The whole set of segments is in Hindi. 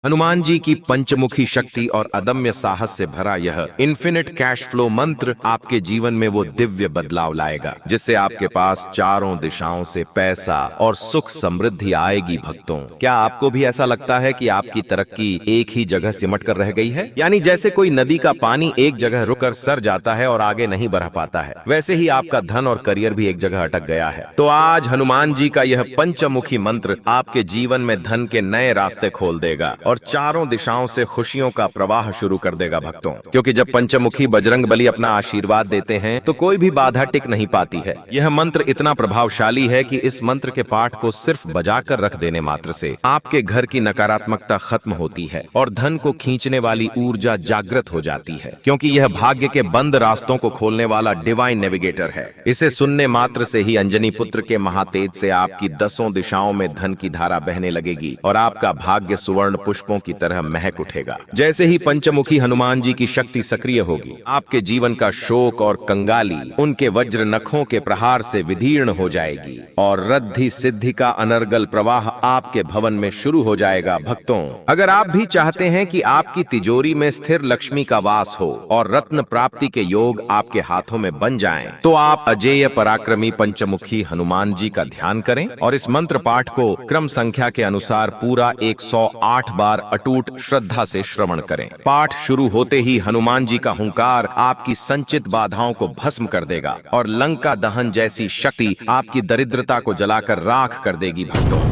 हनुमान जी की पंचमुखी शक्ति और अदम्य साहस से भरा यह इन्फिनिट कैश फ्लो मंत्र आपके जीवन में वो दिव्य बदलाव लाएगा जिससे आपके पास चारों दिशाओं से पैसा और सुख समृद्धि आएगी। भक्तों, क्या आपको भी ऐसा लगता है कि आपकी तरक्की एक ही जगह सिमट कर रह गई है? यानी जैसे कोई नदी का पानी एक जगह रुककर सर जाता है और आगे नहीं बढ़ पाता है, वैसे ही आपका धन और करियर भी एक जगह अटक गया है। तो आज हनुमान जी का यह पंचमुखी मंत्र आपके जीवन में धन के नए रास्ते खोल देगा और चारों दिशाओं से खुशियों का प्रवाह शुरू कर देगा। भक्तों, क्योंकि जब पंचमुखी बजरंग बली अपना आशीर्वाद देते हैं तो कोई भी बाधा टिक नहीं पाती है। यह मंत्र इतना प्रभावशाली है कि इस मंत्र के पाठ को सिर्फ बजाकर रख देने मात्र से आपके घर की नकारात्मकता खत्म होती है और धन को खींचने वाली ऊर्जा जागृत हो जाती है, क्योंकि यह भाग्य के बंद रास्तों को खोलने वाला डिवाइन नेविगेटर है। इसे सुनने मात्र से ही अंजनी पुत्र के महातेज से आपकी 10 दिशाओं में धन की धारा बहने लगेगी और आपका भाग्य सुवर्ण पुष्पों की तरह महक उठेगा। जैसे ही पंचमुखी हनुमान जी की शक्ति सक्रिय होगी, आपके जीवन का शोक और कंगाली उनके वज्र नखों के प्रहार से विदीर्ण हो जाएगी और रद्धि सिद्धि का अनर्गल प्रवाह आपके भवन में शुरू हो जाएगा। भक्तों, अगर आप भी चाहते हैं कि आपकी तिजोरी में स्थिर लक्ष्मी का वास हो और रत्न प्राप्ति के योग आपके हाथों में बन जाएं, तो आप अजेय पराक्रमी पंचमुखी हनुमान जी का ध्यान करें और इस मंत्र पाठ को क्रम संख्या के अनुसार पूरा 108 बार अटूट श्रद्धा से श्रवण करें। पाठ शुरू होते ही हनुमान जी का हुंकार आपकी संचित बाधाओं को भस्म कर देगा और लंका दहन जैसी शक्ति आपकी दरिद्रता को जलाकर राख कर देगी। भक्तों,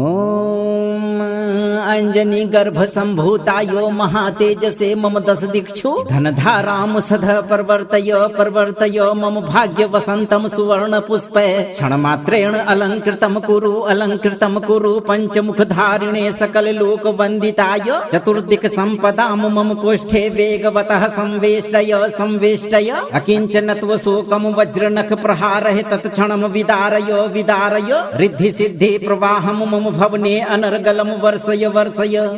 ओम अंजनी गर्भ संभूतायो महातेजसे मम 10 दिक्षु धनधाराम सध प्रवर्तय मम भाग्य वसंतम सुवर्ण पुष्पे क्षण मात्रेण अलंकृतम कुरु पंचमुख धारिणे सकल लोक वंदिताय चतुर्दिक संपदाम मम कोष्ठे वेगवतः संवेष्टय अकिंचनत्व शोकम वज्रनख प्रहारः तत्क्षणम विदारय रिद्धि सिद्धि प्रवाहम मम भवने अनर्गलम वर्षय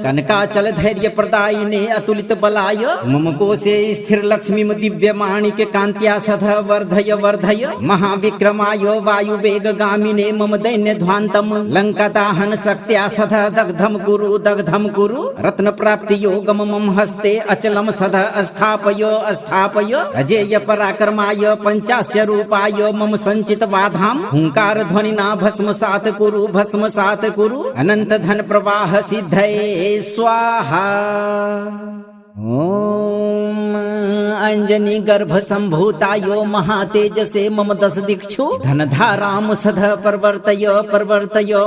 कनकाचल धैर्य प्रदायिने अतुलित बलाय मम कोशे स्थिर लक्ष्मी दिव्य माणिक कांत्या सध वर्धय महाविक्रमाय वायु वेग गामिने मम दैन्य ध्वांतम लंका दाहन शक्त्या सध दग्धम कुरु रत्न प्राप्ति योगम मम हस्ते अचलम सध स्थापय अजेय पराक्रमाय पंचास्य रूपाय मम संचित वाधाम हुंकार ध्वनिना भस्मसात कुरु अनंत धन प्रवाह सिद्धये स्वाहा। ओम अंजनी गर्भ संभूतायो महातेजसे मम 10 दिक्षु धनधाराम सध प्रवर्तय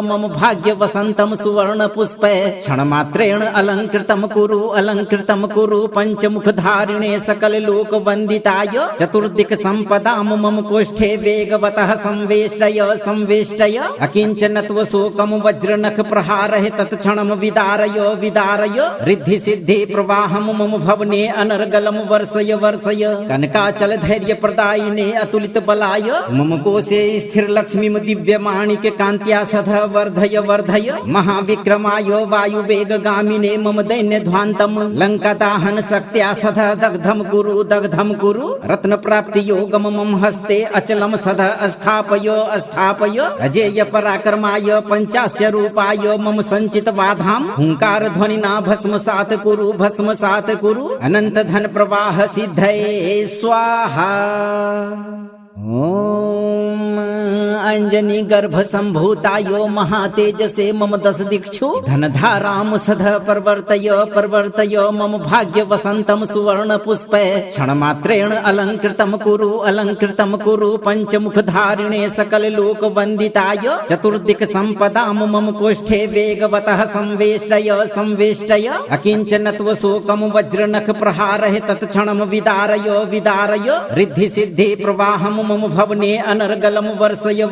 मम भाग्य वसंतम सुवर्ण पुष्पे क्षण मात्रेण अलंकृतम कुरु पंचमुख धारिणे सकल लोक वंदिताय चतुर्दिक संपदाम मम कोष्ठे वेगवतः संवेष्टय अकिंचनत्व शोकम वज्रनख प्रहारः तत्क्षणम विदारय रिद्धि सिद्धि प्रवाहम मम भवने अनर्गलम वर्षय कनकाचल धैर्य प्रदायिने अतुलित बलाय मम कोशे स्थिर लक्ष्मी दिव्य माणिक कांत्या सध वर्धय महाविक्रमाय वायु वेग गामिने मम दैन्य ध्वांतम लंका दाहन शक्त्या सध दग्धम कुरु रत्न प्राप्ति योगम मम हस्ते अचलम सध स्थापय अजेय पराक्रमाय पंचास्य रूपाय मम संचित वाधाम हुंकार ध्वनिना भस्मसात कुरु अनंत धन प्रवाह सिद्धये स्वाहा। ओम अंजनी गर्भ संभूतायो महातेजसे मम 10 दिक्षु धनधाराम सध प्रवर्तय मम भाग्य वसंतम सुवर्ण पुष्पे क्षण मात्रेण अलंकृतम कुरु पंचमुख धारिणे सकल लोक वंदिताय चतुर्दिक संपदाम मम कोष्ठे वेगवतः संवेष्टय अकिंचनत्व शोकम वज्रनख प्रहारः तत्क्षणम विदारय रिद्धि सिद्धि प्रवाहम मम भवने अनर्गलम वर्षय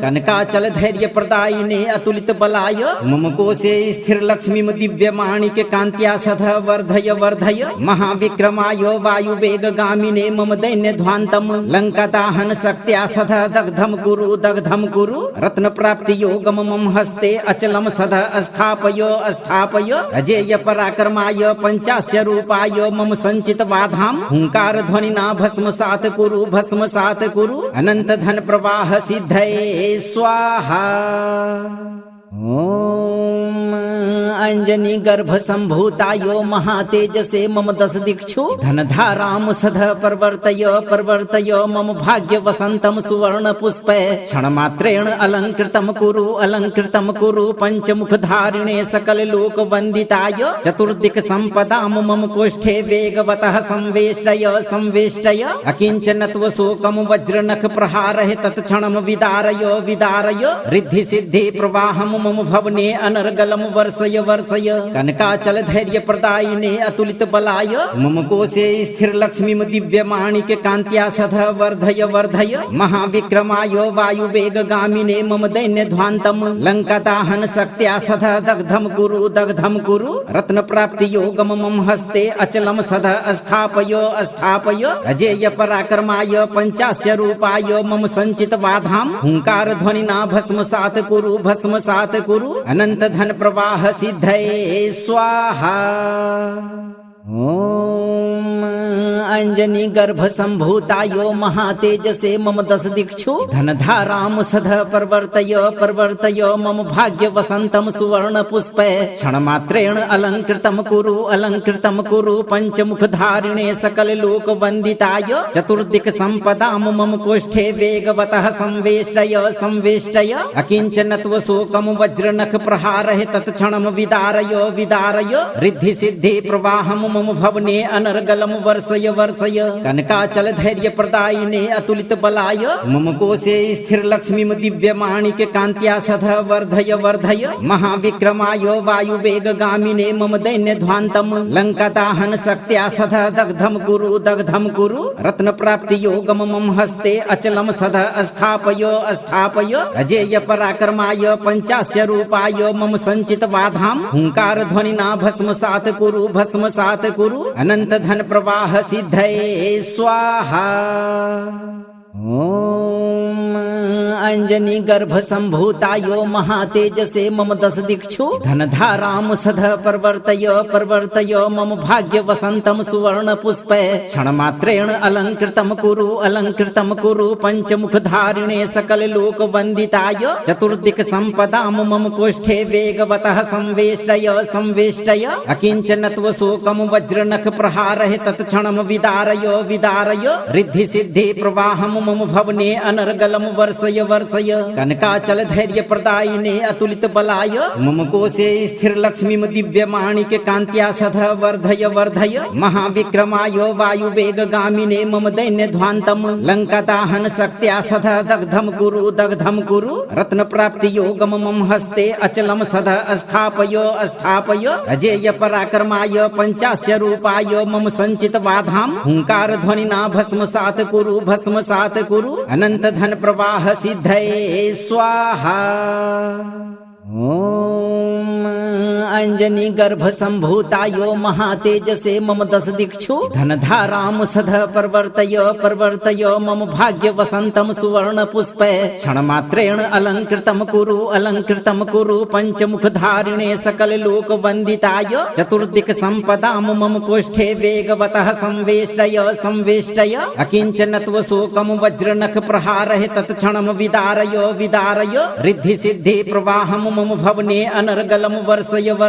कनकाचल धैर्य प्रदायिने अतुलित बलाय मम कोशे स्थिर लक्ष्मी दिव्य माणिक कांत्या सध वर्धय महाविक्रमाय वायु वेग गामिने मम दैन्य ध्वांतम लंका दाहन शक्त्या सध दग्धम कुरु रत्न प्राप्ति योगम मम हस्ते अचलम सध स्थापय अजेय पराक्रमाय पंचास्य रूपाय मम संचित वाधाम हुंकार ध्वनिना भस्मसात कुरु अनंत धन प्रवाह सिद्धये स्वाहा। ओम अंजनी गर्भ संभूतायो महातेजसे मम दश दिक्षु धनधाराम सध प्रवर्तय प्रवर्तय मम भाग्य वसंतम सुवर्ण पुष्पे क्षणमात्रेण अलंकृतम कुरु पंचमुख धारिणे सकल लोक वंदिताय चतुर्दिक संपदाम मम कोष्ठे वेगवतः संवेष्टय अकिंचनत्व शोकम वज्रनख प्रहारः तत्क्षणम विदारय रिद्धि सिद्धि प्रवाहम मम भवने अनर्गलम वर्षय कनकाचल धैर्य प्रदायिने अतुलित बलाय मम कोशे स्थिर लक्ष्मीम दिव्य माणिक्य कांत्या सध वर्धय महाविक्रमाय वायु वेग गामिने मम दैन्य ध्वांतम लंका दाहन शक्त्या सध दग्धम कुरु रत्न प्राप्ति योगम मम हस्ते अचलम सध स्थापय अजेय पराक्रमाय पंचास्य रूपाय मम संचित वाधाम हुंकार ध्वनिना भस्मसात कुरु अनंत धन प्रवाह सिद्धये स्वाहा। ओम अंजनी गर्भ संभूतायो महातेजसे मम दश दिक्षु धनधाराम सध प्रवर्तय मम भाग्य वसंतम सुवर्ण पुष्पे क्षणमात्रेण अलंकृतम कुरु पंचमुख धारिणे सकल लोक वंदिताय चतुर्दिक संपदाम मम कोष्ठे वेगवतः संवेष्टय अकिंचनत्व शोकम वज्रनख प्रहारः तत्क्षणम विदारय रिद्धि सिद्धि प्रवाहम मम भवने अनर्गलम वर्षय कनकाचल धैर्य प्रदायिने अतुलित बलाय मम कोशे स्थिर लक्ष्मीम दिव्य माणिक्य कांत्या सध वर्धय महाविक्रमाय वायु वेग गामिने मम दैन्य ध्वांतम लंका दाहन शक्त्या सध दग्धम कुरु रत्न प्राप्ति योगम मम हस्ते अचलम सध स्थापय अजेय पराक्रमाय पंचास्य रूपाय मम संचित वाधाम हुंकार ध्वनिना भस्मसात कुरु अनंत धन प्रवाह सिद्धये स्वाहा। ओम अंजनी गर्भ संभूतायो महातेजसे मम दश दिक्षु धनधाराम सध प्रवर्तय मम भाग्य वसंतम सुवर्ण पुष्पे क्षणमात्रेण अलंकृतम कुरु पंचमुख धारिणे सकल लोक वंदिताय चतुर्दिक संपदाम मम कोष्ठे वेगवतः संवेष्टय अकिंचनत्व शोकम वज्रनख प्रहारः तत्क्षणम विदारय रिद्धि सिद्धि प्रवाहम मम भवने अनर्गलम वर्षय कनकाचल धैर्य प्रदायिने अतुलित बलाय मम कोशे स्थिर लक्ष्मीम दिव्य माणिक्य कांत्या सध वर्धय महाविक्रमाय वायु वेग गामिने मम दैन्य ध्वांतम लंका दाहन शक्त्या सध दग्धम कुरु रत्न प्राप्ति योगम मम हस्ते अचलम सध स्थापय अजेय पराक्रमाय पंचास्य रूपाय मम संचित वाधाम हुंकार ध्वनिना भस्मसात कुरु अनंत धन प्रवाह सिद्धये स्वाहा। ओम अंजनी गर्भ संभूतायो महातेजसे मम दश दिक्षु धनधाराम सध प्रवर्तय मम भाग्य वसंतम सुवर्ण पुष्पे क्षणमात्रेण अलंकृतम कुरु पंचमुख धारिणे सकल लोक वंदिताय चतुर्दिक संपदाम मम कोष्ठे वेगवतः संवेष्टय अकिंचनत्व शोकम वज्रनख प्रहारः तत्क्षणम विदारय रिद्धि सिद्धि प्रवाहम मम भवने अनर्गलम वर्षय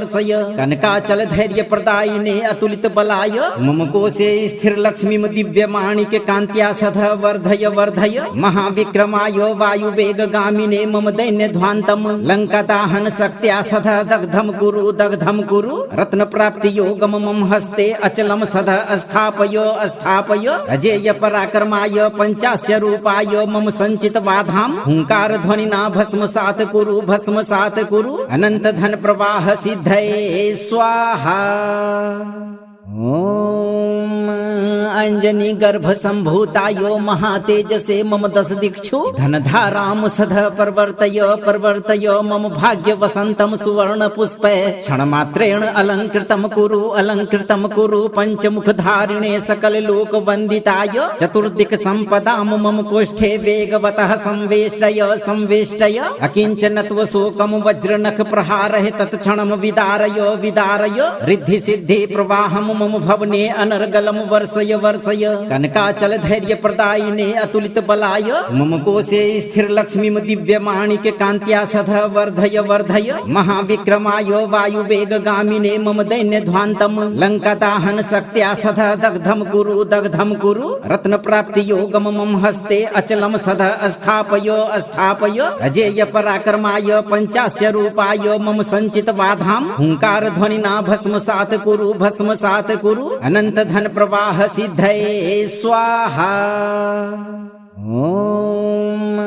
कनकाचल धैर्य प्रदायिने अतुलित बलाय मम कोशे स्थिर लक्ष्मीम दिव्य माणिक्य कांत्या सध वर्धय महाविक्रमाय वायु वेग गामिने मम दैन्य ध्वांतम लंका दाहन शक्त्या सध दग्धम कुरु रत्न प्राप्ति योगम मम हस्ते अचलम सध स्थापय अजेय पराक्रमाय पंचास्य रूपाय मम संचित वाधाम हुंकार ध्वनिना भस्मसात कुरु अनंत धन प्रवाह सिद्धये स्वाहा। ओम अंजनी गर्भ संभूतायो महातेजसे मम दश दिक्षु धनधाराम सध प्रवर्तय मम भाग्य वसंतम सुवर्ण पुष्पे क्षणमात्रेण अलंकृतम कुरु पंचमुख धारिणे सकल लोक वंदिताय चतुर्दिक संपदाम मम कोष्ठे वेगवतः संवेष्टय अकिंचनत्व शोकम वज्रनख प्रहारः तत्क्षणम विदारय रिद्धि सिद्धि प्रवाहम मम भवने अनर्गलम वर्षय वर्षय कनकाचल धैर्य प्रदायिने अतुलित बलाय मम कोशे स्थिर लक्ष्मी दिव्य माणिक्य कांत्या सदा वर्धय वर्धय महाविक्रमाय वायु वेग गामिने मम दैन्य ध्वान्तम लंका दाहन शक्त्या सदा दग्धम कुरु रत्न प्राप्ति योगम मम हस्ते अचलम सदा स्थापय अजेय पराक्रमाय पंचास्य रूपाय मम संचित वाधाम हुंकार ध्वनिना भस्मसात कुरु अनंत धन प्रवाह सिद्धये स्वाहा। ओम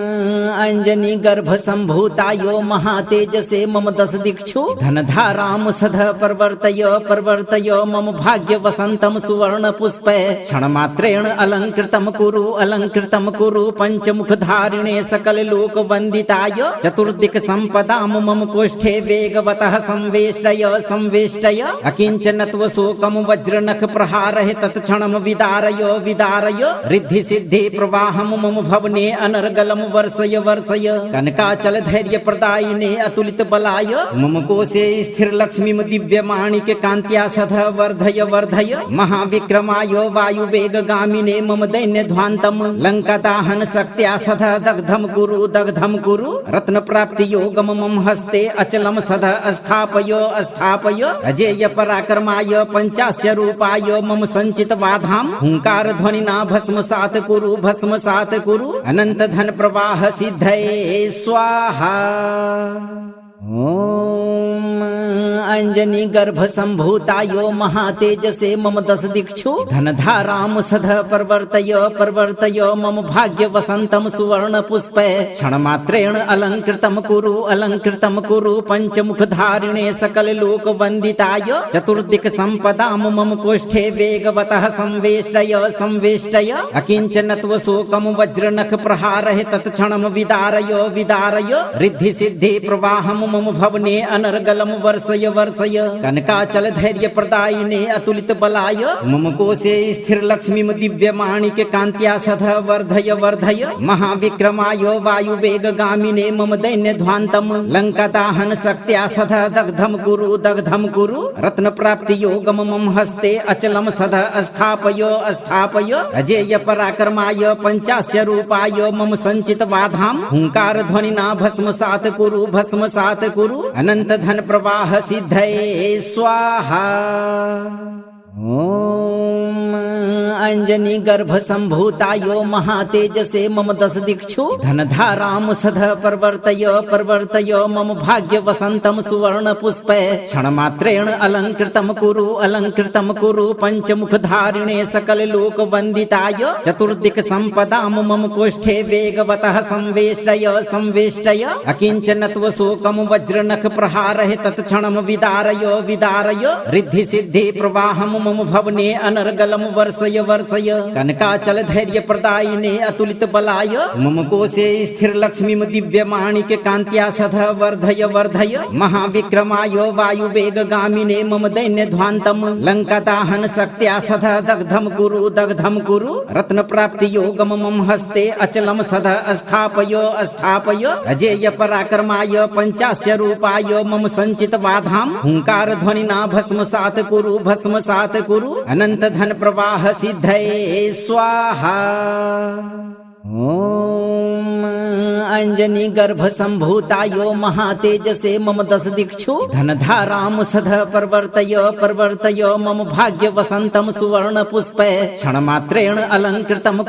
अंजनी गर्भ संभूतायो महातेजसे मम दश दिक्षु धनधाराम सदा प्रवर्तय मम भाग्य वसंतम सुवर्ण पुष्पे क्षण मात्रेण अलंकृतम कुरु पंचमुख धारिणे सकल लोक वंदिताय चतुर्दिक संपदाम मम कोष्ठे वेगवतः संवेष्टय अकिंचनत्व शोकम वज्रनख प्रहारः तत्क्षणम विदारय रिद्धि सिद्धि प्रवाहम मम भवने अनर्गलम वर्षय कनकाचल धैर्य प्रदायिने अतुलित बलाय मम कोशे स्थिर लक्ष्मी दिव्य माणिक्य कांत्या सदा वर्धय महाविक्रमाय वायु वेग गामिने मम दैन्य ध्वान्तम लंका दाहन शक्त्या सदा दग्धम कुरु रत्न प्राप्ति योगम मम हस्ते अचलम सदा स्थापय अजेय पराक्रमाय पंचास्य रूपाय मम संचित वाधाम हुंकार ध्वनिना भस्मसात कुरु अनंत धन प्रवाह सिद्धये स्वाहा। ओम अंजनी गर्भ संभूतायो महातेजसे मम दश दिक्षु धनधाराम सदा प्रवर्तय मम भाग्य वसंतम सुवर्ण पुष्पे क्षण मात्रेण अलंकृतम कुरु पंचमुख धारिणे सकल लोक वंदिताय चतुर्दिक संपदाम मम कोष्ठे वेगवतः संवेष्टय अकिंचनत्व शोकम वज्रनख प्रहारः तत्क्षणम विदारय रिद्धि सिद्धि प्रवाहम मम भवने अनर्गलम वर्षय कनकाचल धैर्य प्रदायिने अतुलित बलाय मम कोशे स्थिर लक्ष्मी दिव्य माणिक्य कांत्या सदा वर्धय महाविक्रमाय वायु वेग गामिने मम दैन्य ध्वान्तम लंका दाहन शक्त्या सदा दग्धम कुरु रत्न प्राप्ति योगम मम हस्ते अचलम सदा स्थापय अजेय पराक्रमाय पंचास्य रूपाय मम संचित वाधाम हुंकार ध्वनिना भस्मसात कुरु अनंत धन प्रवाह सिद्धये स्वाहा। ओम अंजनी गर्भ संभूतायो महातेजसे मम दश दिक्षु धनधाराम सदा प्रवर्तय मम भाग्य वसंतम सुवर्ण पुष्पे क्षण मात्रेण अलंकृतम कुरु पंचमुख धारिणे सकल लोक वंदिताय चतुर्दिक संपदाम मम कोष्ठे वेगवतः संवेष्टय अकिंचनत्व शोकम वज्रनख प्रहारः तत्क्षणम विदारय रिद्धि सिद्धि प्रवाहम मम भवने अनर्गलम वर्षय कनकाचल धैर्य प्रदायिने अतुलित बलाय मम कोशे स्थिर लक्ष्मी दिव्य माणिक्य कांत्या सदा वर्धय महाविक्रमाय वायु वेग गामिने मम दैन्य ध्वान्तम लंका दाहन शक्त्या सदा दग्धम कुरु रत्न प्राप्ति योगम मम हस्ते अचलम सदा स्थापय अजेय पराक्रमाय पंचास्य रूपाय मम संचित वाधाम हुंकार ध्वनिना भस्मसात कुरु अनंत धन प्रवाह सिद्धये स्वाहा। ओम अंजनी गर्भ संभूतायो महातेजसे मम दश दिक्षु धनधाराम सदा प्रवर्तय मम भाग्य वसंतम सुवर्ण पुष्पे क्षण मात्रेण अलंकृतम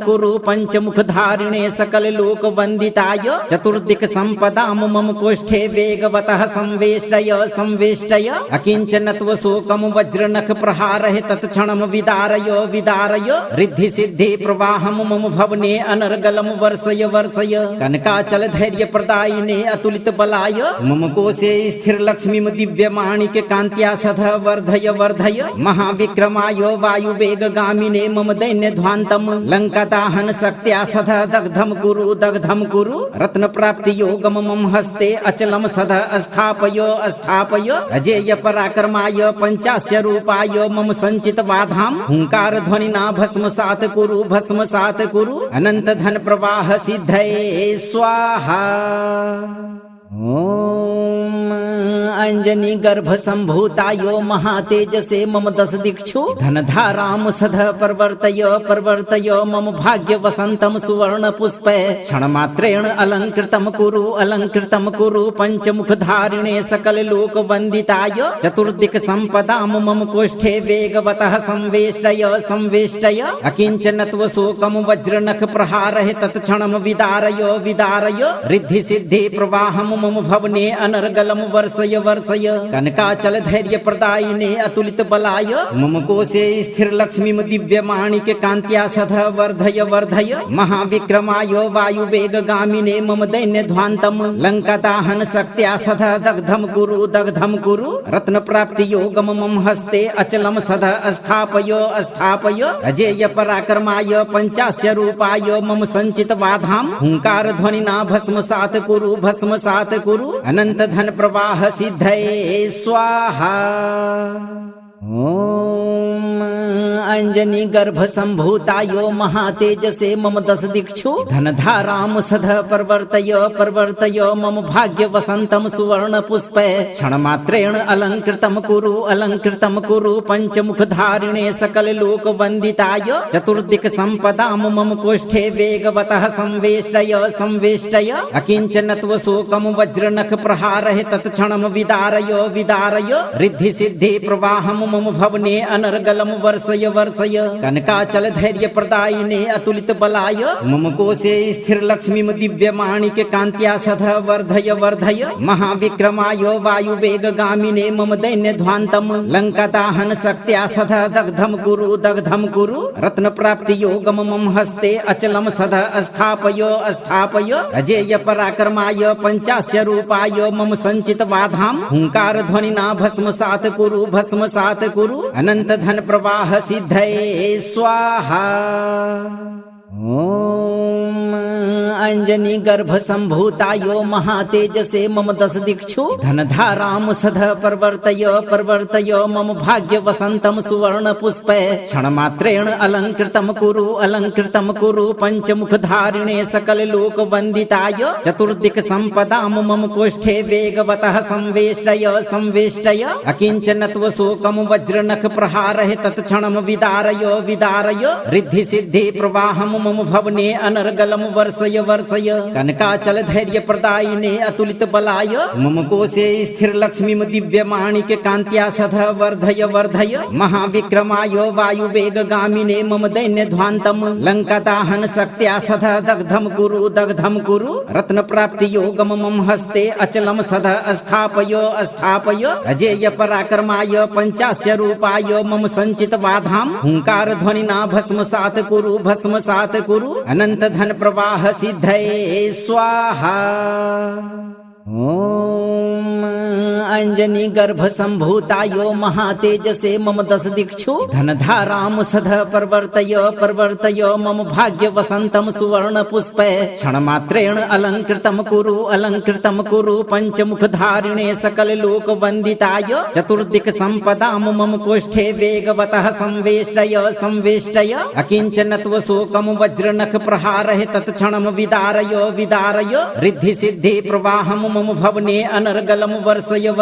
कुरु पंचमुख धारिणे सकल लोक वंदिताय चतुर्दिक संपदाम मम कोष्ठे वेगवतः संवेष्टय अकिंचनत्व शोकम वज्रनख प्रहारः तत्क्षणम विदारय रिद्धि सिद्धि प्रवाहम मम भवने अनर्गलम वर्षय कनकाचल धैर्य प्रदायिने अतुलित बलाय मम कोशे स्थिर लक्ष्मी दिव्य माणिक्य कांत्या सदा वर्धय महाविक्रमाय वायु वेग गामिने मम दैन्य ध्वान्तम लंका दाहन शक्त्या सदा दग्धम कुरु रत्न प्राप्ति योगम मम हस्ते अचलम सदा स्थापय अजेय पराक्रमाय पंचास्य रूपाय मम संचित वाधाम हुंकार ध्वनिना भस्मसात कुरु अनंत धन प्रवाह सिद्धये स्वाहा। ओम अंजनी गर्भ संभूतायो महातेजसे मम दश दिक्षु धनधाराम सध प्रवर्तय प्रवर्तय मम भाग्य वसंतम सुवर्ण पुष्पे क्षणमात्रेण अलंकृतम कुरु पंचमुख धारिणे सकल लोक वंदिताय चतुर्दिक संपदाम मम कोष्ठे वेगवतः संवेष्टय अकिंचनत्व शोकम वज्रनख प्रहारः तत्क्षणम विदारय रिद्धि सिद्धि प्रवाहम मम भवने अनर्गलम वर्षय कनकाचल धैर्य प्रदायिने अतुलित बलाय मम कोशे स्थिर लक्ष्मीम दिव्य माणिक कांत्या सध वर्धय महाविक्रमाय वायु वेग गामिने मम दैन्य ध्वांतम लंका दाहन शक्त्या सध दग्धम कुरु रत्न प्राप्ति योगम मम हस्ते अचलम सध स्थापय अजेय पराक्रमाय पंचास्य रूपाय मम संचित वाधाम हुंकार ध्वनिना भस्मसात कुरु अनंत धन प्रवाह सिद्धये स्वाहा। ओम अंजनी गर्भ संभूतायो महातेजसे मम दश दिक्षु धनधाराम सध प्रवर्तय मम भाग्य वसंतम सुवर्ण पुष्पे क्षणमात्रेण अलंकृतम कुरु पंचमुख धारिणे सकल लोक वंदिताय चतुर्दिक संपदाम मम कोष्ठे वेगवतः संवेष्टय अकिंचनत्व शोकम वज्रनख प्रहारः तत्क्षणम विदारय रिद्धि सिद्धि प्रवाहम मम भवने अनर्गलम वर्षय कनकाचल धैर्य प्रदायिने अतुलित बलाय मम कोशे स्थिर लक्ष्मीम दिव्य माणिक कांत्या सध वर्धय महाविक्रमाय वायु वेग गामिने मम दैन्य ध्वांतम लंका दाहन शक्त्या सध दग्धम कुरु रत्न प्राप्ति योगम मम हस्ते अचलम सध स्थापय अजेय पराक्रमाय पंचास्य रूपाय मम संचित वाधाम हुंकार ध्वनिना भस्मसात कुरु अनंत धन प्रवाह सिद्धये स्वाहा। ओम अंजनी गर्भ संभूतायो महातेजसे मम दश दिक्षु धनधाराम सध प्रवर्तय मम भाग्य वसंतम सुवर्ण पुष्पे क्षणमात्रेण अलंकृतम कुरु पंचमुख धारिणे सकल लोक वंदिताय चतुर्दिक संपदाम मम कोष्ठे वेगवतः संवेष्टय अकिंचनत्व शोकम वज्रनख प्रहारः तत्क्षणम विदारय रिद्धि सिद्धि प्रवाहम मम भवने अनर्गलम वर्षय कनकाचल धैर्य प्रदायिने अतुलित बलाय मम कोशे स्थिर लक्ष्मीम दिव्य माणिक कांत्या सध वर्धय महाविक्रमाय वायु वेग गामिने मम दैन्य ध्वांतम लंका दाहन शक्त्या सध दग्धम कुरु रत्न प्राप्ति योगम मम हस्ते अचलम सध स्थापय अजेय पराक्रमाय पंचास्य रूपाय मम संचित वाधाम हुंकार ध्वनिना भस्मसात कुरु अनंत धन प्रवाह सिद्धये स्वाहा। ओम अंजनी गर्भ संभूतायो महातेजसे मम दश दिक्षु धनधाराम सध प्रवर्तय मम भाग्य वसंतम सुवर्ण पुष्पे क्षणमात्रेण अलंकृतम कुरु पंचमुख धारिणे सकल लोक वंदिताय चतुर्दिक संपदाम मम कोष्ठे वेगवतः संवेष्टय अकिंचनत्व शोकम वज्रनख प्रहारः तत्क्षणम विदारय रिद्धि सिद्धि प्रवाहम मम भवने अनर्गलम वर्षय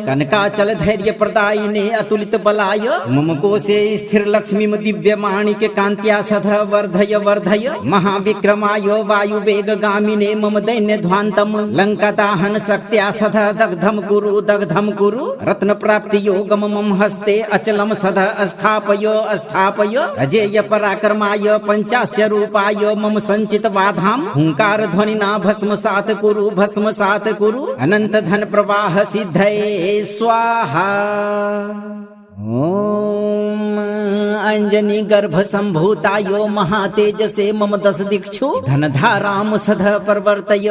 कनकाचल धैर्य प्रदायिने अतुलित बलाय मम कोशे स्थिर लक्ष्मीम दिव्य माणिक कांत्या सध वर्धय महाविक्रमाय वायु वेग गामिने मम दैन्य ध्वांतम लंका दाहन शक्त्या सध दग्धम कुरु रत्न प्राप्ति योगम मम हस्ते अचलम सध स्थापय अजेय पराक्रमाय पंचास्य रूपाय मम संचित वाधाम हुंकार ध्वनिना भस्मसात कुरु अनंत धन प्रवाह सिद्धये स्वाहा। ओम अंजनी गर्भ संभूतायो महातेजसे मम दश दिक्षु धनधाराम सध प्रवर्तय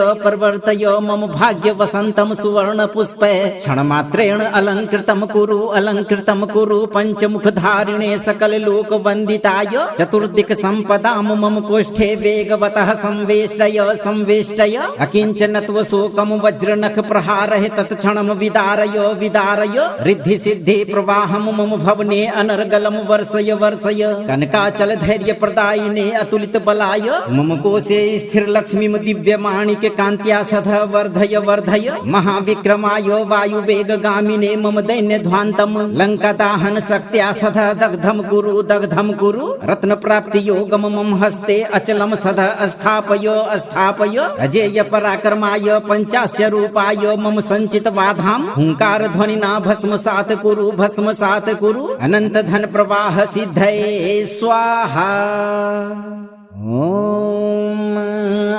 मम भाग्य वसंतम सुवर्ण पुष्पे क्षणमात्रेण अलंकृतम कुरु पंचमुख धारिणे सकल लोक वंदिताय चतुर्दिक संपदाम मम कोष्ठे वेगवतः संवेष्टय अकिंचनत्व शोकम वज्रनख प्रहारः तत्क्षणम विदारय रिद्धि सिद्धि प्रवाहम मम भवने अनर्गलम वर्षय वर्षय कनकाचल धैर्य प्रदायिने अतुलित बलाय मम कोशे स्थिर लक्ष्मीम दिव्य माणिक्य कांत्या सदा वर्धय वर्धय महाविक्रमाय वायु वेग गामिने मम दैन्य ध्वान्तम लंका दाहन शक्त्या सदा दग्धम कुरु रत्न प्राप्ति योगम मम हस्ते अचलम सदा स्थापय अजेय पराक्रमाय पंचास्य रूपाय मम संचित वाधाम हुंकार ध्वनिना भस्मसात कुरु अनंत धन प्रवाह सिद्धये स्वाहा। ओम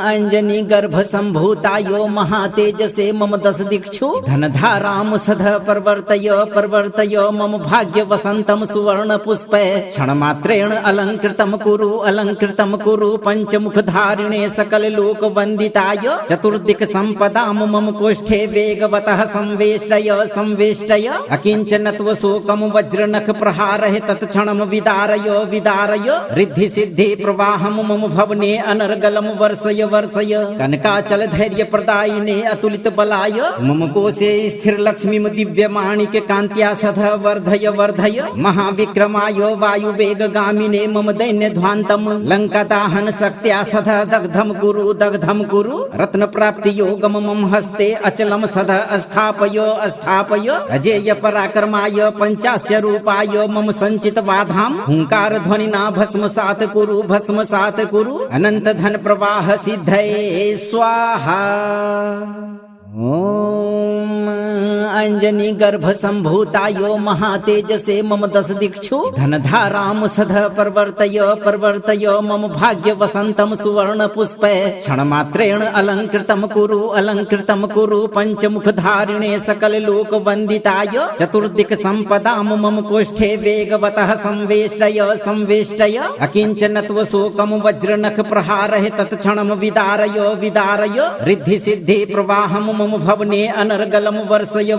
अंजनी गर्भ संभूतायो महातेजसे मम दश दिक्षु धनधाराम सदा प्रवर्तय मम भाग्य वसंतम सुवर्ण पुष्पे क्षण मात्रेण अलंकृतम कुरु पंचमुख धारिणे सकल लोक वंदिताय चतुर्दिक संपदाम मम कोष्ठे वेगवतः संवेष्टय अकिंचनत्व शोकम वज्र नख प्रहारः तत्क्षणम विदारय रिद्धि सिद्धि प्रवाहम मम भवने अनर्गलम वर्षय कनकाचल धैर्य प्रदायिने अतुलित बलाय मम कोशे स्थिर लक्ष्मीम दिव्य माणिक्य कांत्या सदा वर्धय महाविक्रमाय वायु वेग गामिने मम दैन्य ध्वान्तम लंका दाहन शक्त्या सदा दग्धम कुरु रत्न प्राप्ति योगम मम हस्ते अचलम सदा स्थापय अजेय पराक्रमाय पंचास्य रूपाय मम संचित वाधाम हुंकार ध्वनिना भस्मसात कुरु अनंत धन प्रवाह सिद्धये स्वाहा। ओम अंजनी गर्भ संभूतायो महातेजसे मम दश दिक्षु धनधाराम सदा प्रवर्तय मम भाग्य वसंतम सुवर्ण पुष्पे क्षण मात्रेण अलंकृतम कुरु पंचमुख धारिणे सकल लोक वंदिताय चतुर्दिक संपदाम मम कोष्ठे वेगवतः संवेष्टय अकिंचनत्व शोकम वज्र नख प्रहारः तत्क्षणम विदारय रिद्धि सिद्धि प्रवाहम मम भवने अनर्गलम वर्षय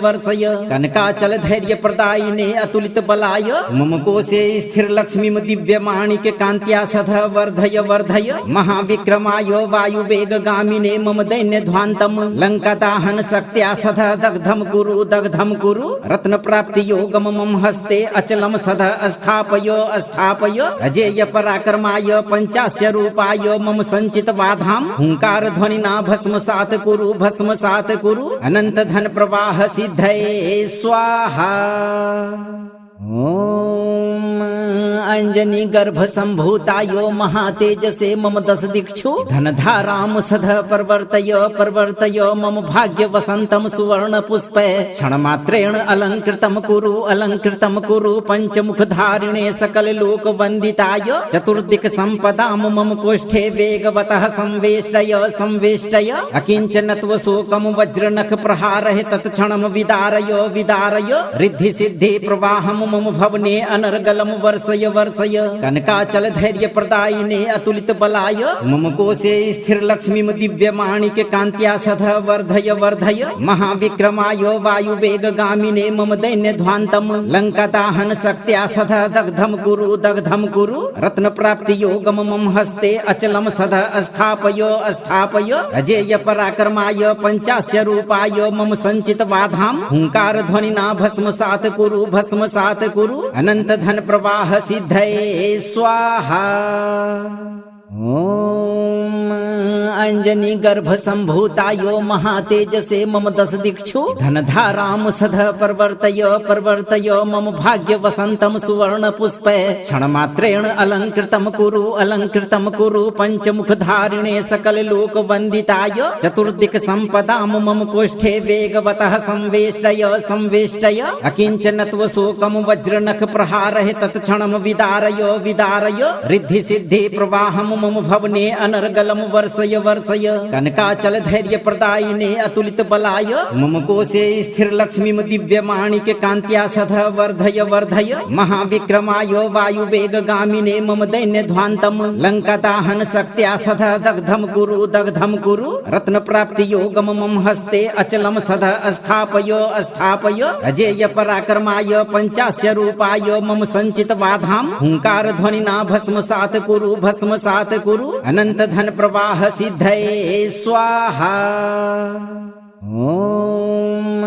कनकाचल धैर्य प्रदायिने अतुलित बलाय मम कोशे स्थिर लक्ष्मीम दिव्य माणिक्य कांत्या सदा वर्धय महाविक्रमाय वायु वेग गामिने मम दैन्य ध्वान्तम लंका दाहन शक्त्या सदा दग्धम कुरु रत्न प्राप्ति योगम मम हस्ते अचलम सदा स्थापय अजेय पराक्रमाय पंचास्य रूपाय मम संचित वाधाम हुंकार ध्वनिना भस्मसात कुरु अनंत धन प्रवाह सिद्धये स्वाहा। ओम अंजनी गर्भ संभूतायो महातेजसे मम दश दिक्षु धनधाराम सदा प्रवर्तय मम भाग्य वसंतम सुवर्ण पुष्पे क्षण मात्रेण अलंकृतम कुरु पंचमुख धारिणे सकल लोक वंदिताय चतुर्दिक संपदाम मम कोष्ठे वेगवतः संवेष्टय अकिंचनत्व शोकम वज्र नख प्रहारः तत्क्षणम विदारय रिद्धि सिद्धि प्रवाहम मम भवने अनर्गलम वर्षय कनकाचल धैर्य प्रदायिने अतुलित बलाय मम कोशे स्थिर लक्ष्मीम दिव्य माणिक्य कांत्या सदा वर्धय महाविक्रमाय वायु वेग गामिने मम दैन्य ध्वान्तम लंका दाहन शक्त्या सदा दग्धम कुरु रत्न प्राप्ति योगम मम हस्ते अचलम सदा स्थापय अजेय पराक्रमाय पंचास्य रूपाय मम संचित वाधाम हुंकार ध्वनिना भस्मसात कुरु अनंत धन प्रवाह सिद्धये स्वाहा। ओम अंजनी गर्भ संभूतायो महातेजसे मम दश दिक्षु धनधाराम सदा प्रवर्तय मम भाग्य वसंतम सुवर्ण पुष्पे क्षण मात्रेण अलंकृतम कुरु पंचमुख धारिणे सकल लोक वंदिताय चतुर्दिक संपदाम मम कोष्ठे वेगवतः संवेष्टय अकिंचनत्व शोकम वज्र नख प्रहारः तत्क्षणम विदारय रिद्धि सिद्धि प्रवाहम मम भवने अनर्गलम वर्षय कनकाचल धैर्य प्रदायिने अतुलित बलाय मम कोशे स्थिर लक्ष्मीम दिव्य माणिक्य कांत्या सदा वर्धय महाविक्रमाय वायु वेग गामिने मम दैन्य ध्वान्तम लंका दाहन शक्त्या सदा दग्धम कुरु रत्न प्राप्ति योगम मम हस्ते अचलम सदा स्थापय अजेय पराक्रमाय पंचास्य रूपाय मम संचित वाधाम हुंकार ध्वनिना भस्मसात कुरु अनंत धन प्रवाह सिद्धये स्वाहा। ओम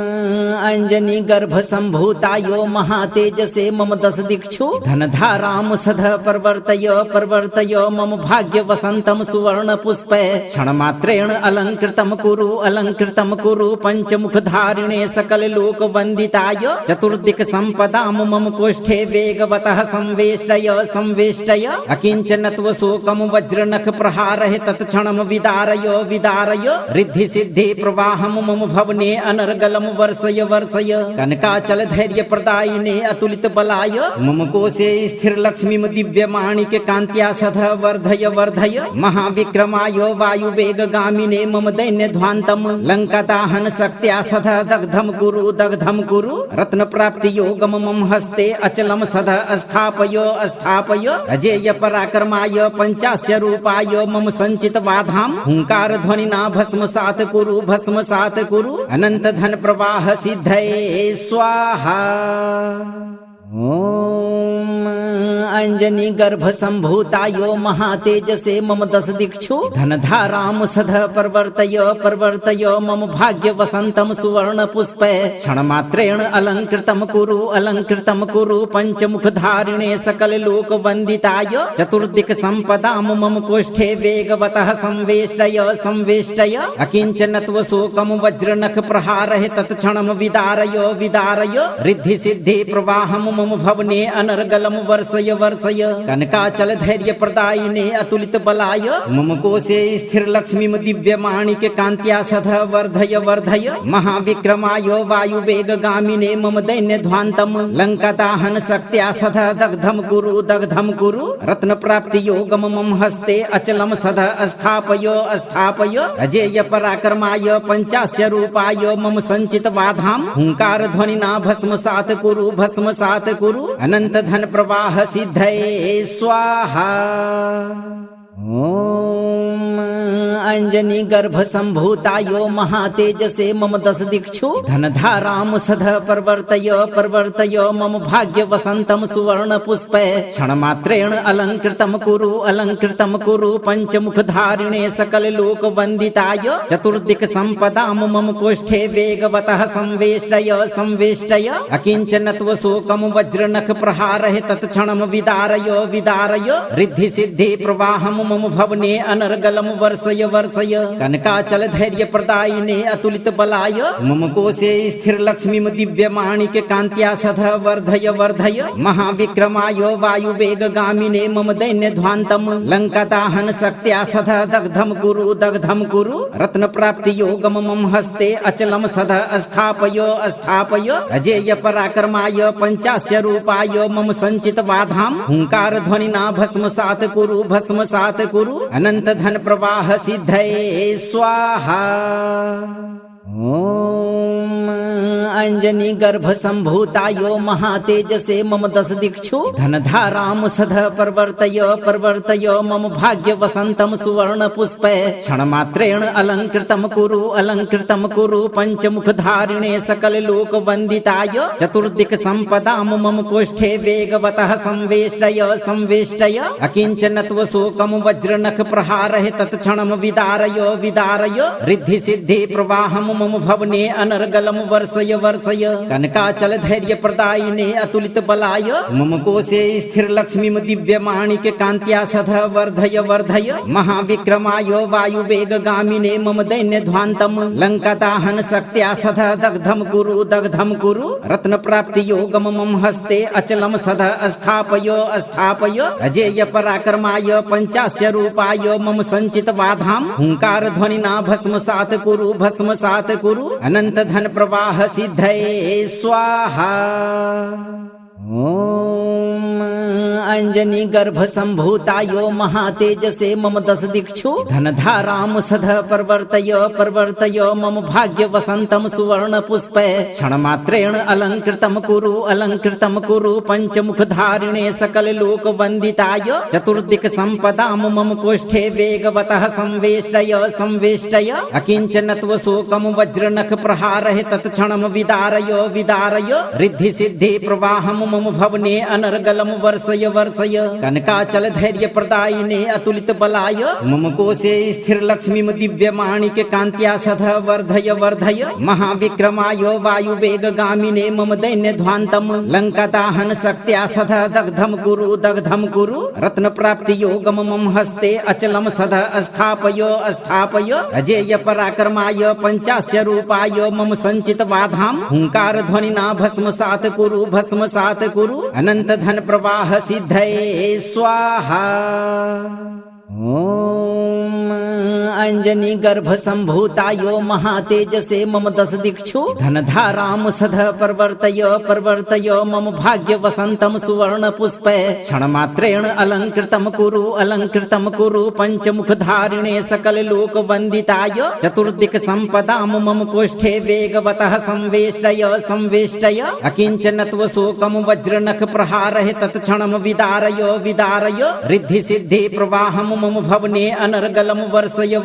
अंजनी गर्भ संभूतायो महातेजसे मम दश दिक्षु धनधाराम सध प्रवर्तय प्रवर्तय मम भाग्य वसंतम सुवर्ण पुष्पे क्षणमात्रेण अलंकृतम कुरु पंचमुख धारिणे सकल लोक वंदिताय चतुर्दिक संपदाम मम कोष्ठे वेगवतः संवेष्टय अकिंचनत्व शोकम वज्रनख प्रहारः तत्क्षणम विदारय रिद्धि सिद्धि प्रवाहम मम भवने अनर्गलम वर्षय कनकाचल धैर्य प्रदायिने अतुलित बलाय मम कोशे स्थिर लक्ष्मी दिव्य माणिक कांत्या सध वर्धय महाविक्रमाय वायु वेग गामिने मम दैन्य ध्वांतम लंका दाहन शक्त्या सध दग्धम कुरु रत्न प्राप्ति योगम मम हस्ते अचलम सध स्थापय अजेय पराक्रमाय पंचास्य रूपाय मम संचित वाधाम हुंकार ध्वनिना भस्मसात कुरु अनंत धन प्रवाह सिद्धये स्वाहा। ओम अंजनी गर्भ संभूतायो महातेजसे मम दश दिक्षु धनधाराम सध प्रवर्तय मम भाग्य वसंतम सुवर्ण पुष्पे क्षणमात्रेण अलंकृतम कुरु पंचमुख धारिणे सकल लोक वंदिताय चतुर्दिक संपदाम मम कोष्ठे वेगवतः संवेष्टय अकिंचनत्व शोकम वज्रनख प्रहारः तत्क्षणम विदारय रिद्धि सिद्धि प्रवाहम मम भवने अनर्गलम वर्षय कनकाचल धैर्य प्रदायिने अतुलित बलाय मम कोशे स्थिर लक्ष्मी दिव्य माणिक कांत्या सध वर्धय महाविक्रमाय वायु वेग गामिने मम दैन्य ध्वांतम लंका दाहन शक्त्या सध दग्धम कुरु रत्न प्राप्ति योगम मम हस्ते अचलम सध स्थापय अजेय पराक्रमाय पंचास्य रूपाय मम संचित वाधाम हुंकार ध्वनिना भस्मसात कुरु अनंत धन प्रवाह सिद्धये स्वाहा। ओम अंजनी गर्भ संभूतायो महातेजसे मम दश दिक्षु धनधाराम सध प्रवर्तय मम भाग्य वसंतम सुवर्ण पुष्पे क्षणमात्रेण अलंकृतम कुरु पंचमुख धारिणे सकल लोक वंदिताय चतुर्दिक संपदाम मम कोष्ठे वेगवतः संवेष्टय अकिंचनत्व शोकम वज्रनख प्रहारः तत्क्षणम विदारय रिद्धि सिद्धि प्रवाहम मम भवने अनर्गलम वर्षय कनकाचल धैर्य प्रदायिने अतुलित बलाय मम कोशे स्थिर लक्ष्मी दिव्य माणिक कांत्या सध वर्धय महाविक्रमाय वायु वेग गामिने मम दैन्य ध्वांतम लंका दाहन शक्त्या सध दग्धम कुरु रत्न प्राप्ति योगम मम हस्ते अचलम सध स्थापय अजेय पराक्रमाय पंचास्य रूपाय मम संचित वाधाम हुंकार ध्वनिना भस्मसात कुरु अनंत धन प्रवाह सिद्धये स्वाहा। ओम अंजनी गर्भ संभूतायो महातेजसे मम दश दिक्षु धनधाराम सध प्रवर्तय मम भाग्य वसंतम सुवर्ण पुष्पे क्षणमात्रेण अलंकृतम कुरु पंचमुख धारिणे सकल लोक वंदिताय चतुर्दिक संपदाम मम कोष्ठे वेगवतः संवेष्टय अकिंचनत्व शोकम वज्रनख प्रहारः तत्क्षणम विदारय रिद्धि सिद्धि प्रवाहम मम भवने अनर्गलम वर्षय कनकाचल धैर्य प्रदायिने अतुलित बलाय मम कोशे स्थिर लक्ष्मी दिव्य माणिक कांत्या सध वर्धय महाविक्रमाय वायु वेग गामिने मम दैन्य ध्वांतम लंका दाहन शक्त्या सध दग्धम कुरु रत्न प्राप्ति योगम मम हस्ते अचलम सध स्थापय अजेय पराक्रमाय पंचास्य रूपाय मम संचित वाधाम हुंकार ध्वनिना भस्मसात कुरु अनंत धन प्रवाह सिद्धये स्वाहा। ओम अंजनी गर्भ संभूतायो महातेजसे मम दश दिक्षु धनधाराम सध प्रवर्तय मम भाग्य वसंतम सुवर्ण पुष्पे क्षणमात्रेण अलंकृतम कुरु पंचमुख धारिणे सकल लोक वंदिताय चतुर्दिक संपदाम मम कोष्ठे वेगवतः संवेष्टय अकिंचनत्व शोकम वज्रनख प्रहारः तत्क्षणम विदारय रिद्धि सिद्धि प्रवाहम मम भवने अनर्गलम वर्षय वर्षय कनकाचल धैर्य प्रदायिने अतुलित बलाय मम कोशे स्थिर लक्ष्मी दिव्य माणिक्य कांत्या सदा वर्धय वर्धय महाविक्रमाय वायु वेग गामिने मम दैन्य ध्वान्तम लंका दाहन शक्त्या सदा दग्धम कुरु रत्न प्राप्ति योगम मम हस्ते अचलम सदा स्थापय अजेय पराक्रमाय पंचास्य रूपाय मम संचित वाधाम हुंकार ध्वनिना भस्मसात कुरु अनंत धन प्रवाह सिद्धये स्वाहा। ओम अंजनी गर्भ संभूतायो महातेजसे मम दश दिक्षु धनधाराम सदा प्रवर्तय मम भाग्य वसंतम सुवर्ण पुष्पे क्षण मात्रेण अलंकृतम कुरु पंचमुख धारिणे सकल लोक वंदिताय चतुर्दिक संपदाम मम कोष्ठे वेगवतः संवेष्टय अकिंचनत्व शोकम वज्रनख प्रहारः तत्क्षणम विदारय रिद्धि सिद्धि प्रवाहम मम भवने अनर्गलम वर्षय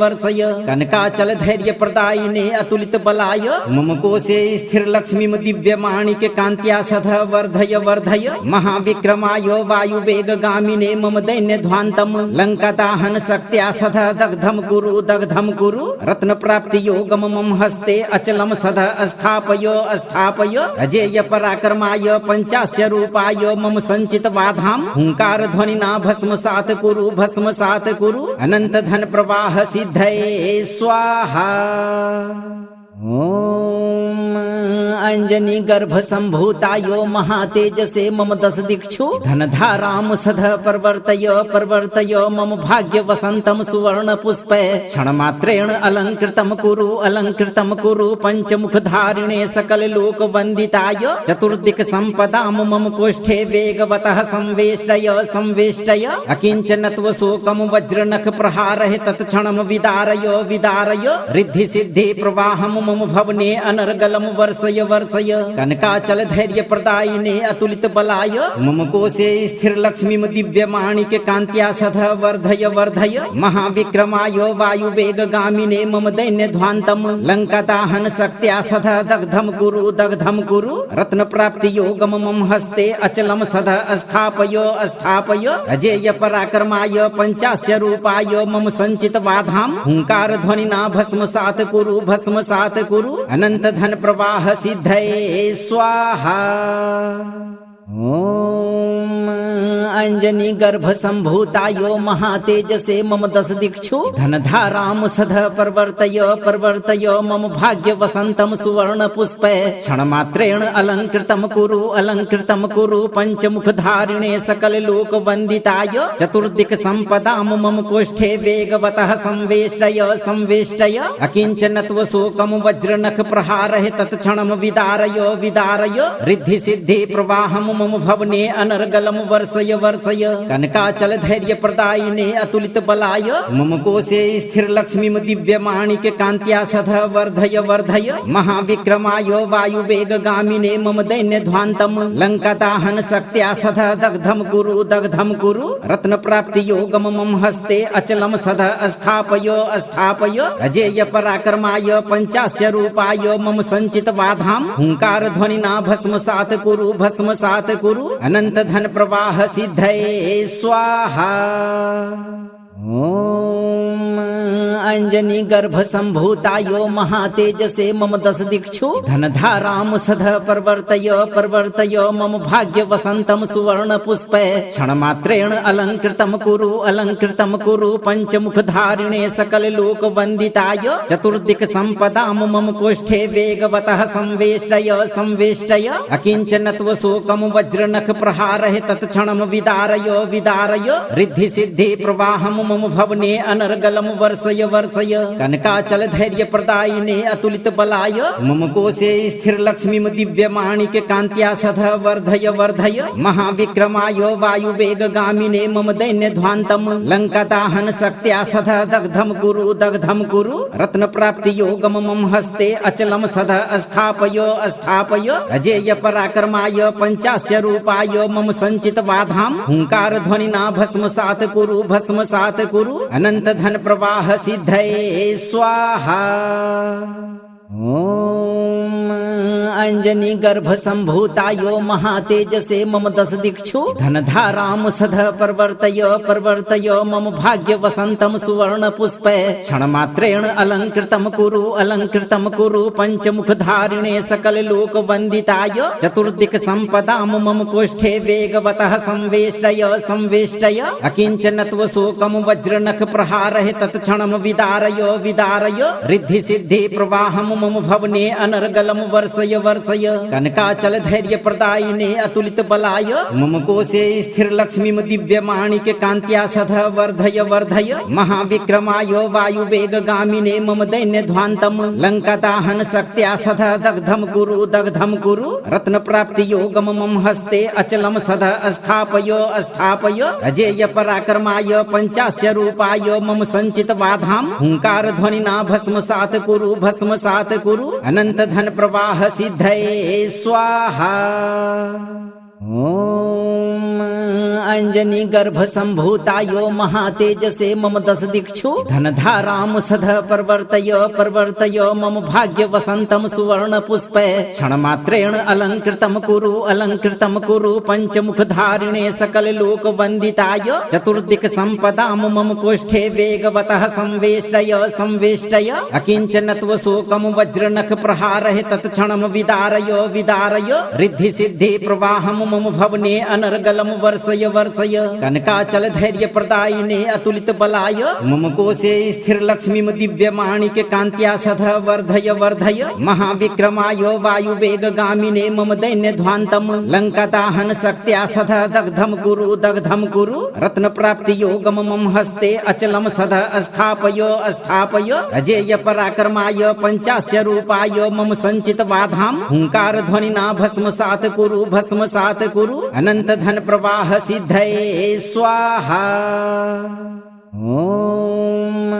कनकाचल धैर्य प्रदायिने अतुलित बलाय मम कोशे स्थिर लक्ष्मी दिव्य माणिक्य कांत्या सदा वर्धय महाविक्रमाय वायु वेग गामिने मम दैन्य ध्वान्तम लंका दाहन शक्त्या सदा दग्धम कुरु रत्न प्राप्ति योगम मम हस्ते अचलम सदा स्थापय अजेय पराक्रमाय पंचास्य रूपाय मम संचित वाधाम हुंकार ध्वनिना भस्मसात कुरु अनंत धन प्रवाह सिद्धये स्वाहा। ओम अंजनी गर्भ संभूतायो महातेजसे मम दश दिक्षु धनधाराम सदा प्रवर्तय मम भाग्य वसंतम सुवर्ण पुष्पे क्षण मात्रेण अलंकृतम कुरु पंचमुख धारिणे सकल लोक वंदिताय चतुर्दिक संपदाम मम कोष्ठे वेगवतः संवेष्टय अकिंचनत्व शोकम वज्रनख प्रहारः तत्क्षणम विदारय रिद्धि सिद्धि प्रवाहम मम भवने अनर्गलम वर्षय कनकाचल धैर्य प्रदायिने अतुलित बलाय मम कोशे स्थिर लक्ष्मी दिव्य माणिक्य कांत्या सदा वर्धय महाविक्रमाय वायु वेग गामिने मम दैन्य ध्वान्तम लंका दाहन शक्त्या सदा दग्धम कुरु रत्न प्राप्ति योगम मम हस्ते अचलम सदा स्थापय अजेय पराक्रमाय पंचास्य रूपाय मम संचित वाधाम हुंकार ध्वनिना भस्मसात कुरु अनंत धन प्रवाह सिद्धये स्वाहा। ओम अंजनी गर्भ संभूतायो महातेजसे मम दश दिक्षु धनधाराम सदा प्रवर्तय मम भाग्य वसंतम सुवर्ण पुष्पे क्षण मात्रेण अलंकृतम कुरु पंचमुख धारिणे सकल लोक वंदिताय चतुर्दिक संपदाम मम कोष्ठे वेगवतः संवेष्टय अकिंचनत्व शोकम वज्रनख प्रहारः तत्क्षणम विदारय रिद्धि सिद्धि प्रवाहम मम भवने अनर्गलम वर्षय कनकाचल धैर्य प्रदायिने अतुलित बलाय मम कोशे स्थिर लक्ष्मी दिव्य माणिक्य कांत्या सदा वर्धय महाविक्रमाय वायु वेग गामिने मम दैन्य ध्वान्तम लंका दाहन शक्त्या सदा दग्धम कुरु रत्न प्राप्ति योगम मम हस्ते अचलम सदा स्थापय अजेय पराक्रमाय पंचास्य रूपाय मम संचित वाधाम हुंकार ध्वनिना भस्मसात कुरु अनंत धन प्रवाह सिद्धये स्वाहा। ओम अंजनी गर्भ संभूतायो महातेजसे मम दश दिक्षु धनधाराम सदा प्रवर्तय मम भाग्य वसंतम सुवर्ण पुष्पे क्षण मात्रेण अलंकृतम कुरु पंचमुख धारिणे सकल लोक वंदिताय चतुर्दिक संपदाम मम कोष्ठे वेगवतः संवेष्टय अकिंचनत्व शोकम वज्रनख प्रहारः तत्क्षणम विदारय रिद्धि सिद्धि प्रवाहम मम भवने अनर्गलम वर्षय कनकाचल धैर्य प्रदायिने अतुलित बलाय मम कोशे स्थिर लक्ष्मी दिव्य माणिक्य कांत्या सदा वर्धय महाविक्रमाय वायु वेग गामिने मम दैन्य ध्वान्तम लंका दाहन शक्त्या सदा दग्धम कुरु रत्न प्राप्ति योगम मम हस्ते अचलम सदा स्थापय अजेय पराक्रमाय पंचास्य रूपाय मम संचित वाधाम हुंकार ध्वनिना भस्मसात कुरु अनंत धन प्रवाह सिद्धये स्वाहा। ओम अंजनी गर्भ संभूतायो महातेजसे मम दश दिक्षु धनधाराम सध प्रवर्तय प्रवर्तय मम भाग्य वसंतम सुवर्ण पुष्पे क्षणमात्रेण अलंकृतम कुरु पंचमुख धारिणे सकल लोक वंदिताय चतुर्दिक संपदाम मम कोष्ठे वेगवतः संवेष्टय संवेष्टय अकिंचनत्व शोकम वज्रनख प्रहारः तत्क्षणम विदारय विदारय रिद्धि सिद्धि प्रवाहम मम भवने अनर्गलम वर्षय वर्षय कनकाचल धैर्य प्रदायिने अतुलित बलाय मम कोशे स्थिर लक्ष्मी दिव्य माणिक कांत्या सध वर्धय वर्धय महाविक्रमाय वायु वेग गामिने मम दैन्य ध्वांतम लंका दाहन शक्त्या सध दग्धम कुरु रत्न प्राप्ति योगम मम हस्ते अचलम सध स्थापय स्थापय अजेय पराक्रमाय पंचास्य रूपाय मम संचित वाधाम हुंकार ध्वनिना भस्मसात कुरु अनंत धन प्रवाह सिद्धये स्वाहा। ओम अंजनी गर्भ संभूतायो महातेजसे मम दश दिक्षु धनधाराम सध प्रवर्तय प्रवर्तय मम भाग्य वसंतम सुवर्ण पुष्पे क्षणमात्रेण अलंकृतम कुरु पंचमुख धारिणे सकल लोक वंदिताय चतुर्दिक संपदाम मम कोष्ठे वेगवतः संवेष्टय संवेष्टय अकिंचनत्व शोकम वज्रनख प्रहारः तत्क्षणम विदारय विदारय रिद्धि सिद्धि प्रवाहम मम भवने अनर्गलम वर्षय वर्षय कनकाचल धैर्य प्रदायिने अतुलित बलाय मम कोशे स्थिर लक्ष्मी दिव्य माणिक कांत्या सध वर्धय वर्धय महाविक्रमाय वायु वेग गामिने मम दैन्य ध्वांतम लंका दाहन शक्त्या सध दग्धम कुरु रत्न प्राप्ति योगम मम हस्ते अचलम सध स्थापय स्थापय अजेय पराक्रमाय पंचास्य रूपाय मम संचित वाधाम हुंकार ध्वनिना भस्मसात कुरु अनंत धन प्रवाह सिद्धये स्वाहा। ओम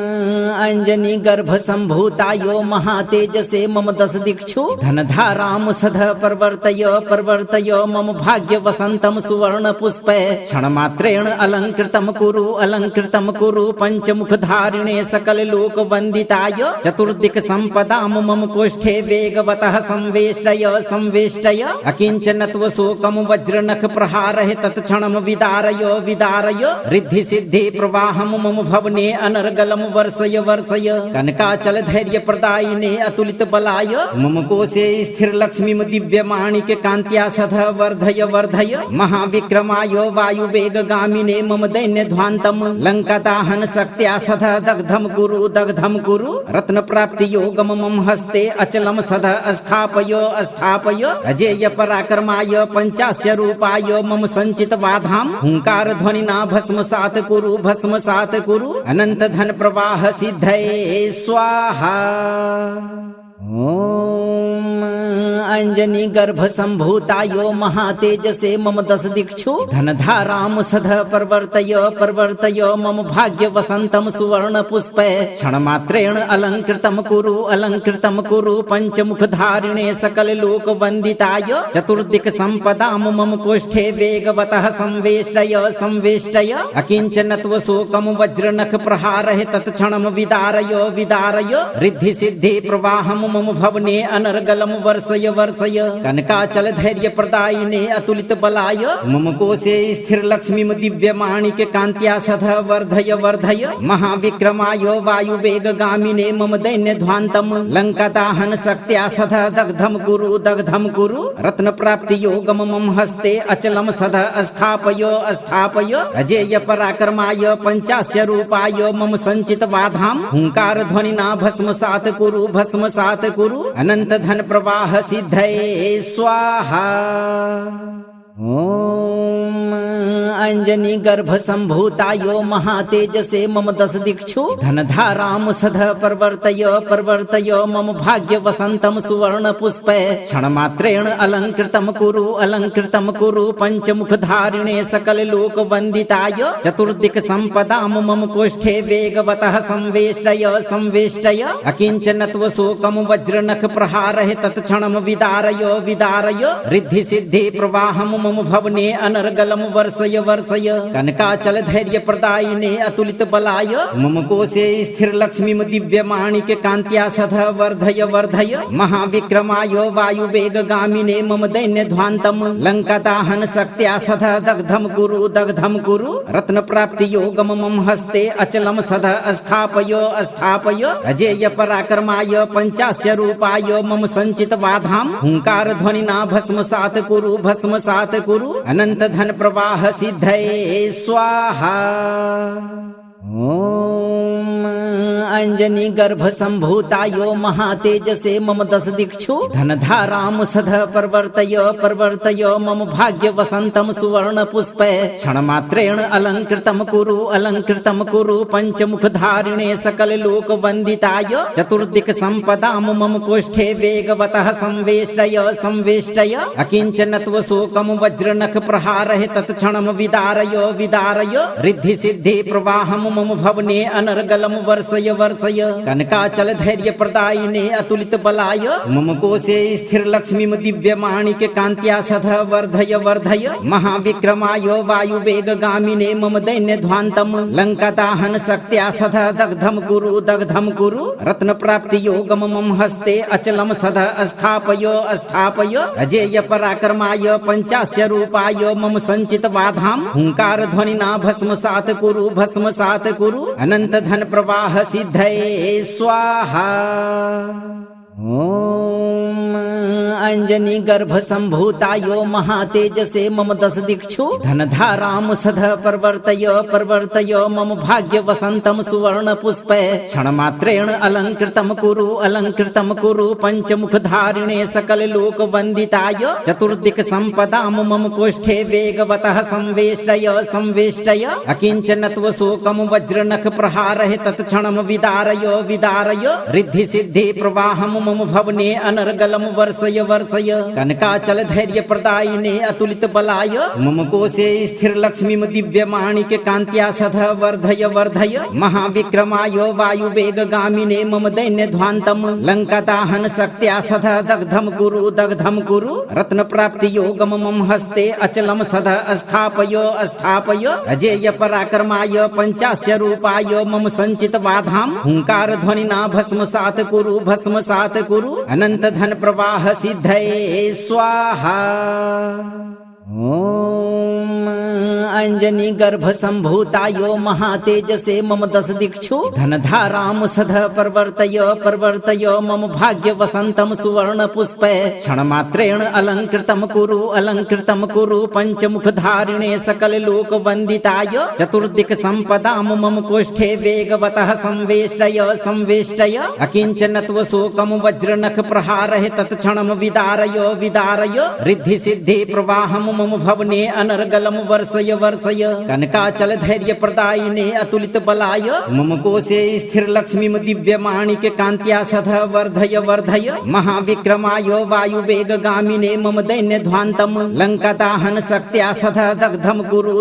अंजनी गर्भ संभूतायो महातेजसे मम दश दिक्षु धनधाराम सध प्रवर्तय प्रवर्तय मम भाग्य वसंतम सुवर्ण पुष्पे क्षणमात्रेण अलंकृतम कुरु पंचमुख धारिणे सकल लोक वंदिताय चतुर्दिक संपदाम मम कोष्ठे वेगवतः संवेष्टय संवेष्टय अकिंचनत्व शोकम वज्रनख प्रहारः तत्क्षणम विदारय विदारय रिद्धि सिद्धि प्रवाहम मम भवने अनर्गलम वर्षय वर्षय कनकाचल धैर्य प्रदायिने अतुलित बलाय मम कोशे स्थिर लक्ष्मी दिव्य माणिक कांत्या सध वर्धय वर्धय महाविक्रमाय वायु वेग गामिने मम दैन्य ध्वांतम लंका दाहन शक्त्या सध दग्धम कुरु रत्न प्राप्ति योगम मम हस्ते अचलम सध स्थापय स्थापय अजेय पराक्रमाय पंचास्य रूपाय मम संचित वाधाम हुंकार ध्वनिना भस्मसात कुरु अनंत धन प्रवाह सिद्धये स्वाहा। ओम अंजनी गर्भ संभूतायो महातेजसे मम दश दिक्षु धनधाराम सध प्रवर्तय प्रवर्तय मम भाग्य वसंतम सुवर्ण पुष्पे क्षणमात्रेण अलंकृतम कुरु पंचमुख धारिणे सकल लोक वंदिताय चतुर्दिक संपदाम मम कोष्ठे वेगवतः संवेष्टय संवेष्टय अकिंचनत्व शोकम वज्रनख प्रहारः तत्क्षणम विदारय विदारय रिद्धि सिद्धि प्रवाहम मम भवने अनर्गलम वर्षय वर्षय कनकाचल धैर्य प्रदायिने अतुलित बलाय मम कोशे स्थिर लक्ष्मी दिव्य माणिक कांत्या सध वर्धय वर्धय महाविक्रमाय वायु वेग गामिने मम दैन्य ध्वांतम लंका दाहन शक्त्या सध दग्धम कुरु रत्न प्राप्ति योगम मम हस्ते अचलम सध स्थापय स्थापय अजेय पराक्रमाय पंचास्य रूपाय मम संचित वाधाम हुंकार ध्वनिना भस्मसात कुरु अनंत धन प्रवाह सिद्धये स्वाहा। ओम अंजनी गर्भ संभूतायो महातेजसे मम दश दिक्षु धनधाराम सध प्रवर्तय प्रवर्तय मम भाग्य वसंतम सुवर्ण पुष्पे क्षणमात्रेण अलंकृतम कुरु पंचमुख धारिणे सकल लोक वंदिताय चतुर्दिक संपदाम मम कोष्ठे वेगवतः संवेष्टय संवेष्टय अकिंचनत्व शोकम वज्रनख प्रहारः तत्क्षणम विदारय विदारय रिद्धि सिद्धि प्रवाहम मम भवने अनर्गलम वर्षय वर्षय वर्षय कनकाचल धैर्य प्रदायिने अतुलित बलाय मम कोशे स्थिर लक्ष्मी दिव्य माणिक्य कांत्या सदा वर्धय वर्धय महाविक्रमाय वायु वेग गामिने मम दैन्य ध्वान्तम लंका दाहन शक्त्या सदा दग्धम कुरु रत्न प्राप्ति योगम मम हस्ते अचलम सदा स्थापय स्थापय अजेय पराक्रमाय पंचास्य रूपाय मम संचित वाधाम हुंकार ध्वनिना भस्मसात कुरु अनंत धन प्रवाह सिद्धये स्वाहा। ओम अंजनी गर्भ संभूतायो महातेजसे मम दश दिक्षु धनधाराम सदा प्रवर्तय मम भाग्य वसंतम सुवर्ण पुष्पे क्षण मात्रेण अलंकृतम कुरु पंचमुख धारिणे सकल लोक वंदिताय चतुर्दिक संपदाम मम कोष्ठे वेगवतः संवेष्टय अकिंचनत्व शोकम वज्रनख प्रहारः तत्क्षणम विदारय रिद्धि सिद्धि प्रवाहम मम भवने अनर्गलम वर्षय कनकाचल धैर्य प्रदायिने अतुलित बलाय मम कोशे स्थिर लक्ष्मी दिव्य माणिक्य कांत्या सदा वर्धय महाविक्रमाय वायु वेग गामिने मम दैन्य ध्वान्तम लंका दाहन शक्त्या सदा दग्धम कुरु रत्न प्राप्ति योगम मम हस्ते अचलम सदा स्थापय अजेय पराक्रमाय पंचास्य रूपाय मम संचित वाधाम हुंकार ध्वनिना भस्मसात कुरु अनंत धन प्रवाह सिद्धये स्वाहा। ओम अंजनी गर्भ संभूतायो महातेजसे मम दश दिक्षु धनधाराम सदा प्रवर्तय मम भाग्य वसंतम सुवर्ण पुष्पे क्षण मात्रेण अलंकृतम कुरु पंचमुख धारिणे सकल लोक वंदिताय चतुर्दिक संपदाम मम कोष्ठे वेगवतः संवेष्टय अकिंचनत्व शोकम वज्रनख प्रहारः तत्क्षणम विदारय रिद्धि सिद्धि प्रवाहम मम भवने अनर्गलम वर्षय कनकाचल धैर्य प्रदायिने अतुलित बलाय मम कोशे स्थिर लक्ष्मी दिव्य माणिक्य कांत्या सदा वर्धय महाविक्रमाय वायु वेग गामिने मम दैन्य ध्वान्तम लंका दाहन शक्त्या सदा दग्धम कुरु रत्न प्राप्ति योगम मम हस्ते अचलम सदा स्थापय अजेय पराक्रमाय पंचास्य रूपाय मम संचित वाधाम हुंकार ध्वनिना भस्मसात कुरु अनंत धन प्रवाह सिद्धये स्वाहा। ओम अंजनी गर्भ संभूतायो महातेजसे मम दश दिक्षु धनधाराम सदा प्रवर्तय मम भाग्य वसंतम सुवर्ण पुष्पे क्षण मात्रेण अलंकृतम कुरु पंचमुख धारिणे सकल लोक वंदिताय चतुर्दिक संपदाम मम कोष्ठे वेगवतः संवेष्टय अकिंचनत्व शोकम वज्रनख प्रहारः तत्क्षणम विदारय रिद्धि सिद्धि प्रवाहम मम भवने अनर्गलम वर्षय कनकाचल धैर्य प्रदायिने अतुलित बलाय मम कोशे स्थिर लक्ष्मी दिव्य माणिक्य कांत्या सदा वर्धय महाविक्रमाय वायु वेग गामिने मम दैन्य ध्वान्तम लंका दाहन शक्त्या सदा दग्धम कुरु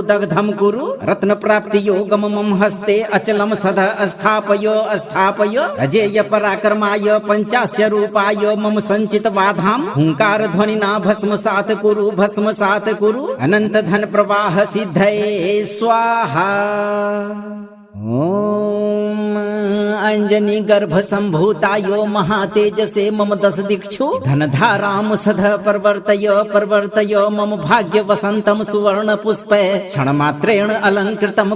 रत्न प्राप्ति योगम मम हस्ते अचलम सदा स्थापय अजेय पराक्रमाय पंचास्य रूपाय मम संचित वाधाम हुंकार ध्वनिना भस्मसात कुरु अनंत धन प्रवाह सिद्धये स्वाहा। ओम अंजनी गर्भ संभूतायो महातेजसे मम दश दिक्षु धनधाराम सदा प्रवर्तय मम भाग्य वसंतम सुवर्ण पुष्पे क्षण मात्रेण अलंकृतम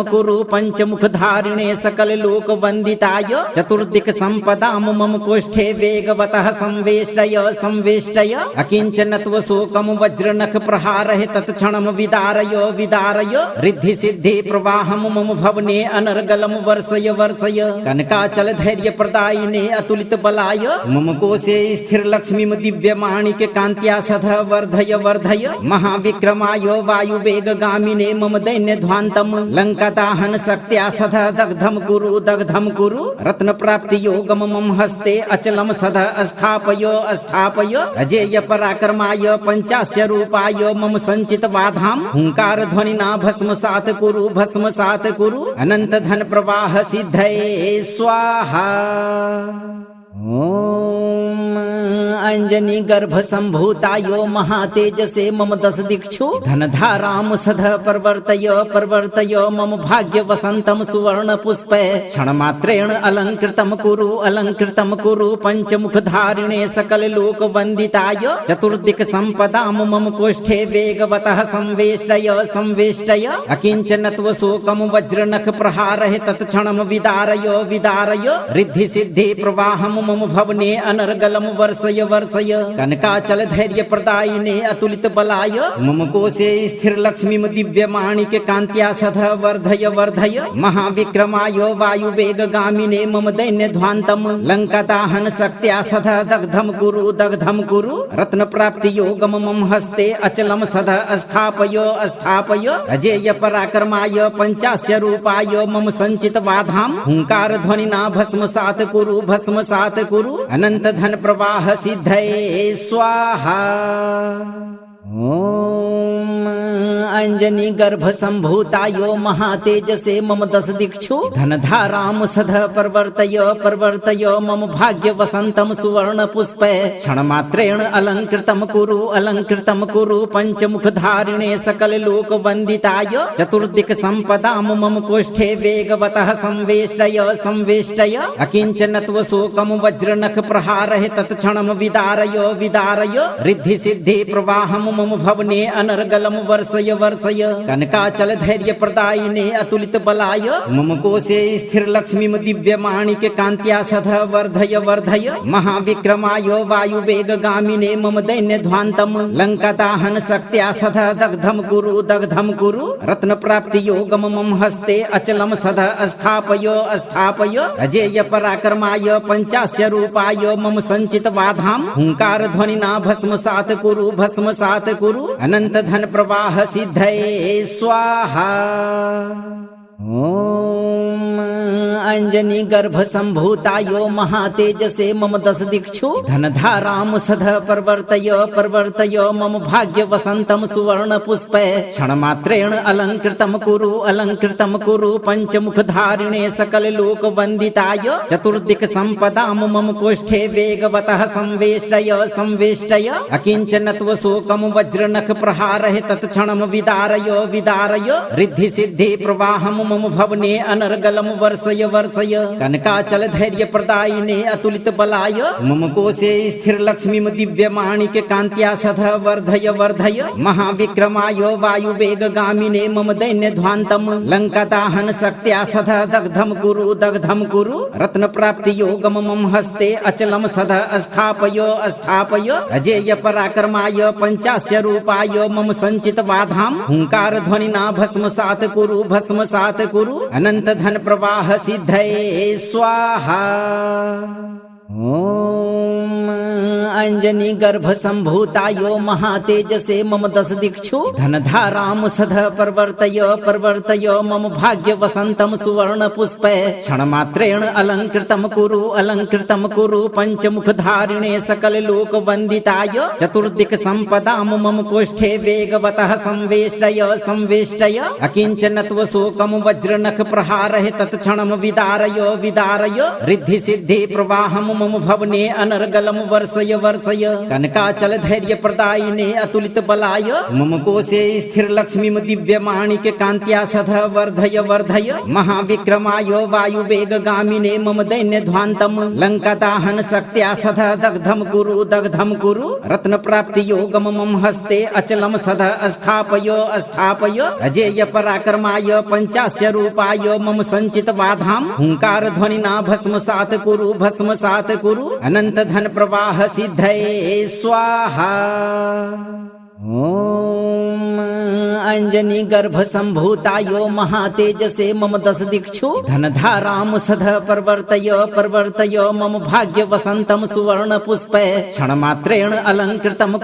कुरु पंचमुख धारिणे सकल लोक वंदिताय चतुर्दिक संपदाम मम कोष्ठे वेगवतः संवेष्टय अकिंचनत्व शोकम वज्रनख प्रहारः तत्क्षणम विदारय रिद्धि सिद्धि प्रवाहम मम भवने अनर्गलम वर्षय कनकाचल धैर्य प्रदायिने अतुलित बलाय मम कोशे स्थिर लक्ष्मी दिव्य माणिक्य कांत्या सदा वर्धय महाविक्रमाय वायु वेग गामिने मम दैन्य ध्वान्तम लंका दाहन शक्त्या सदा दग्धम कुरु रत्न प्राप्ति योगम मम हस्ते अचलम सदा स्थापय अजेय पराक्रमाय पंचास्य रूपाय मम संचित वाधाम हुंकार ध्वनिना भस्मसात कुरु अनंत धन प्रवाह सिद्धये स्वाहा। ओम अंजनी गर्भ संभूतायो महातेजसे मम दश दिक्षु धनधाराम सध प्रवर्तय मम भाग्य वसंतम सुवर्ण पुष्पे क्षणमात्रेण अलंकृतम कुरु पंचमुख धारिणे सकल लोक वंदिताय चतुर्दिक संपदाम मम कोष्ठे वेगवतः संवेष्टय अकिंचनत्व शोकम वज्रनख प्रहारः तत्क्षणम विदारय रिद्धि सिद्धि प्रवाहम मम भवने अनर्गलम वर्षय कनकाचल धैर्य प्रदायिने अतुलित बलाय मम कोशे स्थिर लक्ष्मीम दिव्य माणिक कांत्या सध वर्धय महाविक्रमाय वायु वेग गामिने मम दैन्य ध्वांतम लंका दाहन शक्त्या सध दग्धम कुरु रत्न प्राप्ति योगम मम हस्ते अचलम सध स्थापय अजेय पराक्रमाय पंचास्य रूपाय मम संचित वाधाम हुंकार ध्वनिना भस्मसात कुरु अनंत धन प्रवाह सिद्धये स्वाहा। ओम अंजनी गर्भ संभूतायो महातेजसे मम दश दिक्षु धनधाराम सध प्रवर्तय मम भाग्य वसंतम सुवर्ण पुष्पे क्षणमात्रेण अलंकृतम कुरु पंचमुख धारिणे सकल लोक वंदिताय चतुर्दिक संपदाम मम कोष्ठे वेगवतः संवेष्टय अकिंचनत्व शोकम वज्रनख प्रहारः तत्क्षणम विदारय रिद्धि सिद्धि प्रवाहम मम भवने अनर्गलम वर्षय कनकाचल धैर्य प्रदायिने अतुलित बलाय मम कोशे स्थिर लक्ष्मीम दिव्य माणिक कांत्या सध वर्धय महाविक्रमाय वायु वेग गामिने मम दैन्य ध्वांतम लंका दाहन शक्त्या सध दग्धम कुरु रत्न प्राप्ति योगम मम हस्ते अचलम सध स्थापय अजेय पराक्रमाय पंचास्य रूपाय मम संचित वाधाम हुंकार ध्वनिना भस्मसात कुरु अनंत धन प्रवाह सिद्धये स्वाहा। ओम अंजनी गर्भ संभूतायो महातेजसे मम दश दिक्षु धनधाराम सध प्रवर्तय मम भाग्य वसंतम सुवर्ण पुष्पे क्षणमात्रेण अलंकृतम कुरु पंचमुख धारिणे सकल लोक वंदिताय चतुर्दिक संपदाम मम कोष्ठे वेगवतः संवेष्टय अकिंचनत्व शोकम वज्रनख प्रहारः तत्क्षणम विदारय रिद्धि सिद्धि प्रवाहम मम भवने अनर्गलम वर्षय कनकाचल धैर्य प्रदायिने अतुलित बलाय मम कोशे स्थिर लक्ष्मीम दिव्य माणिक कांत्या सध वर्धय महाविक्रमाय वायु वेग गामिने मम दैन्य ध्वांतम लंका दाहन शक्त्या सध दग्धम कुरु रत्न प्राप्ति योगम मम हस्ते अचलम सध स्थापय अजेय पराक्रमाय पंचास्य रूपाय मम संचित वाधाम हुंकार ध्वनिना भस्मसात कुरु अनंत धन प्रवाह सिद्धये स्वाहा। ओम अंजनी गर्भ संभूतायो महातेजसे मम दश दिक्षु धनधाराम सध प्रवर्तय मम भाग्य वसंतम सुवर्ण पुष्पे क्षणमात्रेण अलंकृतम कुरु पंचमुख धारिणे सकल लोक वंदिताय चतुर्दिक संपदाम मम कोष्ठे वेगवतः संवेष्टय अकिंचनत्व शोकम वज्रनख प्रहारः तत्क्षणम विदारय रिद्धि सिद्धि प्रवाहम मम भवने अनर्गलम वर्षय कनकाचल धैर्य प्रदायिने अतुलित बलाय मम कोशे स्थिर लक्ष्मीम दिव्य माणिक कांत्या सध वर्धय महाविक्रमाय वायु वेग गामिने मम दैन्य ध्वांतम लंका दाहन शक्त्या सध दग्धम कुरु रत्न प्राप्ति योगम मम हस्ते अचलम सध स्थापय अजेय पराक्रमाय पंचास्य रूपाय मम संचित वाधाम हुंकार ध्वनिना भस्मसात कुरु अनंत धन प्रवाह सिद्धये स्वाहा। ओम अंजनी गर्भ संभूतायो महातेजसे मम दश दिक्षु धनधाराम सध प्रवर्तय मम भाग्य वसंतम सुवर्ण पुष्पे क्षणमात्रेण अलंकृतम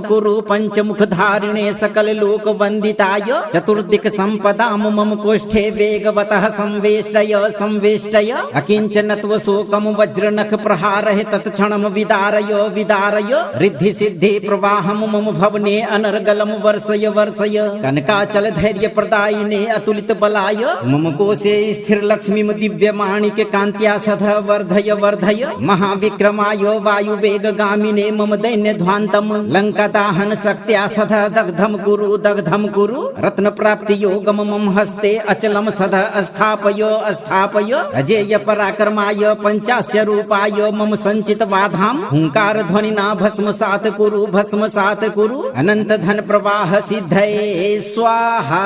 कुरु पंचमुख धारिणे सकल लोक वंदिताय चतुर्दिक संपदाम मम कोष्ठे वेगवतः संवेष्टय अकिंचनत्व शोकम वज्रनख प्रहारः तत्क्षणम विदारय रिद्धि सिद्धि प्रवाहम मम भवने अनर्गलम वर्षय वर्षय कनकाचल धैर्य प्रदायिने अतुलित बलाय मम कोशे स्थिर लक्ष्मी दिव्य माणिक्य कांत्या सदा वर्धय वर्धय महाविक्रमाय वायु वेग गामिने मम दैन्य ध्वान्तम लंका दाहन शक्त्या सदा दग्धम कुरु रत्न प्राप्ति योगम मम हस्ते अचलम सदा स्थापय स्थापय अजेय पराक्रमाय पंचास्य रूपाय मम संचित वाधाम हुंकार ध्वनिना भस्मसात कुरु अनंत धन प्रवाह सिद्धये स्वाहा।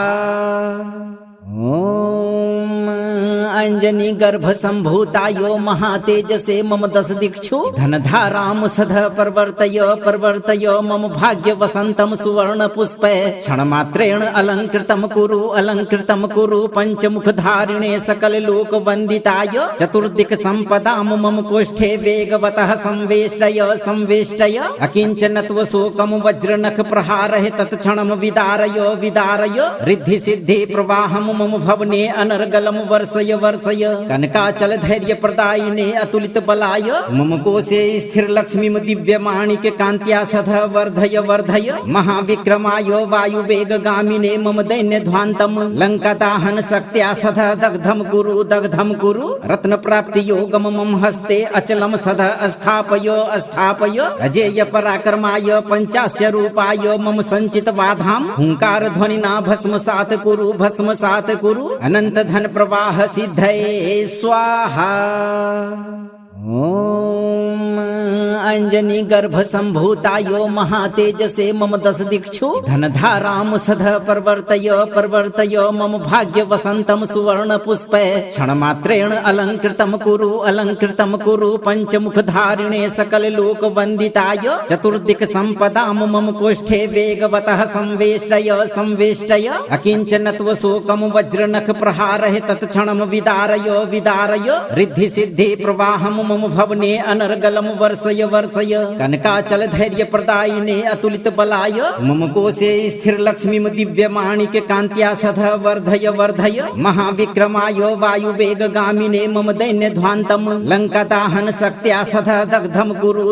ओम अंजनी गर्भ संभूतायो महातेजसे मम दश दिक्षु धनधाराम सदा प्रवर्तय मम भाग्य वसंतम सुवर्ण पुष्पे क्षण मात्रेण अलंकृतम कुरु पंचमुख धारिणे सकल लोक वंदिताय चतुर्दिक संपदाम मम कोष्ठे वेगवतः संवेष्टय अकिंचनत्व शोकम वज्रनख प्रहारः तत्क्षणम विदारय रिद्धि सिद्धि प्रवाहम मम भवने अनर्गलम वर्षय कनकाचल धैर्य प्रदायिने अतुलित बलाय मम कोशे स्थिर लक्ष्मी दिव्य माणिक्य कांत्या सदा वर्धय महाविक्रमाय वायु वेग गामिने मम दैन्य ध्वान्तम लंका दाहन शक्त्या सदा दग्धम कुरु रत्न प्राप्ति योगम मम हस्ते अचलम सदा स्थापय अजेय पराक्रमाय पंचास्य रूपाय मम संचित वाधाम हुंकार ध्वनिना भस्मसात कुरु अनंत धन प्रवाह सिद्धये स्वाहा। ओम अंजनी गर्भ संभूतायो महातेजसे मम दश दिक्षु धनधाराम सदा प्रवर्तय मम भाग्य वसंतम सुवर्ण पुष्पे क्षण मात्रेण अलंकृतम कुरु पंचमुख धारिणे सकल लोक वंदिताय चतुर्दिक संपदाम मम कोष्ठे वेगवतः संवेष्टय अकिंचनत्व शोकम वज्रनख प्रहारः तत्क्षणम विदारय रिद्धि सिद्धि प्रवाहम मम भवने अनर्गलम वर्षय कनकाचल धैर्य प्रदायिने अतुलित बलाय मम कोशे स्थिर लक्ष्मी दिव्य माणिक्य कांत्या सदा वर्धय महाविक्रमाय वायु वेग गामिने मम दैन्य ध्वान्तम लंका दाहन शक्त्या सदा दग्धम कुरु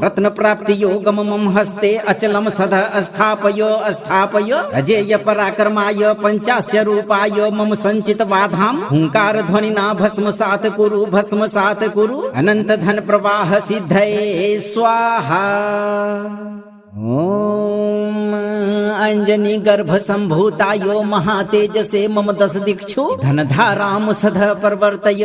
रत्न प्राप्ति योगम मम हस्ते अचलम सदा स्थापय अजेय पराक्रमाय पंचास्य रूपाय मम संचित वाधाम हुंकार ध्वनिना भस्मसात कुरु अनंत धन प्रवाह सिद्धये स्वाहा। ओम अंजनी गर्भ संभूतायो महातेजसे मम दश दिक्षु धनधाराम सदा प्रवर्तय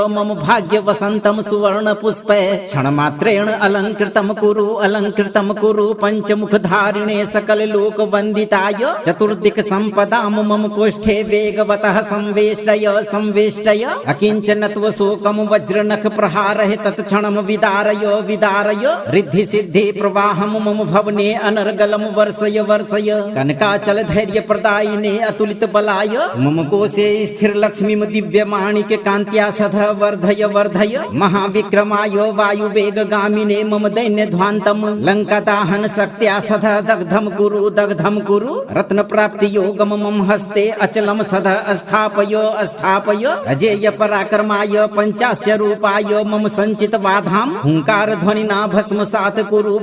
मम भाग्य वसंतम सुवर्ण पुष्पे क्षण मात्रेण अलंकृतम कुरु पंचमुख धारिणे सकल लोक वंदिताय चतुर्दिक संपदाम मम कोष्ठे वेगवतः संवेष्टय अकिंचनत्व शोकम वज्रनख प्रहारः तत्क्षणम विदारय रिद्धि सिद्धि प्रवाहम मम भवने अनर्गलम वर्षय कनकाचल धैर्य प्रदायिने अतुलित बलाय मम कोशे स्थिर लक्ष्मी दिव्य माणिक्य कांत्या सदा वर्धय महाविक्रमाय वायु वेग गामिने मम दैन्य ध्वान्तम लंका दाहन शक्त्या सदा दग्धम कुरु रत्न प्राप्ति योगम मम हस्ते अचलम सदा स्थापय अजेय पराक्रमाय पंचास्य रूपाय मम संचित वाधाम हुंकार ध्वनिना भस्मसात कुरु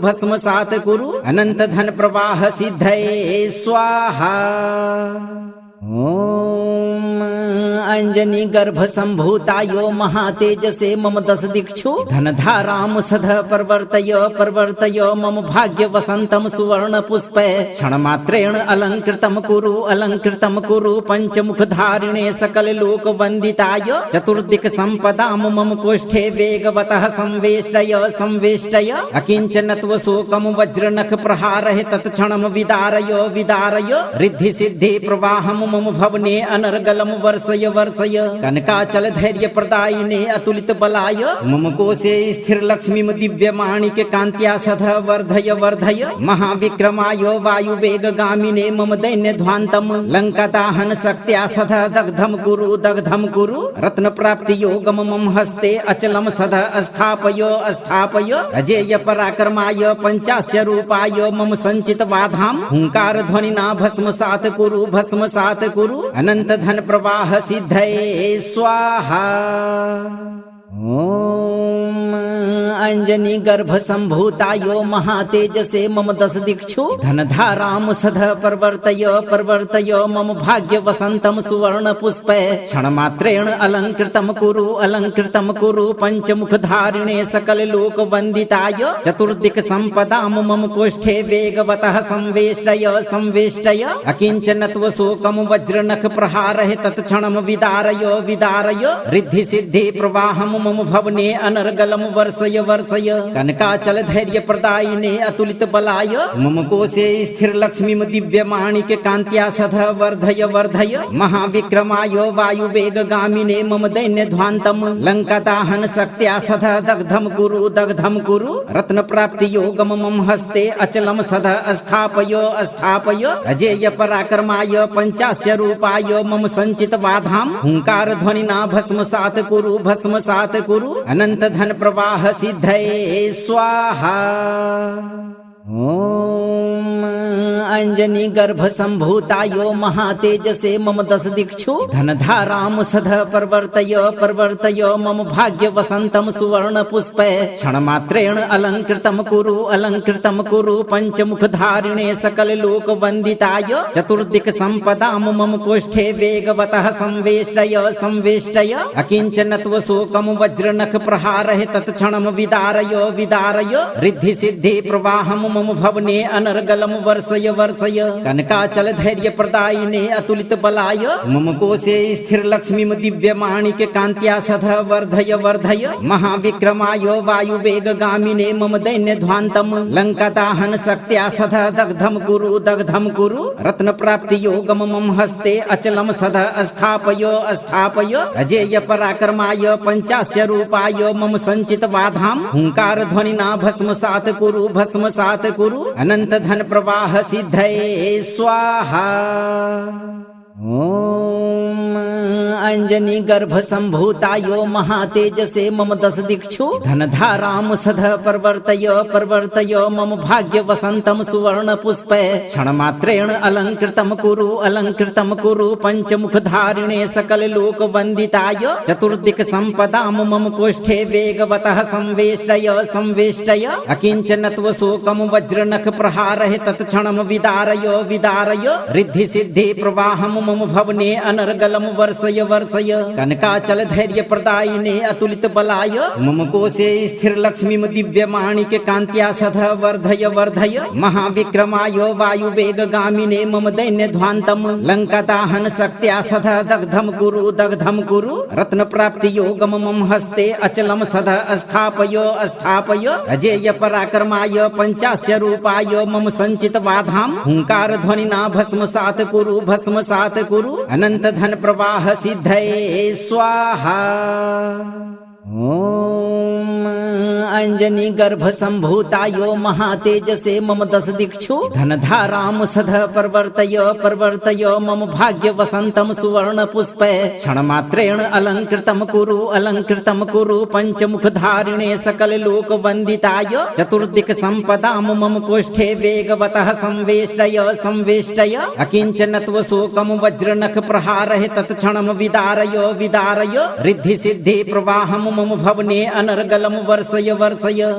अनंत धन प्रवाह सिद्धये स्वाहा। ओम अंजनी गर्भ संभूतायो महातेजसे मम दश दिक्षु धनधाराम सदा प्रवर्तय मम भाग्य वसंतम सुवर्ण पुष्पे क्षण मात्रेण अलंकृतम कुरु पंचमुख धारिणे सकल लोक वंदिताय चतुर्दिक संपदाम मम कोष्ठे वेगवतः संवेष्टय अकिंचनत्व शोकम वज्रनख प्रहारः तत्क्षणम विदारय रिद्धि सिद्धि प्रवाहम मम भवने अनर्गलम वर्षय कनकाचल धैर्य प्रदायिने अतुलित बलाय मम कोशे स्थिर लक्ष्मी दिव्य माणिक्य कांत्या सदा वर्धय महाविक्रमाय वायु वेग गामिने मम दैन्य ध्वान्तम लंका दाहन शक्त्या सदा दग्धम कुरु रत्न प्राप्ति योगम मम हस्ते अचलम सदा स्थापय अजेय पराक्रमाय पंचास्य रूपाय मम संचित वाधाम हुंकार ध्वनिना भस्मसात कुरु अनंत धन प्रवाह सिद्धये स्वाहा। ओम अंजनी गर्भ संभूतायो महातेजसे मम दश दिक्षु धनधाराम सध प्रवर्तय मम भाग्य वसंतम सुवर्ण पुष्पे क्षणमात्रेण अलंकृतम कुरु पंचमुखधारिणे सकल लोक वंदिताय चतुर्दिक संपदाम मम कोष्ठे वेगवतः संवेष्टय अकिंचनत्व शोकम वज्रनख प्रहारः तत्क्षणम विदारय रिद्धि सिद्धि प्रवाहम मम भवने अनर्गलम वर्षय कनकाचल धैर्य प्रदायिने अतुलित बलाय मम कोशे स्थिर लक्ष्मीम दिव्य माणिक कांत्या सध वर्धय महाविक्रमाय वायु वेग गामिने मम दैन्य ध्वांतम लंका दाहन शक्त्या सध दग्धम कुरु रत्न प्राप्ति योगम मम हस्ते अचलम सध स्थापय अजेय पराक्रमाय पंचास्य रूपाय मम संचित वाधाम हुंकार ध्वनिना भस्मसात कुरु अनंत धन प्रवाह सिद्धये स्वाहा। ओम अंजनी गर्भ संभूतायो महातेजसे मम दश दिक्षु धनधाराम सध प्रवर्तय मम भाग्य वसंतम सुवर्ण पुष्पे क्षणमात्रेण अलंकृतम कुरु पंचमुखधारिणे सकल लोक वंदिताय चतुर्दिक संपदाम मम कोष्ठे वेगवतः संवेष्टय अकिंचनत्व शोकम वज्रनख प्रहारः तत्क्षणम विदारय रिद्धि सिद्धि प्रवाहम मम भवने अनर्गलम वर्षय कनकाचल धैर्य प्रदायिने अतुलित बलाय मम कोशे स्थिर लक्ष्मीम दिव्य माणिक कांत्या सध वर्धय महाविक्रमाय वायु वेग गामिने मम दैन्य ध्वांतम लंका दाहन शक्त्या सध दग्धम कुरु रत्न प्राप्ति योगम मम हस्ते अचलम सध स्थापय अजेय पराक्रमाय पंचास्य रूपाय मम संचित वाधाम हुंकार ध्वनिना भस्मसात कुरु अनंत धन प्रवाह सिद्धये स्वाहा। ओम अंजनी गर्भ संभूतायो महातेजसे मम दश दिक्षु धनधाराम सध प्रवर्तय मम भाग्य वसंतम सुवर्ण पुष्पे क्षणमात्रेण अलंकृतम कुरु पंचमुखधारिणे सकल लोक वंदिताय चतुर्दिक संपदाम मम कोष्ठे वेगवतः संवेष्टय अकिंचनत्व शोकम वज्रनख प्रहारः तत्क्षणम विदारय रिद्धि सिद्धि प्रवाहम मम भवने अनर्गलम वर्षय कनकाचल धैर्य प्रदायिने अतुलित बलाय मम कोशे स्थिर लक्ष्मीम दिव्य माणिक कांत्या सध वर्धय महाविक्रमाय वायु वेग गामिने मम दैन्य ध्वांतम लंका दाहन शक्त्या सध दग्धम कुरु रत्न प्राप्ति योगम मम हस्ते अचलम सध स्थापय अजेय पराक्रमाय पंचास्य रूपाय मम संचित वाधाम हुंकार ध्वनिना भस्मसात कुरु अनंत धन प्रवाह सिद्धये स्वाहा। ओम अंजनी गर्भ संभूतायो महातेजसे मम दश दिक्षु धनधाराम सध प्रवर्तय मम भाग्य वसंतम सुवर्ण पुष्पे क्षणमात्रेण अलंकृतम कुरु पंचमुखधारिणे सकल लोक वंदिताय चतुर्दिक संपदाम मम कोष्ठे वेगवतः संवेष्टय अकिंचनत्व शोकम वज्रनख प्रहारः तत्क्षणम विदारय रिद्धि सिद्धि प्रवाहम मम भवने अनर्गलम वर्षय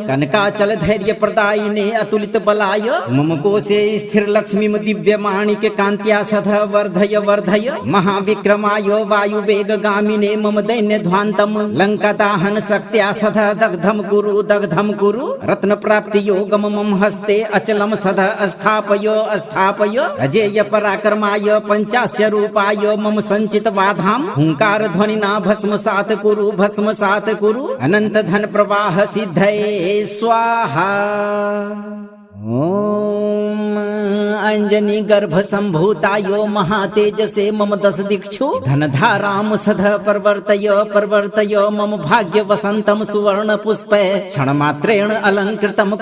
कनकाचल धैर्य प्रदायिने अतुलित बलाय मम कोशे स्थिर लक्ष्मीम दिव्य माणिक कांत्या सध वर्धय महाविक्रमाय वायु वेग गामिने मम दैन्य ध्वांतम लंका दाहन शक्त्या सध दग्धम कुरु रत्न प्राप्ति योगम मम हस्ते अचलम सध स्थापय अजेय पराक्रमाय पंचास्य रूपाय मम संचित वाधाम हुंकार ध्वनिना भस्मसात कुरु अनंत धन प्रवाह सिद्धये स्वाहा। ओम अंजनी गर्भ संभूतायो महातेजसे मम दश दिक्षु धनधाराम सध प्रवर्तय मम भाग्य वसंतम सुवर्ण पुष्पे क्षणमात्रेण अलंकृतम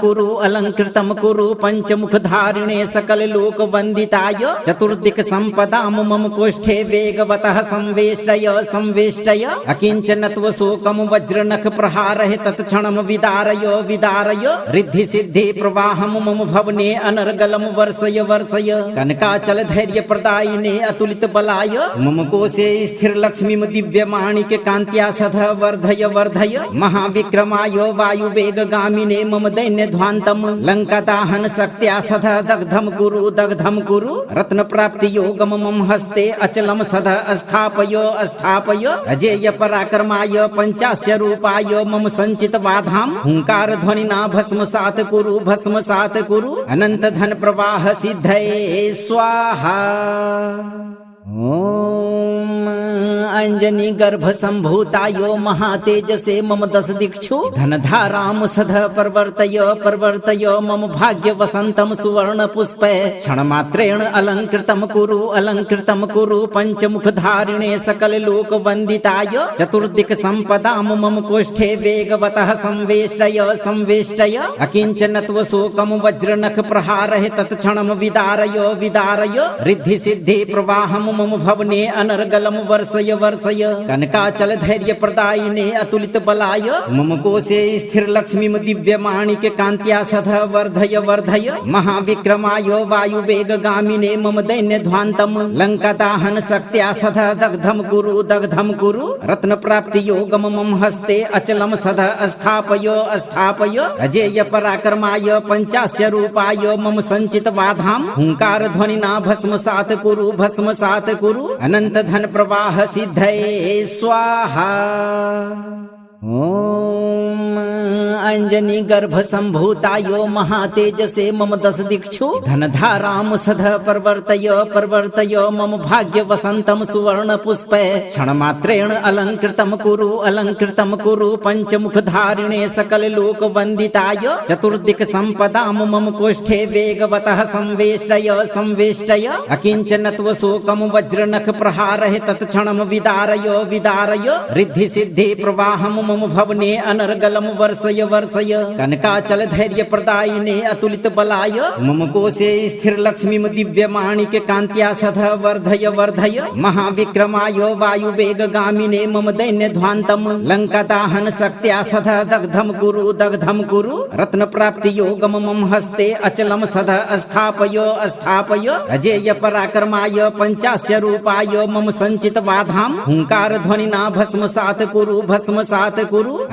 कुरु पंचमुखधारिणे सकल लोक वंदिताय चतुर्दिक संपदाम मम कोष्ठे वेगवतः संवेष्टय अकिंचनत्व शोकम वज्रनख प्रहारः तत्क्षणम विदारय रिद्धि सिद्धि प्रवाहम मम भवने अनर्गलम वर्षय वर्षय कनकाचल धैर्य प्रदायिने अतुलित बलाय मम कोशे स्थिर लक्ष्मी दिव्य माणिक कांत्या सदा वर्धय वर्धय महाविक्रमाय वायु वेग गामिने मम दैन्य ध्वान्तम लंका दाहन शक्त्या सदा दग्धम कुरु रत्न प्राप्ति योगम मम हस्ते अचलम सदा स्थापय स्थापय अजेय पराक्रमाय पंचास्य रूपाय मम संचित बाधाम हुंकार ध्वनिना भस्मसात कुरु अनंत धन प्रवाह सिद्धये स्वाहा। ओम अंजनी गर्भ संभूतायो महातेजसे मम दश दिक्षु धनधाराम सदा प्रवर्तय मम भाग्य वसंतम सुवर्ण पुष्पे क्षण मात्रेण अलंकृतम कुरु पंचमुख धारिणे सकल लोक वंदिताय चतुर्दिक संपदाम मम कोष्ठे वेगवतः संवेष्टय अकिंचनत्व शोकम वज्रनख प्रहारः तत्क्षणम विदारय रिद्धि सिद्धि प्रवाहम मम भवने अनर्गलम वर्षय कनकाचल धैर्य प्रदायिने अतुलित बलाय मम कोशे स्थिर लक्ष्मी दिव्य माणिक कांत्या सदा वर्धय महाविक्रमाय वायु वेग गामिने मम दैन्य ध्वान्तम लंका दाहन शक्त्या सदा दग्धम कुरु रत्न प्राप्ति योगम मम हस्ते अचलम सदा स्थापय अजेय पराक्रमाय पंचास्य रूपाय मम संचित बाधाम हुंकार ध्वनिना भस्मसात कुरु अनंत धन प्रवाह सिद्धये स्वाहा। ओम अंजनी गर्भ संभूतायो महातेजसे मम दश दिक्षु धनधाराम सदा प्रवर्तय मम भाग्य वसंतम सुवर्ण पुष्पे क्षण मात्रेण अलंकृतम कुरु पंचमुख धारिणे सकल लोक वंदिताय चतुर्दिक संपदाम मम कोष्ठे वेगवतः संवेष्टय अकिंचनत्व शोकम वज्रनख प्रहारः तत्क्षणम विदारय रिद्धि सिद्धि प्रवाहम मम भवने अनर्गलम वर्षय कनकाचल धैर्य प्रदायिने अतुलित बलाय मम कोशे स्थिर लक्ष्मी दिव्य माणिक कांत्या सदा वर्धय महाविक्रमाय वायु वेग गामिने मम दैन्य ध्वान्तम लंका दाहन शक्त्या सदा दग्धम कुरु रत्न प्राप्ति योगम मम हस्ते अचलम सदा स्थापय अजेय पराक्रमाय पंचास्य रूपाय मम संचित बाधाम हुंकार ध्वनिना भस्मसात कुरु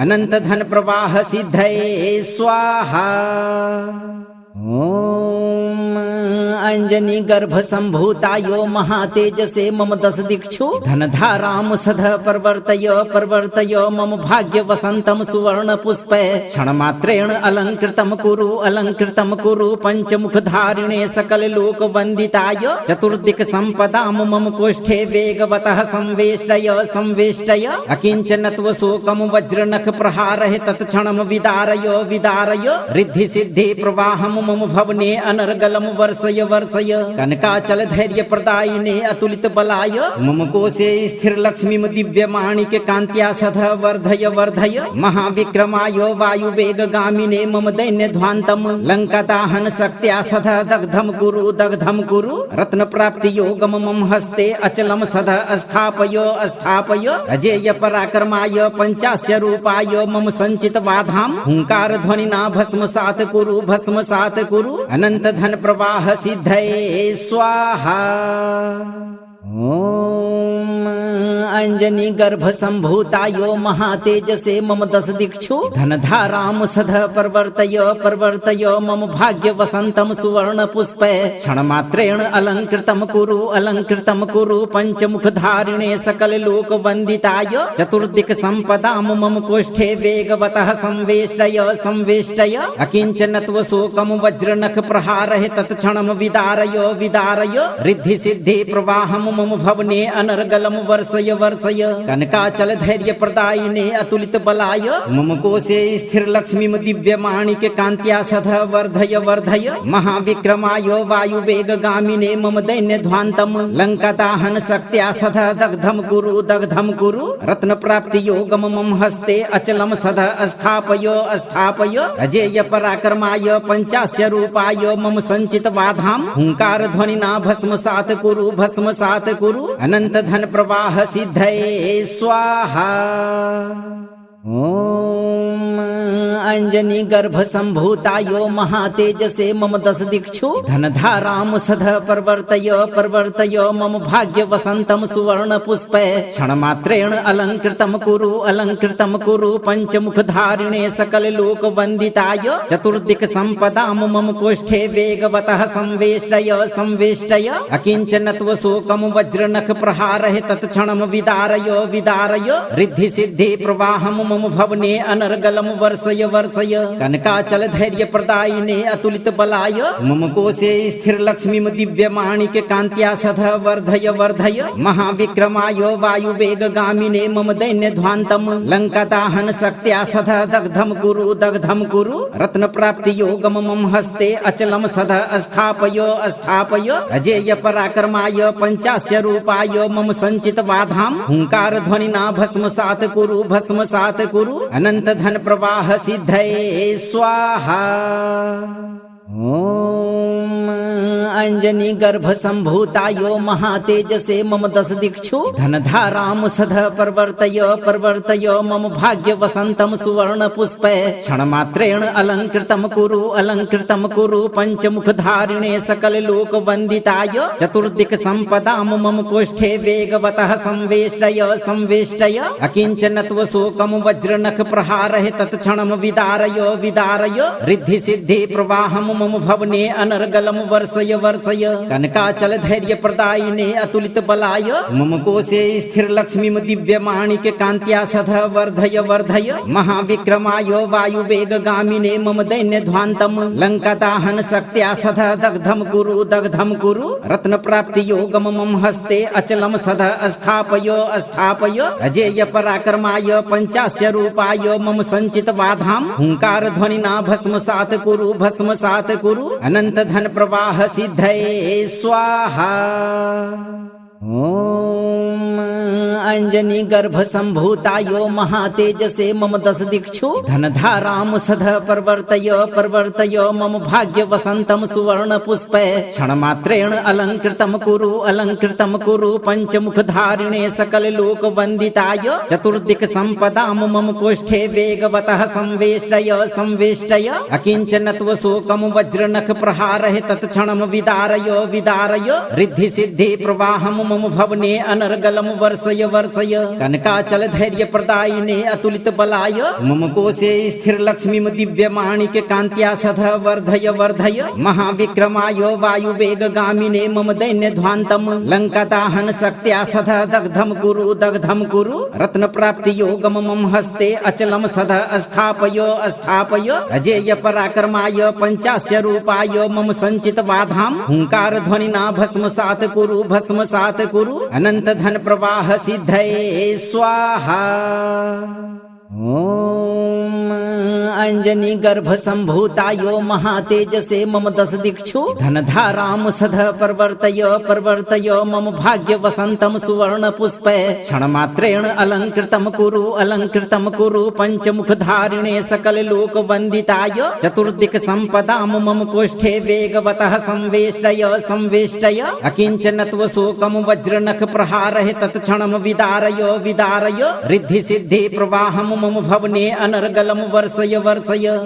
अनंत धन प्रवाह सिद्धये स्वाहा। ओम अंजनी गर्भ संभूतायो महातेजसे मम दश दिक्षु धनधाराम सदा प्रवर्तय मम भाग्य वसंतम सुवर्ण पुष्पे क्षण मात्रेण अलंकृतम कुरु पंचमुख धारिणे सकल लोक वंदिताय चतुर्दिक संपदाम मम कोष्ठे वेगवतः संवेष्टय अकिंचनत्व शोकम वज्रनख प्रहारः तत्क्षणम विदारय रिद्धि सिद्धि प्रवाहम मम भवने अनर्गलम वर्षय कनकाचल धैर्य प्रदायिने अतुलित बलाय मम कोशे स्थिर लक्ष्मी दिव्य माणिक कांत्या सदा वर्धय महाविक्रमाय वायु वेग गामिने मम दैन्य ध्वान्तम लंका दाहन शक्त्या सदा दग्धम कुरु रत्न प्राप्ति योगम मम हस्ते अचलम सदा स्थापय अजेय पराक्रमाय पंचास्य रूपाय मम संचित बाधाम हुंकार ध्वनिना भस्मसात कुरु अनंत धन प्रवाह सिद्धये स्वाहा। ओम अंजनी गर्भ संभूतायो महातेजसे मम दश दिक्षु धनधाराम सदा प्रवर्तय मम भाग्य वसंतम सुवर्ण पुष्पे क्षण मात्रेण अलंकृतम कुरु पंचमुख धारिणे सकल लोक वंदिताय चतुर्दिक संपदाम मम कोष्ठे वेगवतः संवेष्टय अकिंचनत्व शोकम वज्रनख प्रहारः तत्क्षणम विदारय रिद्धि सिद्धि प्रवाहम मम भवने अनर्गलम वर्षय कनकाचल धैर्य प्रदायिने अतुलित बलाय मम कोशे स्थिर लक्ष्मी दिव्य माणिक कांत्या सदा वर्धय महाविक्रमाय वायु वेग गामिने मम दैन्य ध्वान्तम लंका दाहन शक्त्या सदा दग्धम कुरु रत्न प्राप्ति योगम मम हस्ते अचलम सदा स्थापय अजेय पराक्रमाय पंचास्य रूपाय मम संचित बाधाम हुंकार ध्वनिना भस्मसात कुरु अनंत धन प्रवाह सिद्धये स्वाहा। ओम अंजनी गर्भ संभूतायो महातेजसे मम दश दिक्षु धनधाराम सध प्रवर्तय मम भाग्य वसंतम सुवर्ण पुष्पे क्षणमात्रेण अलंकृतम कुरु पंचमुखधारिणे सकल लोक वंदिताय चतुर्दिक संपदाम मम कोष्ठे वेगवतः संवेष्टय अकिंचनत्व शोकम वज्रनख प्रहारः तत्क्षणम विदारय रिद्धि सिद्धि प्रवाहम मम भवने अनर्गलम वर्षय कनकाचल धैर्य प्रदायिने अतुलित बलाय मम कोशे स्थिर लक्ष्मीम दिव्य माणिक्य कांत्या सध वर्धय महाविक्रमाय वायु वेग गामिने मम दैन्य ध्वांतम लंका दाहन शक्त्या सध दग्धम कुरु रत्न प्राप्ति योगम मम हस्ते अचलम सध स्थापय अजेय पराक्रमाय पंचास्य रूपाय मम संचित वाधाम हुंकार ध्वनिना भस्मसात कुरु अनंत धन प्रवाह सिद्धये स्वाहा। ओम अंजनी गर्भ संभूतायो महातेजसे मम दश दिक्षु धनधाराम सध प्रवर्तय मम भाग्य वसंतम सुवर्ण पुष्पे क्षणमात्रेण अलंकृतम कुरु पंचमुखधारिणे सकल लोक वंदिताय चतुर्दिक संपदाम मम कोष्ठे वेगवतः संवेष्टय अकिंचनत्व शोकम वज्रनख प्रहारः तत्क्षणम विदारय रिद्धि सिद्धि प्रवाहम मम भवने अनर्गलम वर्षय कनकाचल धैर्य प्रदायिने अतुलित बलाय मम कोशे स्थिर लक्ष्मीम दिव्य माणिक्य कांत्या सध वर्धय महाविक्रमाय वायु वेग गामिने मम दैन्य ध्वांतम लंका दाहन शक्त्या सध दग्धम कुरु रत्न प्राप्ति योगम मम हस्ते अचलम सध स्थापय अजेय पराक्रमाय पंचास्य रूपाय मम संचित वाधाम हुंकार ध्वनिना भस्मसात कुरु अनंत धन प्रवाह सिद्धये स्वाहा। ओम अंजनी गर्भ संभूतायो महातेजसे मम दश दिक्षु धनधाराम सध प्रवर्तय मम भाग्य वसंतम सुवर्ण पुष्पे क्षणमात्रेण अलंकृतम कुरु पंचमुखधारिणे सकल लोक वंदिताय चतुर्दिक संपदाम मम कोष्ठे वेगवतः संवेष्टय अकिंचनत्व शोकम वज्रनख प्रहारः तत्क्षणम विदारय रिद्धि सिद्धि प्रवाहम मम भवने अनर्गलम वर्षय कनकाचल धैर्य प्रदायिने अतुलित बलाय मम कोशे स्थिर लक्ष्मीम दिव्य माणिक्य कांत्या सध वर्धय महाविक्रमाय वायु वेग गामिने मम दैन्य ध्वांतम लंका दाहन शक्त्या सध दग्धम कुरु रत्न प्राप्ति योगम मम हस्ते अचलम सध स्थापय अजेय पराक्रमाय पंचास्य रूपाय मम संचित वाधाम हुंकार ध्वनिना भस्मसात कुरु अनंत धन प्रवाह सिद्धये स्वाहा। ओम अंजनी गर्भ संभूतायो महातेजसे मम दश दिक्षु धनधाराम सध प्रवर्तय मम भाग्य वसंतम सुवर्ण पुष्पे क्षणमात्रेण अलंकृतम कुरु पंचमुखधारिणे सकल लोक वंदिताय चतुर्दिक संपदाम मम कोष्ठे वेगवतः संवेष्टय अकिंचनत्व शोकम वज्रनख प्रहारः तत्क्षणम विदारय रिद्धि सिद्धि प्रवाहम मम भवने अनर्गलम वर्षय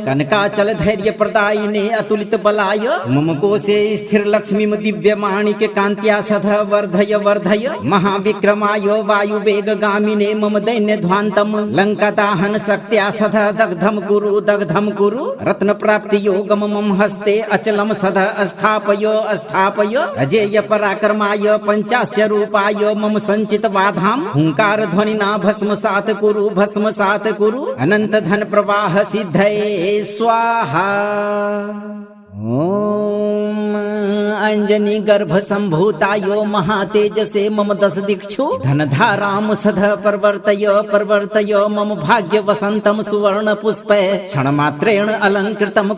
कनकाचल धैर्य प्रदायिने अतुलित बलाय मम कोशे स्थिर लक्ष्मीम दिव्य माणिक्य कांत्या सध वर्धय महाविक्रमाय वायु वेग गामिने मम दैन्य ध्वांतम लंका दाहन शक्त्या सध दग्धम कुरु रत्न प्राप्ति योगम मम हस्ते अचलम सध स्थापय अजेय पराक्रमाय पंचास्य रूपाय मम संचित वाधाम हुंकार ध्वनिना भस्मसात कुरु अनंत धन प्रवाह सिद्धये स्वाहा। ओम अंजनी गर्भ संभूतायो महातेजसे मम दश दिक्षु धनधाराम सध प्रवर्तय मम भाग्य वसंतम सुवर्ण पुष्पे क्षणमात्रेण अलंकृतम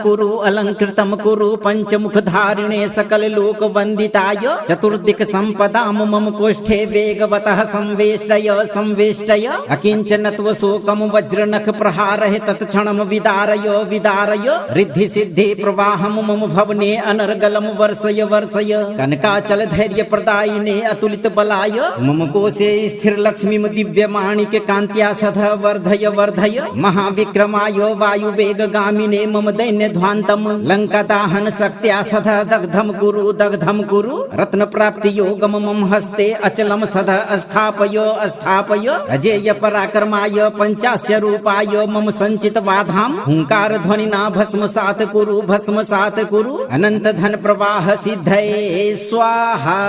कुरु पंचमुखधारिणे सकल लोक वंदिताय चतुर्दिक संपदाम मम कोष्ठे वेगवतः संवेष्टय अकिंचनत्व शोकम वज्रनख प्रहारः तत्क्षणम विदारय रिद्धि सिद्धि प्रवाहम मम भवने अनर्गलम वर्षय वर्षय कनकाचल धैर्य प्रदायिने अतुलित बलाय मम कोशे स्थिर लक्ष्मीम दिव्य माणिक कांत्या सदा वर्धय वर्धय महाविक्रमाय वायु वेग गामिने मम दैन्य ध्वान्तम लंका दाहन शक्त्या सदा दग्धम कुरु रत्न प्राप्ति योगम मम हस्ते अचलम सदा स्थापय स्थापय अजेय पराक्रमाय पंचास्य रूपाय मम संचित वाधाम हुंकार ध्वनिना भस्मसात कुरु अनंत धन प्रवाह सिद्धये स्वाहा।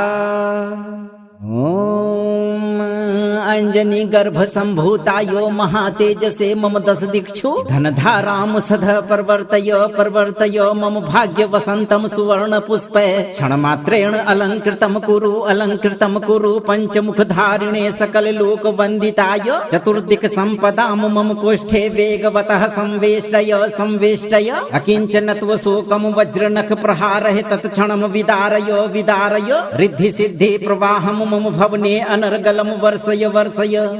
ओम अंजनी गर्भ संभूतायो महातेजसे मम दश दिक्षु धनधाराम सदा प्रवर्तय मम भाग्य वसंतम सुवर्ण पुष्पे क्षण मात्रेण अलंकृतम कुरु पंचमुख धारिणे सकल लोक वंदिताय चतुर्दिक संपदाम मम कोष्ठे वेगवतः संवेष्टय अकिंचनत्व शोकम वज्रनख प्रहारः तत्क्षणम विदारय रिद्धि सिद्धि प्रवाहम मम भवने अनर्गलम वर्षय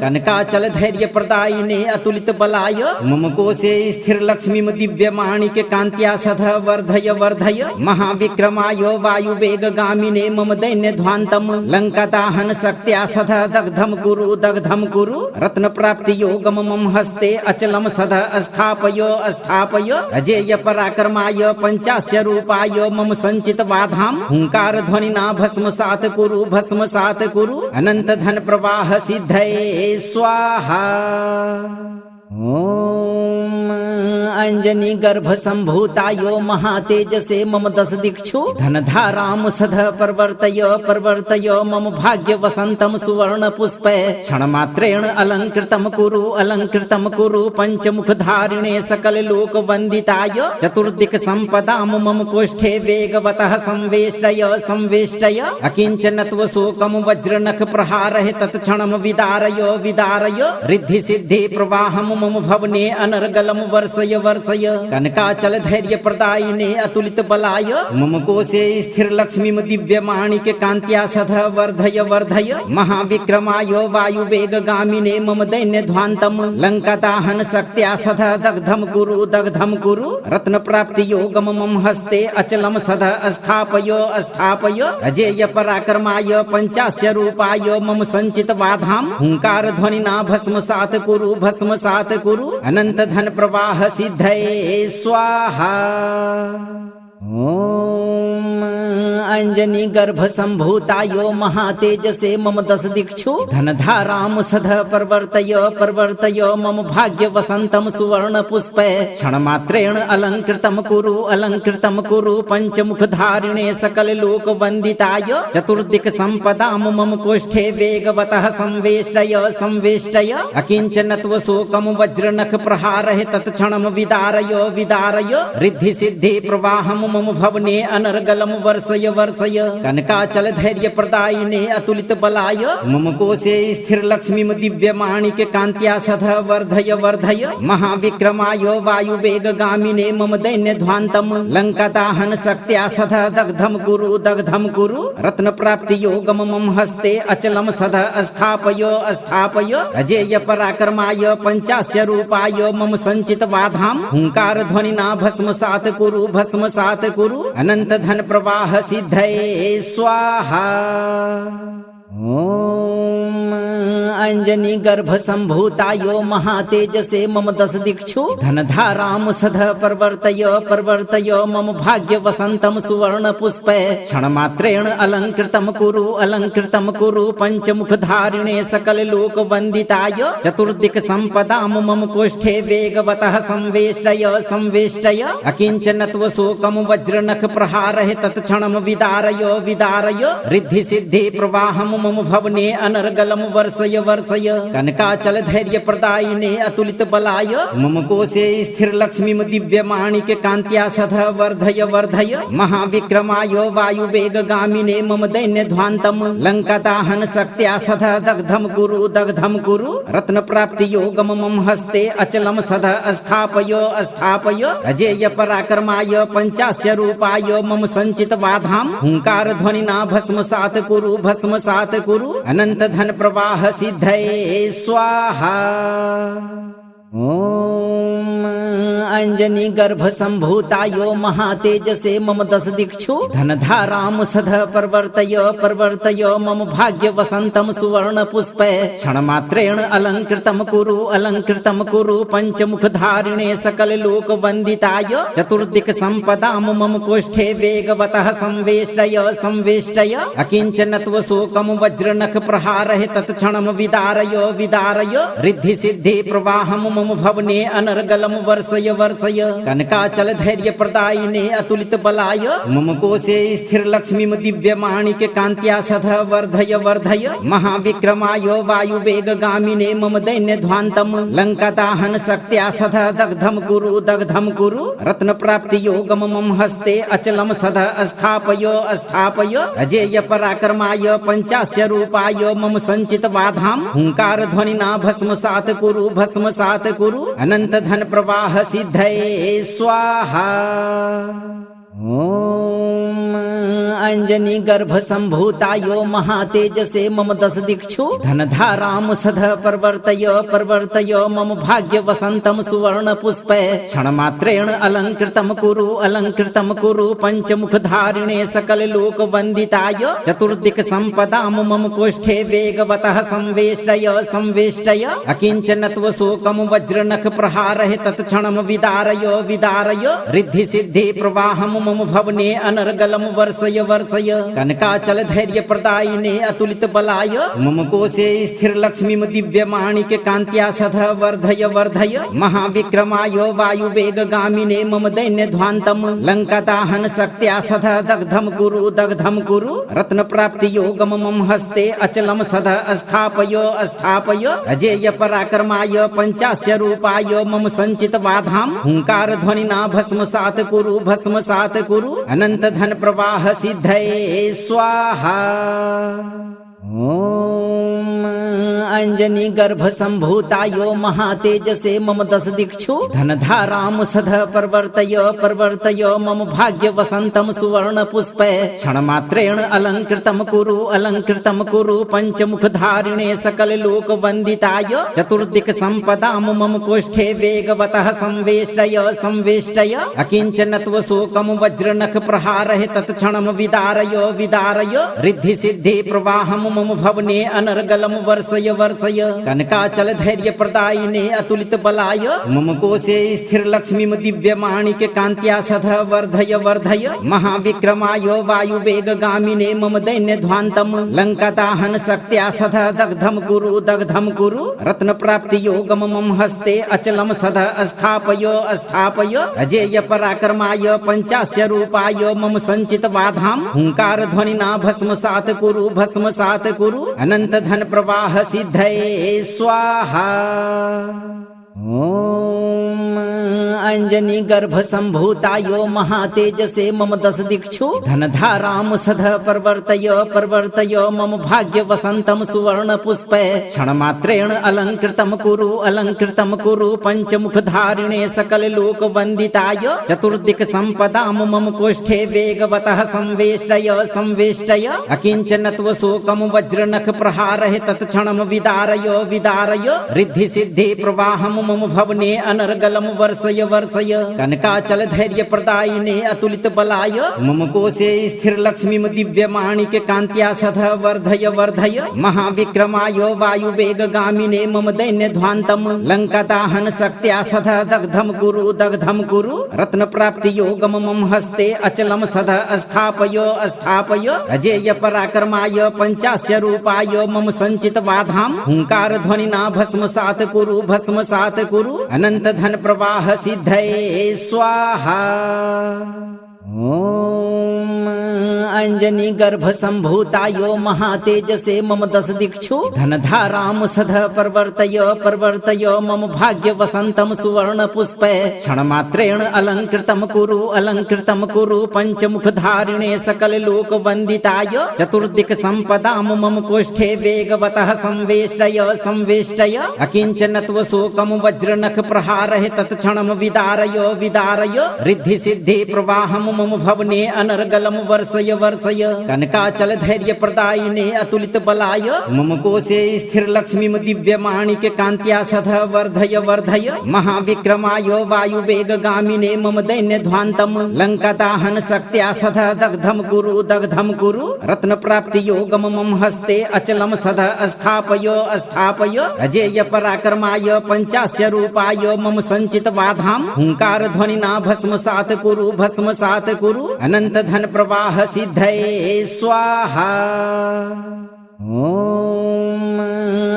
कनकाचल धैर्य प्रदायिने अतुलित बलाय मम कोशे स्थिर लक्ष्मीम दिव्य माणिक कांत्या सदा वर्धय महाविक्रमाय वायु वेग गामिने मम दैन्य ध्वान्तम लंका दाहन शक्त्या सदा दग्धम कुरु रत्न प्राप्ति योगम मम हस्ते अचलम सदा स्थापय अजेय पराक्रमाय पंचास्य रूपाय मम संचित वाधाम हुंकार ध्वनिना भस्मसात कुरु अनंत धन प्रवाह सिद्धये स्वाहा। ओम अंजनी गर्भ संभूतायो महातेजसे मम दश दिक्षु धनधाराम सदा प्रवर्तय मम भाग्य वसंतम सुवर्ण पुष्पे क्षण मात्रेण अलंकृतम कुरु पंचमुख धारिणे सकल लोक वंदिताय चतुर्दिक संपदाम मम कोष्ठे वेगवतः संवेष्टय अकिंचनत्व शोकम वज्रनख प्रहारः तत्क्षणम विदारय रिद्धि सिद्धि प्रवाहम मम भवने अनर्गलम वर्षय कनकाचल धैर्य प्रदायिने अतुलित बलाय मम कोशे स्थिर लक्ष्मीम दिव्य माणिक कांत्या सदा वर्धय महाविक्रमाय वायु वेग गामिने मम दैन्य ध्वान्तम लंका दाहन शक्त्या सदा दग्धम कुरु रत्न प्राप्ति योगम मम हस्ते अचलम सदा स्थापय अजेय पराक्रमाय पंचास्य रूपाय मम संचित वाधाम हुंकार ध्वनिना भस्मसात कुरु अनंत धन प्रवाह सिद्धये स्वाहा। ओम अंजनी गर्भ संभूतायो महातेजसे मम दश दिक्षु धनधाराम सदा प्रवर्तय मम भाग्य वसंतम सुवर्ण पुष्पे क्षण मात्रेण अलंकृतम कुरु पंचमुख धारिणे सकल लोक वंदिताय चतुर्दिक संपदाम मम कोष्ठे वेगवतः संवेष्टय अकिंचनत्व शोकम वज्रनख प्रहारः तत्क्षणम विदारय रिद्धि सिद्धि प्रवाहम मम भवने अनर्गलम वर्षय कनकाचल धैर्य प्रदायिने अतुलित बलाय मम कोशे स्थिर लक्ष्मीम दिव्य माणिक कांत्या सदा वर्धय महाविक्रमाय वायु वेग गामिने मम दैन्य ध्वान्तम लंका दाहन शक्त्या सदा दग्धम कुरु रत्न प्राप्ति योगम मम हस्ते अचलम सदा स्थापय अजेय पराक्रमाय पंचास्य रूपाय मम संचित वाधाम हुंकार ध्वनिना भस्मसात कुरु अनंत धन प्रवाह सिद्धये स्वाहा। ओम अंजनी गर्भ संभूतायो महातेजसे मम दश दिक्षु धनधाराम सदा प्रवर्तय मम भाग्य वसंतम सुवर्ण पुष्पे क्षण मात्रेण अलंकृतम कुरु पंचमुख धारिणे सकल लोक वंदिताय चतुर्दिक संपदाम मम कोष्ठे वेगवतः संवेष्टय अकिंचनत्व शोकम वज्रनख प्रहारः तत्क्षणम विदारय रिद्धि सिद्धि प्रवाहम मम भवने अनर्गलम वर्षय कनकाचल धैर्य प्रदायिने अतुलित बलाय मम कोशे स्थिर लक्ष्मीम दिव्य माणिक कांत्या सदा वर्धय महाविक्रमाय वायु वेग गामिने मम दैन्य ध्वान्तम लंका दाहन शक्त्या सदा दग्धम कुरु रत्न प्राप्ति योगम मम हस्ते अचलम सदा स्थापय अजेय पराक्रमाय पंचास्य रूपाय मम संचित वाधाम हुंकार ध्वनिना भस्मसात कुरु अनंत धन प्रवाह सिद्धये स्वाहा। ओम अंजनी गर्भ संभूतायो महातेजसे मम दश दिक्षु धनधाराम सध प्रवर्तय मम भाग्य वसंतम सुवर्ण पुष्पे क्षणमात्रेण अलंकृतम कुरु पंचमुख धारिणे सकल लोक वंदिताय चतुर्दिक संपदाम मम कोष्ठे वेगवतः संवेष्टय अकिंचनत्व शोकम वज्रनख प्रहारः तत्क्षणम विदारय रिद्धि सिद्धि प्रवाहम मम भवने अनर्गलम वर्षय कनकाचल धैर्य प्रदायिने अतुलित बलाय मम कोशे स्थिर लक्ष्मीम दिव्य माणिक्य कांत्या सदा वर्धय महाविक्रमाय वायु वेग गामिने मम दैन्य ध्वांतम लंका दाहन शक्त्या सदा दग्धम कुरु रत्न प्राप्ति योगम मम हस्ते अचलम सदा स्थापय अजेय पराक्रमाय पंचास्य रूपाय मम संचित वाधाम हुंकार ध्वनिना भस्मसात कुरु अनंत धन प्रवाह सिद्धये स्वाहा। ओम अंजनी गर्भ संभूतायो महातेजसे मम दश दिक्षु धनधाराम सध प्रवर्तय मम भाग्य वसंतम सुवर्ण पुष्पे क्षणमात्रेण अलंकृतम कुरु पंचमुख धारिणे सकल लोक वंदिताय चतुर्दिक संपदाम मम कोष्ठे वेगवतः संवेष्टय अकिंचनत्व शोकम वज्रनख प्रहारः तत्क्षणम विदारय रिद्धि सिद्धि प्रवाहम मम भवने अनर्गलम वर्षय कनकाचल धैर्य प्रदायिने अतुलित बलाय मम कोशे स्थिर लक्ष्मीम दिव्य माणिक्य कांत्या सदा वर्धय महाविक्रमाय वायु वेग गामिने मम दैन्य ध्वांतम लंका दाहन शक्त्या सदा दग्धम कुरु रत्न प्राप्ति योगम मम हस्ते अचलम सदा स्थापय अजेय पराक्रमाय पंचास्य रूपाय मम संचित वाधाम हुंकार ध्वनिना भस्मसात कुरु अनंत धन प्रवाह सिद्धये स्वाहा। ओम अंजनी गर्भ संभूतायो महातेजसे मम दश दिक्षु धनधाराम सध प्रवर्तय मम भाग्य वसंतम सुवर्ण पुष्पे क्षणमात्रेण अलंकृतम कुरु पंचमुख धारिणे सकल लोक वंदिताय चतुर्दिक संपदाम मम कोष्ठे वेगवतः संवेष्टय अकिंचनत्व शोकम वज्रनख प्रहारः तत्क्षणम विदारय रिद्धि सिद्धि प्रवाहम मम भवने अनर्गलम वर्षय कनकाचल धैर्य प्रदायिने अतुलित बलाय मम कोशे स्थिर लक्ष्मीम दिव्य माणिक्य कांत्या सदा वर्धय महाविक्रमाय वायु वेग गामिने मम दैन्य ध्वांतम लंका दाहन शक्त्या सदा दग्धम कुरु रत्न प्राप्ति योगम मम हस्ते अचलम सदा स्थापय अजेय पराक्रमाय पंचास्य रूपाय मम संचित वाधाम हुंकार ध्वनिना भस्मसात कुरु अनंत धन प्रवाह सिद्धये स्वाहा। ओम अंजनी गर्भ संभूतायो महातेजसे मम दश दिक्षु धनधाराम सध प्रवर्तय मम भाग्य वसंतम सुवर्ण पुष्पे क्षणमात्रेण अलंकृतम कुरु पंचमुख धारिणे सकल लोक वंदिताय चतुर्दिक संपदाम मम कोष्ठे वेगवतः संवेष्टय अकिंचनत्व शोकम वज्रनख प्रहारः तत्क्षणम विदारय रिद्धि सिद्धि प्रवाहम मम भवने अनर्गलम वर्षय कनकाचल धैर्य प्रदायिने अतुलित बलाय मम कोशे स्थिर लक्ष्मीम दिव्य माणिक्य कांत्या सदा वर्धय महाविक्रमाय वायु वेग गामिने मम दैन्य ध्वांतम लंका दाहन शक्त्या सदा दग्धम कुरु रत्न प्राप्ति योगम मम हस्ते अचलम सदा स्थापय अजेय पराक्रमाय पंचास्य रूपाय मम संचित वाधाम हुंकार ध्वनिना भस्मसात कुरु अनंत धन प्रवाह सिद्धये स्वाहा। ओम अंजनी गर्भ संभूतायो महातेजसे मम दश दिक्षु धनधाराम सध प्रवर्तय मम भाग्य वसंतम सुवर्ण पुष्पे क्षणमात्रेण अलंकृतम कुरु पंचमुख धारिणे सकल लोक वंदिताय चतुर्दिक संपदाम मम कोष्ठे वेगवतः संवेष्टय अकिंचनत्व शोकम वज्रनख प्रहारः तत्क्षणम विदारय रिद्धि सिद्धि प्रवाहम मम भवने अनर्गलम वर्षय वर्षय कनकाचल धैर्य प्रदायिने अतुलित बलाय मम कोशे स्थिर लक्ष्मी दिव्य माणिक कांत्या सदा वर्धय वर्धय महाविक्रमाय वायु वेग गामिने मम दैन्य ध्वांतम लंका दाहन शक्त्या सदा दग्धम कुरु रत्न प्राप्ति योगम मम हस्ते अचलम सदा स्थापय अजेय पराक्रमाय पंचास्य रूपाय मम संचित वाधाम हुंकार ध्वनिना भस्मसात कुरु अनंत धन प्रवाह सिद्धये स्वाहा। ओम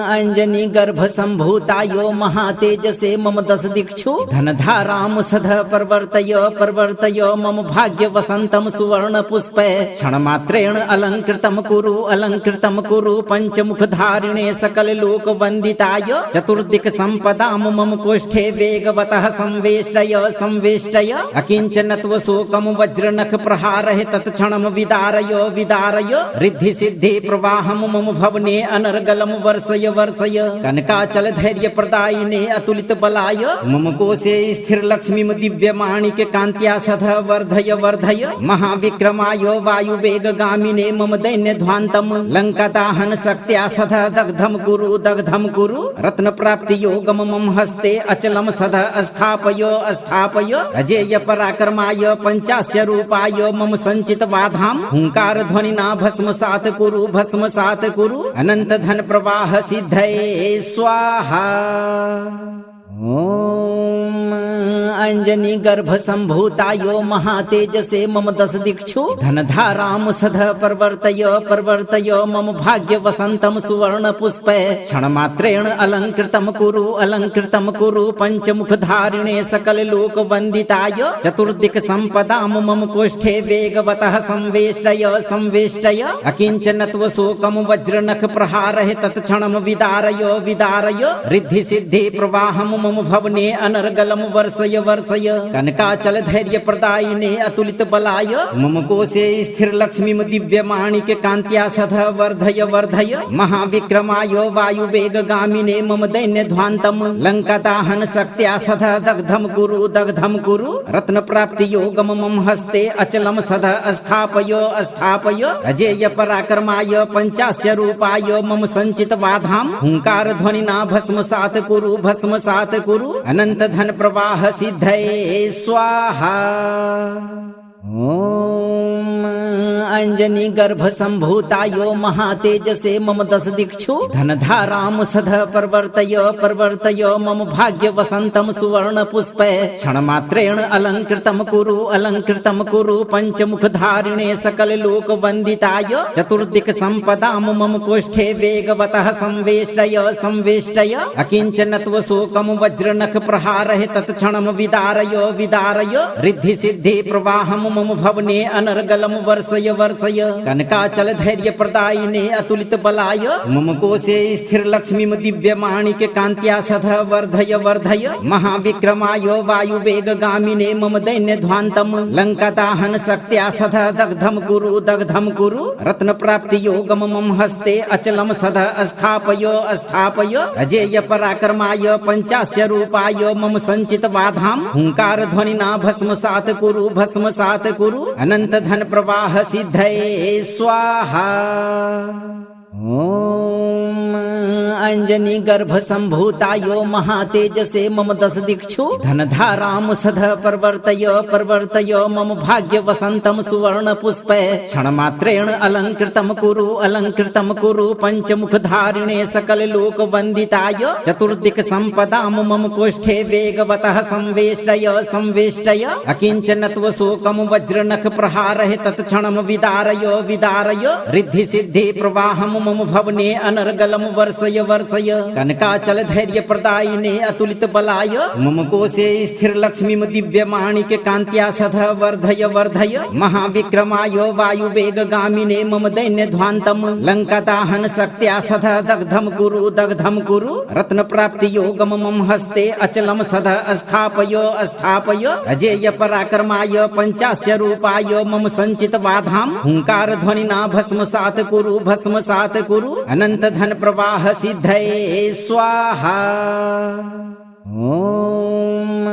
अंजनी गर्भ संभूतायो महातेजसे मम दश दिक्षु धनधाराम सदा प्रवर्तय मम भाग्य वसंतम सुवर्ण पुष्पे क्षण मात्रेण अलंकृतम कुरु पंचमुख धारिणे सकल लोक वंदिताय चतुर्दिक संपदाम मम कोष्ठे वेगवतः संवेष्टय अकिंचनत्व शोकम वज्रनख प्रहारः तत्क्षणम विदारय रिद्धि सिद्धि प्रवाहम मम भवने अनर्गलम वर्षय कनकाचल धैर्य प्रदायिने अतुलित बलाय मम कोशे स्थिर लक्ष्मी दिव्य माणिक कांत्या सदा वर्धय महाविक्रमाय वायु वेग गामिने मम दैन्य ध्वांतम लंका दाहन शक्त्या सदा दग्धम कुरु रत्न प्राप्ति योगम मम हस्ते अचलम सदा स्थापय अजेय पराक्रमाय पंचास्य रूपाय मम संचित वाधाम हुंकार ध्वनिना भस्मसात कुरु अनंत धन प्रवाह सिद्धये स्वाहा। ओम अंजनी गर्भ संभूतायो महातेजसे मम दश दिक्षु धनधाराम सदा प्रवर्तय मम भाग्य वसंतम सुवर्ण पुष्पे क्षण मात्रेण अलंकृतम कुरु पंचमुख धारिणे सकल लोक वंदिताय चतुर्दिक संपदाम मम कोष्ठे वेगवतः संवेष्टय अकिंचनत्व शोकम वज्रनख प्रहारः तत्क्षणम विदारय रिद्धि सिद्धि प्रवाहम मम भवने अनर्गलम वर्षय कनकाचल धैर्य प्रदायिने अतुलित बलाय मम कोशे स्थिर लक्ष्मी दिव्य माणिक कांत्या सदा वर्धय महाविक्रमाय वायु वेग गामिने मम दैन्य ध्वांतम लंका दाहन शक्त्या सदा दग्धम कुरु रत्न प्राप्ति योगम मम हस्ते अचलम सदा स्थापय अजेय पराक्रमाय पंचास्य रूपाय मम संचित वाधाम हुंकार ध्वनिना भस्मसात कुरु अनंत धन प्रवाह सिद्धये स्वाहा। ओम अंजनी गर्भ संभूतायो महातेजसे मम दश दिक्षु धनधाराम सदा प्रवर्तय मम भाग्य वसंतम सुवर्ण पुष्पे क्षण मात्रेण अलंकृतम कुरु पंचमुख धारिणे सकल लोक वंदिताय चतुर्दिक संपदाम मम कोष्ठे वेगवतः संवेष्टय अकिंचनत्व शोकम वज्रनख प्रहारः तत्क्षणम विदारय रिद्धि सिद्धि प्रवाहम मम भवने अनर्गलम वर्षय कनकाचल धैर्य प्रदायिने अतुलित बलाय मम कोशे स्थिर लक्ष्मी दिव्य माणिक कांत्या सदा वर्धय महाविक्रमाय वायु वेग गामिने मम दैन्य ध्वांतम लंका दाहन शक्त्या सदा दग्धम कुरु रत्न प्राप्ति योगम मम हस्ते अचलम सदा स्थापय अजेय पराक्रमाय पंचास्य रूपाय मम संचित वाधाम हुंकार ध्वनिना भस्मसात कुरु अनंत धन प्रवाह सिद्धये स्वाहा। ओम अंजनी गर्भ संभूतायो महातेजसे मम दश दिक्षु धनधाराम सदा प्रवर्तय मम भाग्य वसंतम सुवर्ण पुष्पे क्षण मात्रेण अलंकृतम कुरु पंचमुख धारिणे सकल लोक वंदिताय चतुर्दिक संपदाम मम कोष्ठे वेगवतः संवेष्टय अकिंचनत्व शोकम वज्रनख प्रहारः तत्क्षणम विदारय रिद्धि सिद्धि प्रवाहम मम भवने अनर्गलम वर्षय कनकाचल धैर्य प्रदायिने अतुलित बलाय मम कोशे स्थिर लक्ष्मी दिव्य माणिक कांत्या सदा वर्धय महाविक्रमाय वायु वेग गामिने मम दैन्य ध्वांतम लंका दाहन शक्त्या सदा दग्धम कुरु रत्न प्राप्ति योगम मम हस्ते अचलम सदा स्थापय अजेय पराक्रमाय पंचास्य रूपाय मम संचित वाधाम हुंकार ध्वनिना भस्मसात कुरु अनंत धन प्रवाह सिद्धये स्वाहा। ओम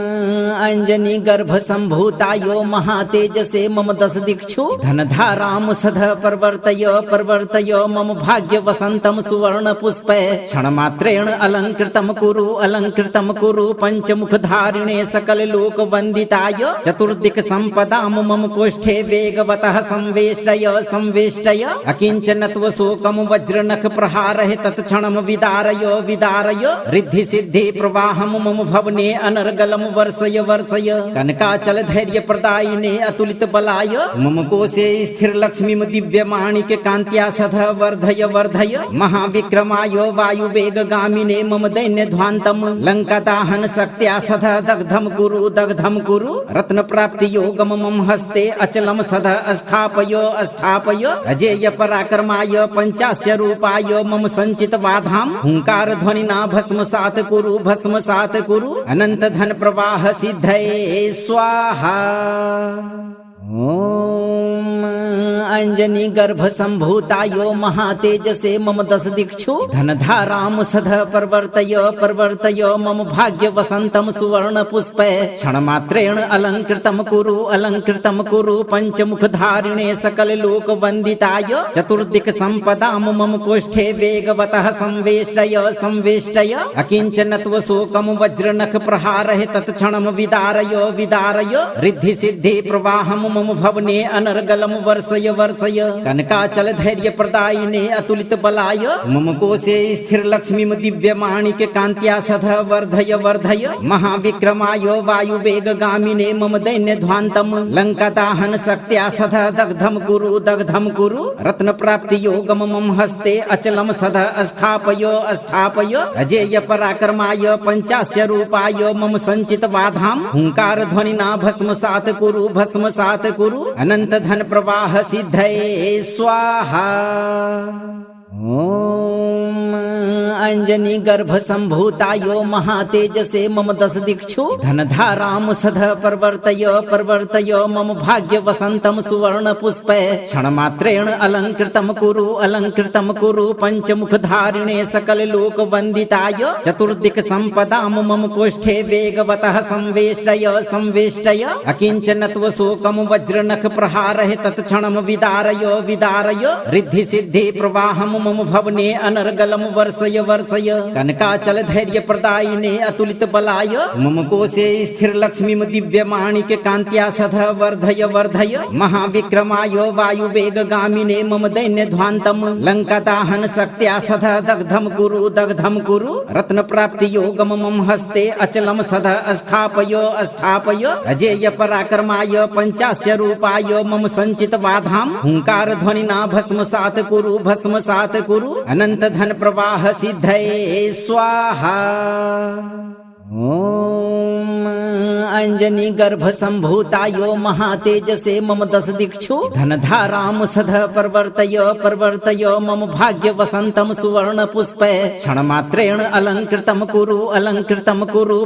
अंजनी गर्भ संभूतायो महातेजसे मम दश दिक्षु धनधाराम सध प्रवर्तय प्रवर्तय मम भाग्य वसंतम सुवर्ण पुष्पे क्षणमात्रेण अलंकृतम कुरु पंचमुख धारिणे सकल लोक वंदिताय चतुर्दिक संपदाम मम कोष्ठे वेगवतः संवेष्टय अकिंचनत्व शोकम वज्रनख प्रहारः तत्क्षणम विदारय रिद्धि सिद्धि प्रवाहम मम भवने अनर्गलम वर्षय कनकाचल धैर्य प्रदायिने अतुलित बलाय मम कोशे स्थिर लक्ष्मीम दिव्य माणिक्य कांत्या सदा वर्धय महाविक्रमाय वायु वेग गामिने मम दैन्य ध्वांतम लंका दाहन शक्त्या सदा दग्धम कुरु रत्न प्राप्ति योगम मम हस्ते अचलम सदा स्थापय अजेय पराक्रमाय पंचास्य रूपाय मम संचित वाधाम हुंकार ध्वनिना भस्मसात कुरु अनंत धन प्रवाह सिद्धये स्वाहा। ओम अंजनी गर्भ संभूतायो महातेजसे मम दश दिक्षु धनधाराम सध प्रवर्तय मम भाग्य वसंतम सुवर्ण पुष्पे क्षणमात्रेण अलंकृतम कुरु पंचमुख धारिणे सकल लोक वंदिताय चतुर्दिक संपदाम मम कोष्ठे वेगवतः संवेष्टय अकिंचनत्व शोकम वज्रनख प्रहारः तत्क्षणम विदारय रिद्धि सिद्धि प्रवाहम मम भवने अनर्गलम वर्षय कनकाचल धैर्य प्रदायिने अतुलित बलाय मम कोशे स्थिर लक्ष्मीम दिव्य माणिक्य कांत्या सदा वर्धय महाविक्रमाय वायु वेग गामिने मम दैन्य ध्वांतम लंका दाहन शक्त्या सदा दग्धम कुरु रत्न प्राप्ति योगम मम हस्ते अचलम सदा स्थापय अजेय पराक्रमाय पंचास्य रूपाय मम संचित वाधाम हुंकार ध्वनिना भस्मसात कुरु अनंत धन प्रवाह सिद्धये स्वाहा। ओम अंजनी गर्भ संभूतायो महातेजसे मम दश दिक्षु धनधाराम सध प्रवर्तय मम भाग्य वसंतम सुवर्ण पुष्पे क्षणमात्रेण अलंकृतम कुरु पंचमुख धारिणे सकल लोक वंदिताय चतुर्दिक संपदाम मम कोष्ठे वेगवतः संवेष्टय अकिंचनत्व शोकम वज्रनख प्रहारः तत्क्षणम विदारय रिद्धि सिद्धि प्रवाहम मम भवने अनर्गलम वर्षय कनकाचल धैर्य प्रदायिने अतुलित बलाय मम कोशे स्थिर लक्ष्मीम दिव्य माणिक्य कांत्या सदा वर्धय महाविक्रमाय वायु वेग गामिने मम दैन्य ध्वांतम लंका दाहन शक्त्या सदा दग्धम कुरु रत्न प्राप्ति योगम मम हस्ते अचलम सदा स्थापय अजेय पराक्रमाय पंचास्य रूपाय मम संचित वाधाम हुंकार ध्वनिना भस्मसात कुरु अनंत धन प्रवाह सिद्धये स्वाहा। ओम अंजनी गर्भ संभूतायो महातेजसे मम दश दिक्षु धनधाराम सध प्रवर्तय मम भाग्य वसंतम सुवर्ण पुष्पे क्षणमात्रेण अलंकृतम कुरु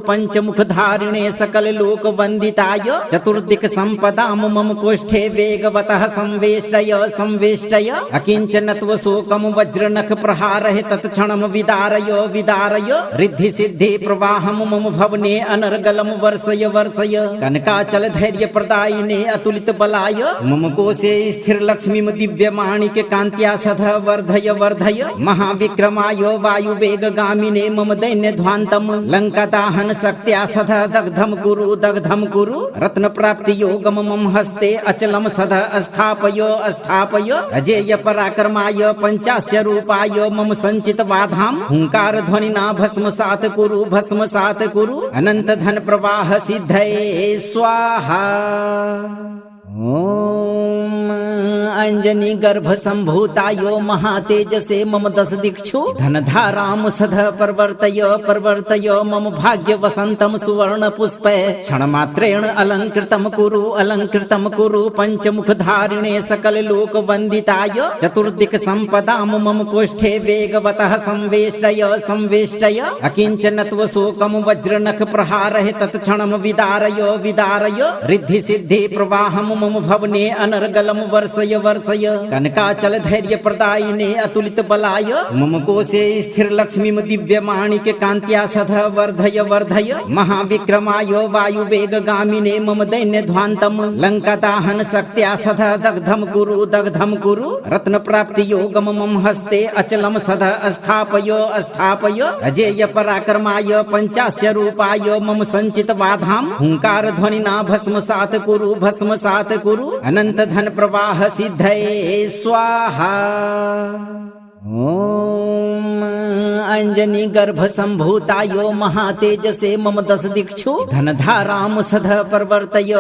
पंचमुख धारिणे सकल लोक वंदिताय चतुर्दिक संपदाम मम कोष्ठे वेगवतः संवेष्टय अकिंचनत्व शोकम वज्रनख प्रहारः तत्क्षणम विदारय रिद्धि सिद्धि प्रवाहम मम भवने अनर्गलम वर्षय कनकाचल धैर्य प्रदायिने अतुलित बलाय मम कोशे स्थिर लक्ष्मीम दिव्य माणिक्य कांत्या सदा वर्धय महाविक्रमाय वायु वेग गामिने मम दैन्य ध्वांतम लंका दाहन शक्त्या सदा दग्धम कुरु रत्न प्राप्ति योगम मम हस्ते अचलम सदा स्थापय अजेय पराक्रमाय पंचास्य रूपाय मम संचित वाधाम हुंकार ध्वनिना भस्मसात कुरु अनंत धन प्रवाह सिद्धये स्वाहा। ओम अंजनी गर्भ संभूतायो महातेजसे मम दश दिक्षु धनधाराम सध प्रवर्तय मम भाग्य वसंतम सुवर्ण पुष्पे क्षणमात्रेण अलंकृतम कुरु पंचमुख धारिणे सकल लोक वंदिताय चतुर्दिक संपदाम मम कोष्ठे वेगवतः संवेष्टय अकिंचनत्व शोकम वज्रनख प्रहारः तत्क्षणम विदारय रिद्धि सिद्धि प्रवाहम मम भवने अनर्गलम वर्षय वर्षय कनकाचल धैर्य प्रदायिने अतुलित बलाय मम कोशे स्थिर लक्ष्मी दिव्य माणिक्य कांत्या सदा वर्धय वर्धय महाविक्रमाय वायु वेग गामिने मम दैन्य ध्वांतम लंका दाहन शक्त्या सदा दग्धम कुरु रत्न प्राप्ति योगम मम हस्ते अचलम सदा स्थापय अजेय पराक्रमाय पंचास्य रूपाय मम संचित वाधाम हुंकार ध्वनिना भस्मसात कुरु अनंत धन प्रवाह सिद्धये स्वाहा। ओम अंजनी गर्भ संभूतायो महातेजसे मम दश दिक्षु धनधाराम सद प्रवर्तय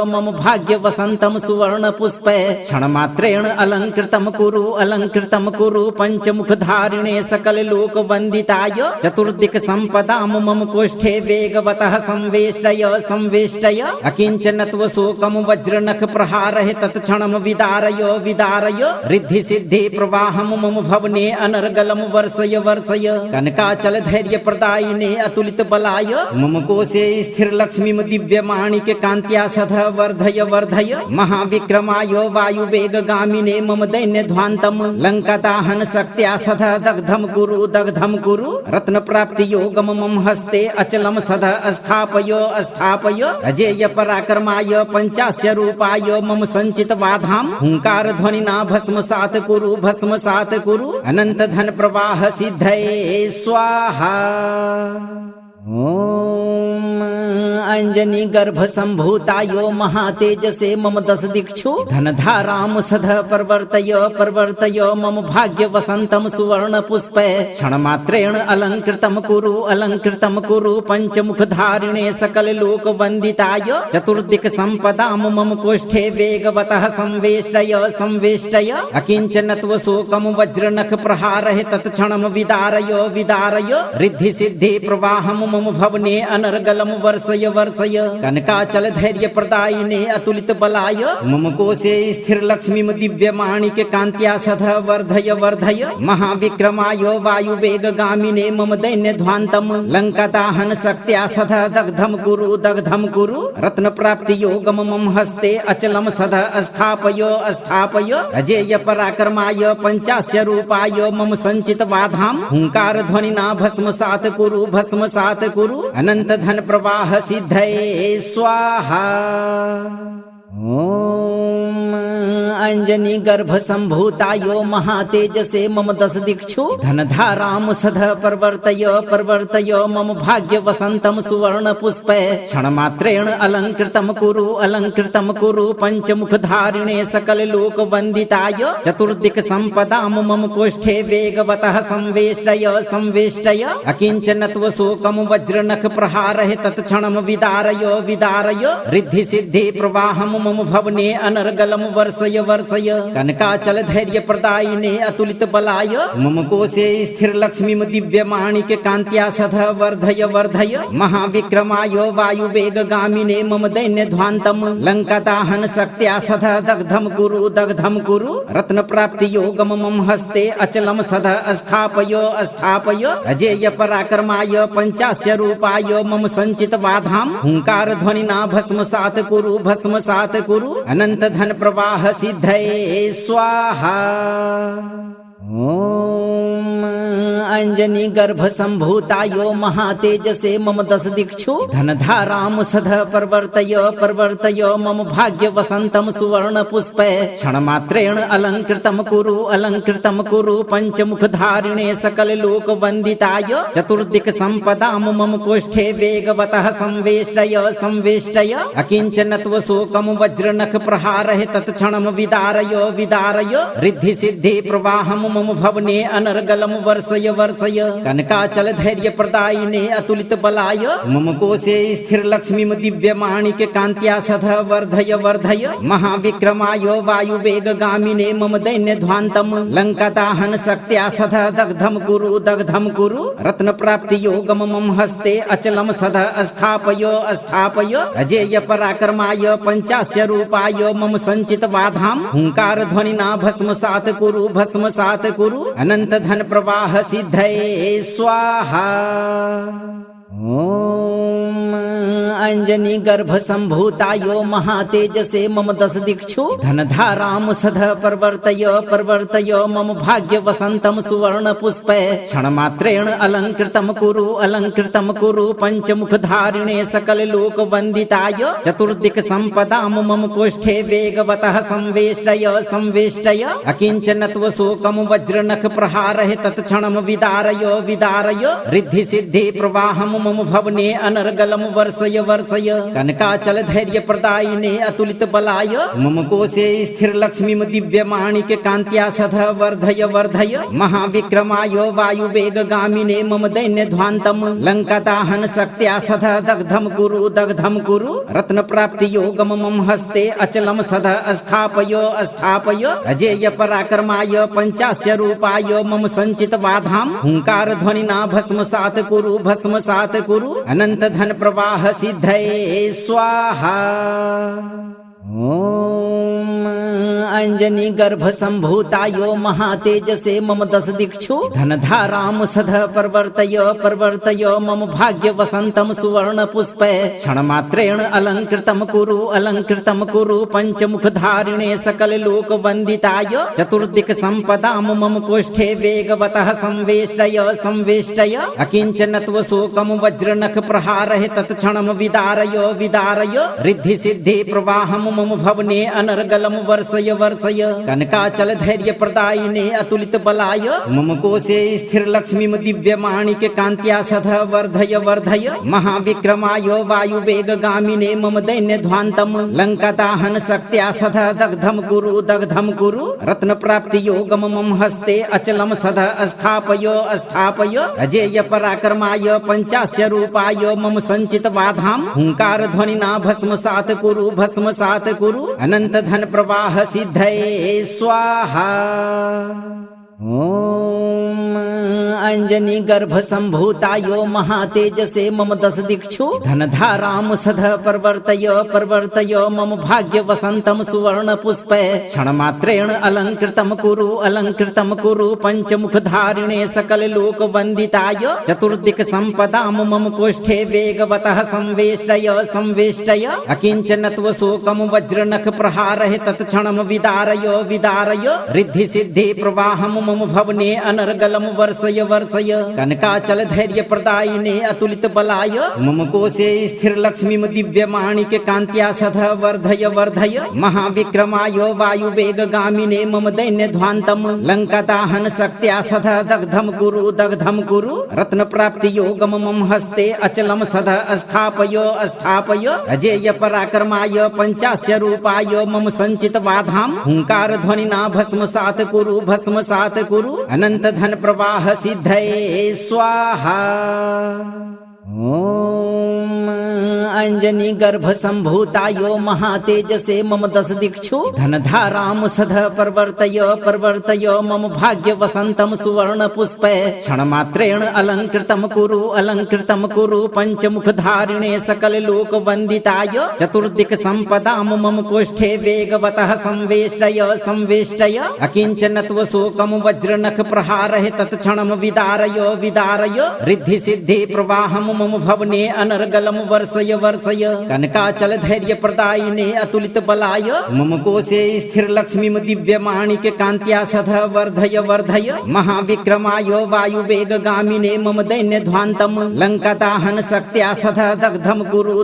मम भाग्य वसंतम सुवर्ण पुष्प क्षण मात्रेण अलंकृतम कुरु पंचमुख धारिणे सकल लोक वंदिताय चतुर्दिक संपदाम मम कोष्ठे वेगवतः संवेष्टय अकिंचनत्व शोकम वज्रनख प्रहारः तत्क्षणम विदारय रिद्धि सिद्धि प्रवाहम मम भवने अनर्गलम वर्षय कनकाचल धैर्य प्रदायिने अतुलित बलाय मम कोशे स्थिर लक्ष्मी दिव्य माणिक्य कांत्या सदा वर्धय महाविक्रमाय वायु वेग गामिने मम दैन्य ध्वांतम लंका दाहन शक्त्या सदा दग्धम कुरु रत्न प्राप्ति योगम मम हस्ते अचलम सदा स्थापय अजेय पराक्रमाय पंचास्य रूपाय मम संचित वाधाम हुंकार ध्वनिना भस्मसात कुरु अनंत धन प्रवाह सिद्धये स्वाहा। ओम अंजनी गर्भ संभूतायो महातेजसे मम दश दिक्षु धनधाराम सदा प्रवर्तय मम भाग्य वसंतम सुवर्ण पुष्प क्षण मात्रेण अलंकृतम कुरु पंचमुख धारिणे सकल लोक वंदिताय चतुर्दिक संपदाम मम कोष्ठे वेगवतः संवेष्टय अकिंचनत्व शोकम वज्रनख प्रहारः तत्क्षणम विदारय रिद्धि सिद्धि प्रवाहम मम भवने अनर्गलम वर्षय कनकाचल धैर्य प्रदायिने अतुलित बलाय मम कोशे स्थिर लक्ष्मी दिव्य माणिक्य कांत्या सदा वर्धय महाविक्रमाय वायु वेग गामिने मम दैन्य ध्वांतम लंका दाहन शक्त्या सदा दग्धम कुरु रत्न प्राप्ति योगम मम हस्ते अचलम सदा स्थापय अजेय पराक्रमाय पंचास्य रूपाय मम संचित वाधाम हुंकार ध्वनिना भस्मसात कुरु अनंत धन प्रवाह सिद्धये स्वाहा। ओम अंजनी गर्भ संभूतायो महातेजसे मम दश दिक्षु धनधाराम सदा प्रवर्तय मम भाग्य वसंतम सुवर्ण पुष्प क्षण मात्रेण अलंकृतम कुरु पंचमुख धारिणे सकल लोक वंदिताय चतुर्दिक संपदाम मम कोष्ठे वेगवतः संवेष्टय अकिंचनत्व शोकम वज्रनख प्रहारः तत्क्षणम विदारय रिद्धि सिद्धि प्रवाहम मम भवने अनर्गलम वर्षय कनकाचल धैर्य प्रदायिने अतुलित बलाय मम कोशे स्थिर लक्ष्मी दिव्य माणिक्य कांत्या सदा वर्धय महाविक्रमाय वायु वेग गामिने मम दैन्य ध्वांतम लंका दाहन शक्त्या सदा दग्धम कुरु रत्न प्राप्ति योगम मम हस्ते अचलम सदा स्थापय अजेय पराक्रमाय पंचास्य रूपाय मम संचित वाधाम हुंकार ध्वनिना भस्मसात कुरु अनंत धन प्रवाह सिद्धये स्वाहा। ओम अंजनी गर्भ संभूतायो महातेजसे मम दश दिक्षु धनधाराम सदा प्रवर्तय मम भाग्य वसंतम सुवर्ण पुष्प क्षण मात्रेण अलंकृतम कुरु पंचमुख धारिणे सकल लोक वंदिताय चतुर्दिक संपदाम मम कोष्ठे वेगवतः संवेष्टय अकिंचनत्व शोकम वज्रनख प्रहारः तत्क्षणम विदारय रिद्धि सिद्धि प्रवाहम मम भवने अनर्गलम वर्षय कनकाचल धैर्य प्रदायिने अतुलित बलाय मम कोशे स्थिर लक्ष्मी दिव्य माणिक्य कांत्या सदा वर्धय महाविक्रमाय वायु वेग गामिने मम दैन्य ध्वांतम लंका दाहन शक्त्या सदा दग्धम कुरु रत्न प्राप्ति योगम मम हस्ते अचलम सदा स्थापय अजेय पराक्रमाय पंचास्य रूपाय मम संचित वाधाम हुंकार ध्वनिना भस्मसात कुरु अनंत धन प्रवाह सिद्धये स्वाहा। ओम अंजनी गर्भ संभूतायो महातेजसे मम दश दिक्षु धनधाराम सध प्रवर्तय प्रवर्तय मम भाग्य वसंतम सुवर्ण पुष्पे क्षण मात्रेण अलंकृतम कुरु पंचमुख धारिणे सकल लोक वंदिताय चतुर्दिक संपदाम मम कोष्ठे वेगवतः संवेष्टय अकिंचनत्व शोकम वज्रनख प्रहारः तत्क्षणम विदारय रिद्धि सिद्धि प्रवाहम मम भवने अनर्गलम वर्षय कनकाचल धैर्य प्रदायिने अतुलित बलाय मम कोशे स्थिर लक्ष्मी दिव्य माणिक कांत्या सध वर्धय महाविक्रमाय वायु वेग गामिने मम दैन्य ध्वांतम लंका दाहन शक्त्या सध दग्धम कुरु रत्न प्राप्ति योगम मम हस्ते अचलम सध स्थापय अजेय पराक्रमाय पंचास्य रूपाय मम संचित वाधाम हुंकार ध्वनिना भस्मसात कुरु अनंत धन प्रवाह सिद्धये स्वाहा। ओम अंजनी गर्भ संभूतायो महातेजसे मम दश दिक्षु धनधाराम सध प्रवर्तय मम भाग्य वसंतम सुवर्ण पुष्पे क्षण मात्रेण अलंकृतम कुरु पंचमुख धारिणे सकल लोक वंदिताय चतुर्दिक संपदाम मम कोष्ठे वेगवतः संवेष्टय अकिंचनत्व शोकम वज्रनख प्रहारः तत्क्षणम विदारय रिद्धि सिद्धि प्रवाहम मम भवने अनर्गलम वर्षय कनकाचल धैर्य प्रदायिने अतुलित बलाय मम कोशे स्थिर लक्ष्मी दिव्य माणिक कांत्या सध वर्धय महाविक्रमाय वायु वेग गामिने मम दैन्य ध्वांतम लंका दाहन शक्त्या सध दग्धम कुरु रत्न प्राप्ति योगम मम हस्ते अचलम सध स्थापय अजेय पराक्रमाय पंचास्य रूपाय मम संचित वाधाम हुंकार ध्वनिना भस्मसात कुरु अनंत धन प्रवाह सिद्धये स्वाहा। ओम अंजनी गर्भ संभूतायो महातेजसे मम दश दिक्षु धनधाराम सध प्रवर्तय मम भाग्य वसंतम सुवर्ण पुष्पे क्षण मात्रेण अलंकृतम कुरु पंचमुख धारिणे सकल लोक वंदिताय चतुर्दिक संपदाम मम कोष्ठे वेगवतः संवेष्टय अकिंचनत्व शोकम वज्रनख प्रहारः तत्क्षणम विदारय रिद्धि सिद्धि प्रवाहम मम भवने अनर्गलम वर्षय कनकाचल धैर्य प्रदायिने अतुलित बलाय मम कोशे स्थिर लक्ष्मी दिव्य माणिक कांत्या सध वर्धय महाविक्रमाय वायु वेग गामिने मम दैन्य ध्वांतम लंका दाहन शक्त्या सध दग्धम कुरु रत्न प्राप्ति योगम मम हस्ते अचलम सध स्थापय अजेय पराक्रमाय पंचास्य रूपाय मम संचित वाधाम हुंकार ध्वनिना भस्मसात कुरु अनंत धन प्रवाह सिद्धये स्वाहा। ओम अंजनी गर्भ संभूतायो महातेजसे मम दश दिक्षु धनधाराम सध प्रवर्तय मम भाग्य वसंतम सुवर्ण पुष्पे क्षण मात्रेण अलंकृतम कुरु पंचमुख धारिणे सकल लोक वंदिताय चतुर्दिक संपदाम मम कोष्ठे वेगवतः संवेष्टय अकिंचनत्व शोकम वज्रनख प्रहारः तत्क्षणम विदारय। 「 रिद्धि सिद्धि प्रवाहम मम भवने अनर्गलम वर्षय कनकाचल धैर्य प्रदायिने अतुलित बलाय मम कोशे स्थिर लक्ष्मी दिव्य माणिक कांत्या सध वर्धय महाविक्रमाय वायु वेग गामिने मम दैन्य ध्वांतम लंका दाहन शक्त्या सध दग्धम कुरु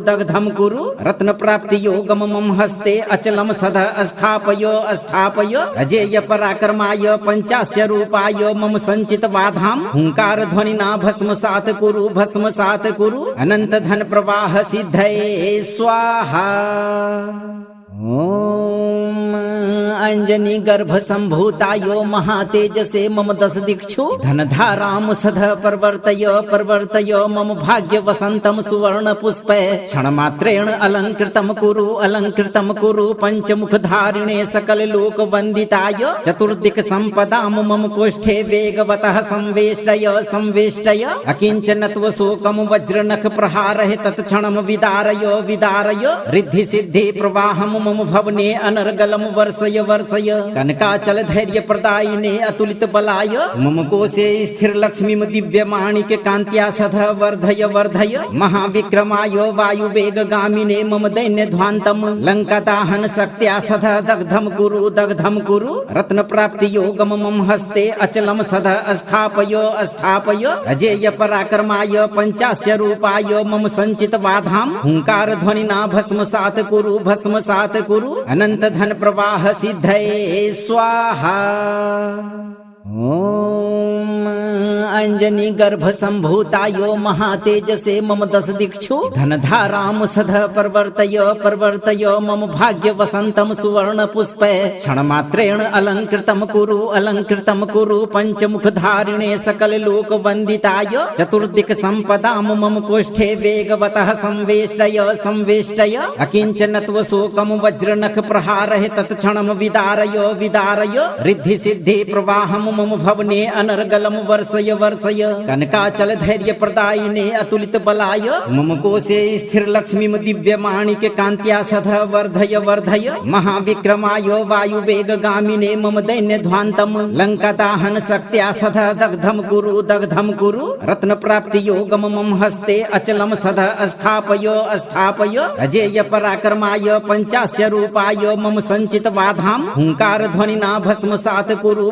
रत्न प्राप्ति योगम मम हस्ते अचलम सध स्थापय अजेय पराक्रमाय पंचास्य रूपाय मम संचित वाधाम हुंकार ध्वनिना भस्मसात कुरु अनंत धन प्रवाह सिद्धये स्वाहा। ओम अंजनी गर्भ संभूतायो महातेजसे मम दश दिक्षु धनधाराम सध प्रवर्तय मम भाग्य वसंतम सुवर्ण पुष्पे क्षण मात्रेण अलंकृतम कुरु पंचमुख धारिणे सकल लोक वंदिताय चतुर्दिक संपदाम मम कोष्ठे वेगवतः संवेष्टय अकिंचनत्व शोकम वज्रनख प्रहारः तत्क्षणम विदारय। रिद्धि सिद्धि प्रवाहम मम भवने अनर्गलम वर्षय वर्षय कनकाचल धैर्य प्रदायिने अतुलित बलाय मम कोशे स्थिर लक्ष्मी दिव्य माणिक्य कांत्या सदा वर्धय वर्धय महाविक्रमाय वायु वेग गामिने मम दैन्य ध्वांतम लंका दाहन शक्त्या सदा दग्धम कुरु रत्न प्राप्ति योगम मम हस्ते अचलम सदा स्थापय अजेय पराक्रमाय पंचास्य रूपाय मम संचित वाधाम हुंकार ध्वनिना भस्मसात कुरु अनंत धन प्रवाह सिद्धये स्वाहा। ओम अंजनी गर्भ संभूतायो महातेजसे मम दश दिक्षु धनधाराम सद प्रवर्तय मम भाग्य वसंतम सुवर्ण पुष्प क्षण मात्रेण अलंकृतम कुरु पंचमुख धारिणे सकल लोक वंदिताय चतुर्दिक संपदाम मम कोष्ठे वेगवतः संवेष्टय अकिंचनत्व शोकम वज्रनख प्रहारः तत्क्षणम विदारय रिद्धि सिद्धि प्रवाहम मम भवने अनर्गलम वर्षय कनकाचल धैर्य प्रदायिने अतुलित बलाय मम कोशे स्थिर लक्ष्मी दिव्य माणिक्य कांत्या सदा वर्धय महाविक्रमाय वायु वेग गामिने मम दैन्य ध्वांतम लंका दाहन शक्त्या सदा दग्धम कुरु रत्न प्राप्ति योगम मम हस्ते अचलम सदा स्थापय अजेय पराक्रमाय पंचास्य रूपाय मम संचित वाधाम हुंकार ध्वनिना भस्मसात कुरु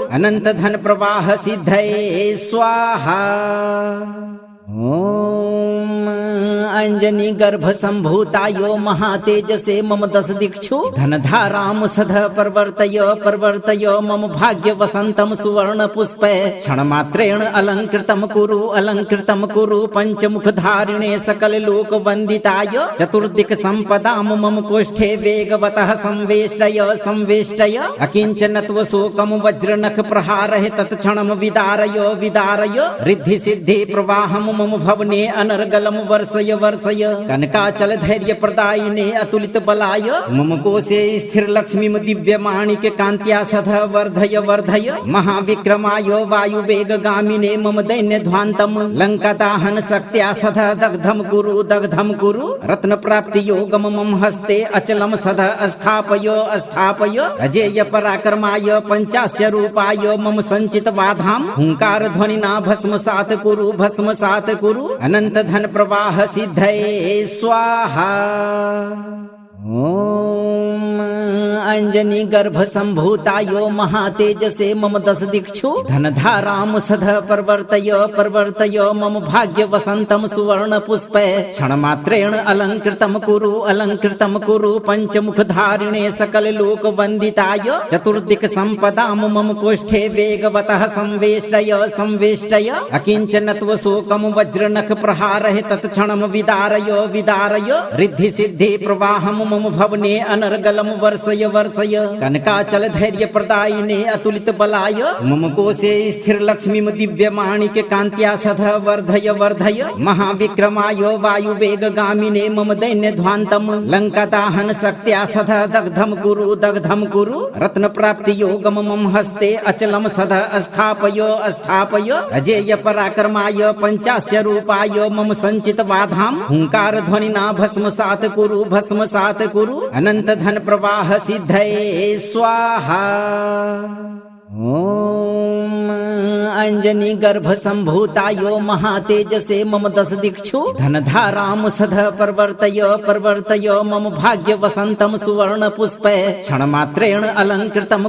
अनंत धन प्रवाह सिद्धये स्वाहा। ओम अंजनी गर्भ संभूतायो महातेजसे मम दश दिक्षु धनधाराम सदा प्रवर्तय मम भाग्य वसंतम सुवर्ण पुष्प क्षण मात्रेण अलंकृतम कुरु पंचमुख धारिणे सकल लोक वंदिताय चतुर्दिक संपदाम मम कोष्ठे वेगवतः संवेष्टय अकिंचनत्व शोकम वज्रनख प्रहारः तत्क्षणम विदारय रिद्धि सिद्धि प्रवाहम मम भवने अनर्गलम वर्षय कनकाचल धैर्य प्रदायिने अतुलित बलाय मम कोशे स्थिर लक्ष्मी दिव्य माणिक्य कांत्या सदा वर्धय महाविक्रमाय वायु वेग गामिने मम दैन्य ध्वांतम लंका दाहन शक्त्या सदा दग्धम कुरु रत्न प्राप्ति योगम मम हस्ते अचलम सदा स्थापय अजेय पराक्रमाय पंचास्य रूपाय मम संचित वाधाम हुंकार ध्वनिना भस्मसात कुरु अनंत धन प्रवाह सिद्धये स्वाहा। ओम अंजनी गर्भ संभूतायो महातेजसे मम दश दिक्षु धनधाराम सदा प्रवर्तय मम भाग्य वसंतम सुवर्ण पुष्प क्षण मात्रेण अलंकृतम कुरु पंचमुख धारिणे सकल लोक वंदिताय चतुर्दिक संपदाम मम कोष्ठे वेगवतः संवेष्टय अकिंचनत्व शोकम वज्रनख प्रहारः तत्क्षणम विदारय रिद्धि सिद्धि प्रवाहम मम भवने अनर्गलम वर्षय कनकाचल धैर्य प्रदायिने अतुलित बलाय मम कोशे स्थिर लक्ष्मी दिव्य माणिक्य कांत्या सदा वर्धय महाविक्रमाय वायु वेग गामिने मम दैन्य ध्वांतम लंका दाहन शक्त्या सदा दग्धम कुरु रत्न प्राप्ति योगम मम हस्ते अचलम सदा स्थापय अजेय पराक्रमाय पंचास्य रूपाय मम संचित वाधाम हुंकार ध्वनिना भस्मसात कुरु अनंत धन प्रवाह सिद्धये स्वाहा। ओम अंजनी गर्भ संभूतायो महातेजसे मम दश दिक्षु धनधाराम सदा प्रवर्तय मम भाग्य वसंतम सुवर्ण पुष्प क्षण मात्रेण अलंकृतम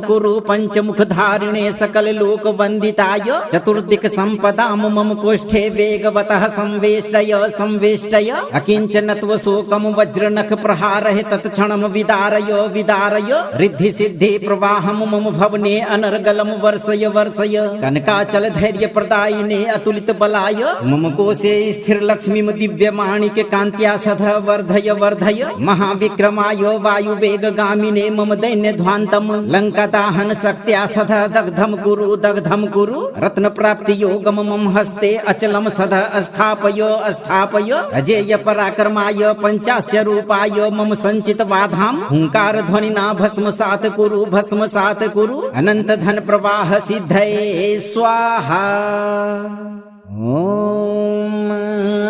कुरु पंचमुख धारिणे सकल लोक वंदिताय चतुर्दिक संपदाम मम कोष्ठे वेगवतः संवेष्टय अकिंचनत्व शोकम वज्रनख प्रहारः तत्क्षणम विदारय रिद्धि सिद्धि प्रवाहम मम भवने अनर्गलम वर्षय कनकाचल धैर्य प्रदायिने अतुलित बलाय मम कोशे स्थिर लक्ष्मी दिव्य माणिक्य कांत्या सदा वर्धय महाविक्रमाय वायु वेग गामिने मम दैन्य ध्वांतम लंका दाहन शक्त्या सदा दग्धम कुरु रत्न प्राप्ति योगम मम हस्ते अचलम सदा स्थापय अजेय पराक्रमाय पंचास्य रूपाय मम संचित वाधाम हुंकार ध्वनिना भस्मसात कुरु अनंत धन प्रवाह सिद्धये स्वाहा। ओम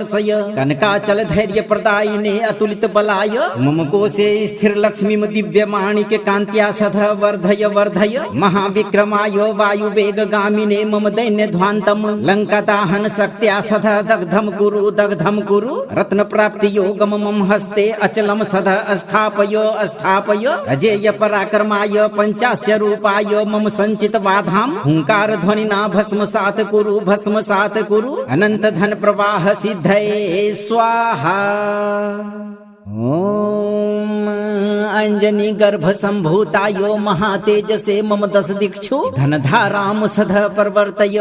वर्षय कनकाचल धैर्य प्रदायिने अतुलित बलाय मम कोशे स्थिर लक्ष्मीम दिव्य माणिक्य कांत्या सदा वर्धय वर्धय महाविक्रमाय वायु वेग गामिने मम दैन्य ध्वान्तम लंका दाहन शक्त्या सदा दग्धम कुरु रत्न प्राप्ति योगम मम हस्ते अचलम सदा स्थापय अजेय पराक्रमाय पंचास्य रूपाय मम संचित वाधाम हुंकार ध्वनिना भस्मसात कुरु अनंत धन प्रवाह सिद्धये स्वाहा। ओम अंजनी गर्भ संभूतायो महातेजसे मम दश दिक्षु धनधाराम सद प्रवर्तय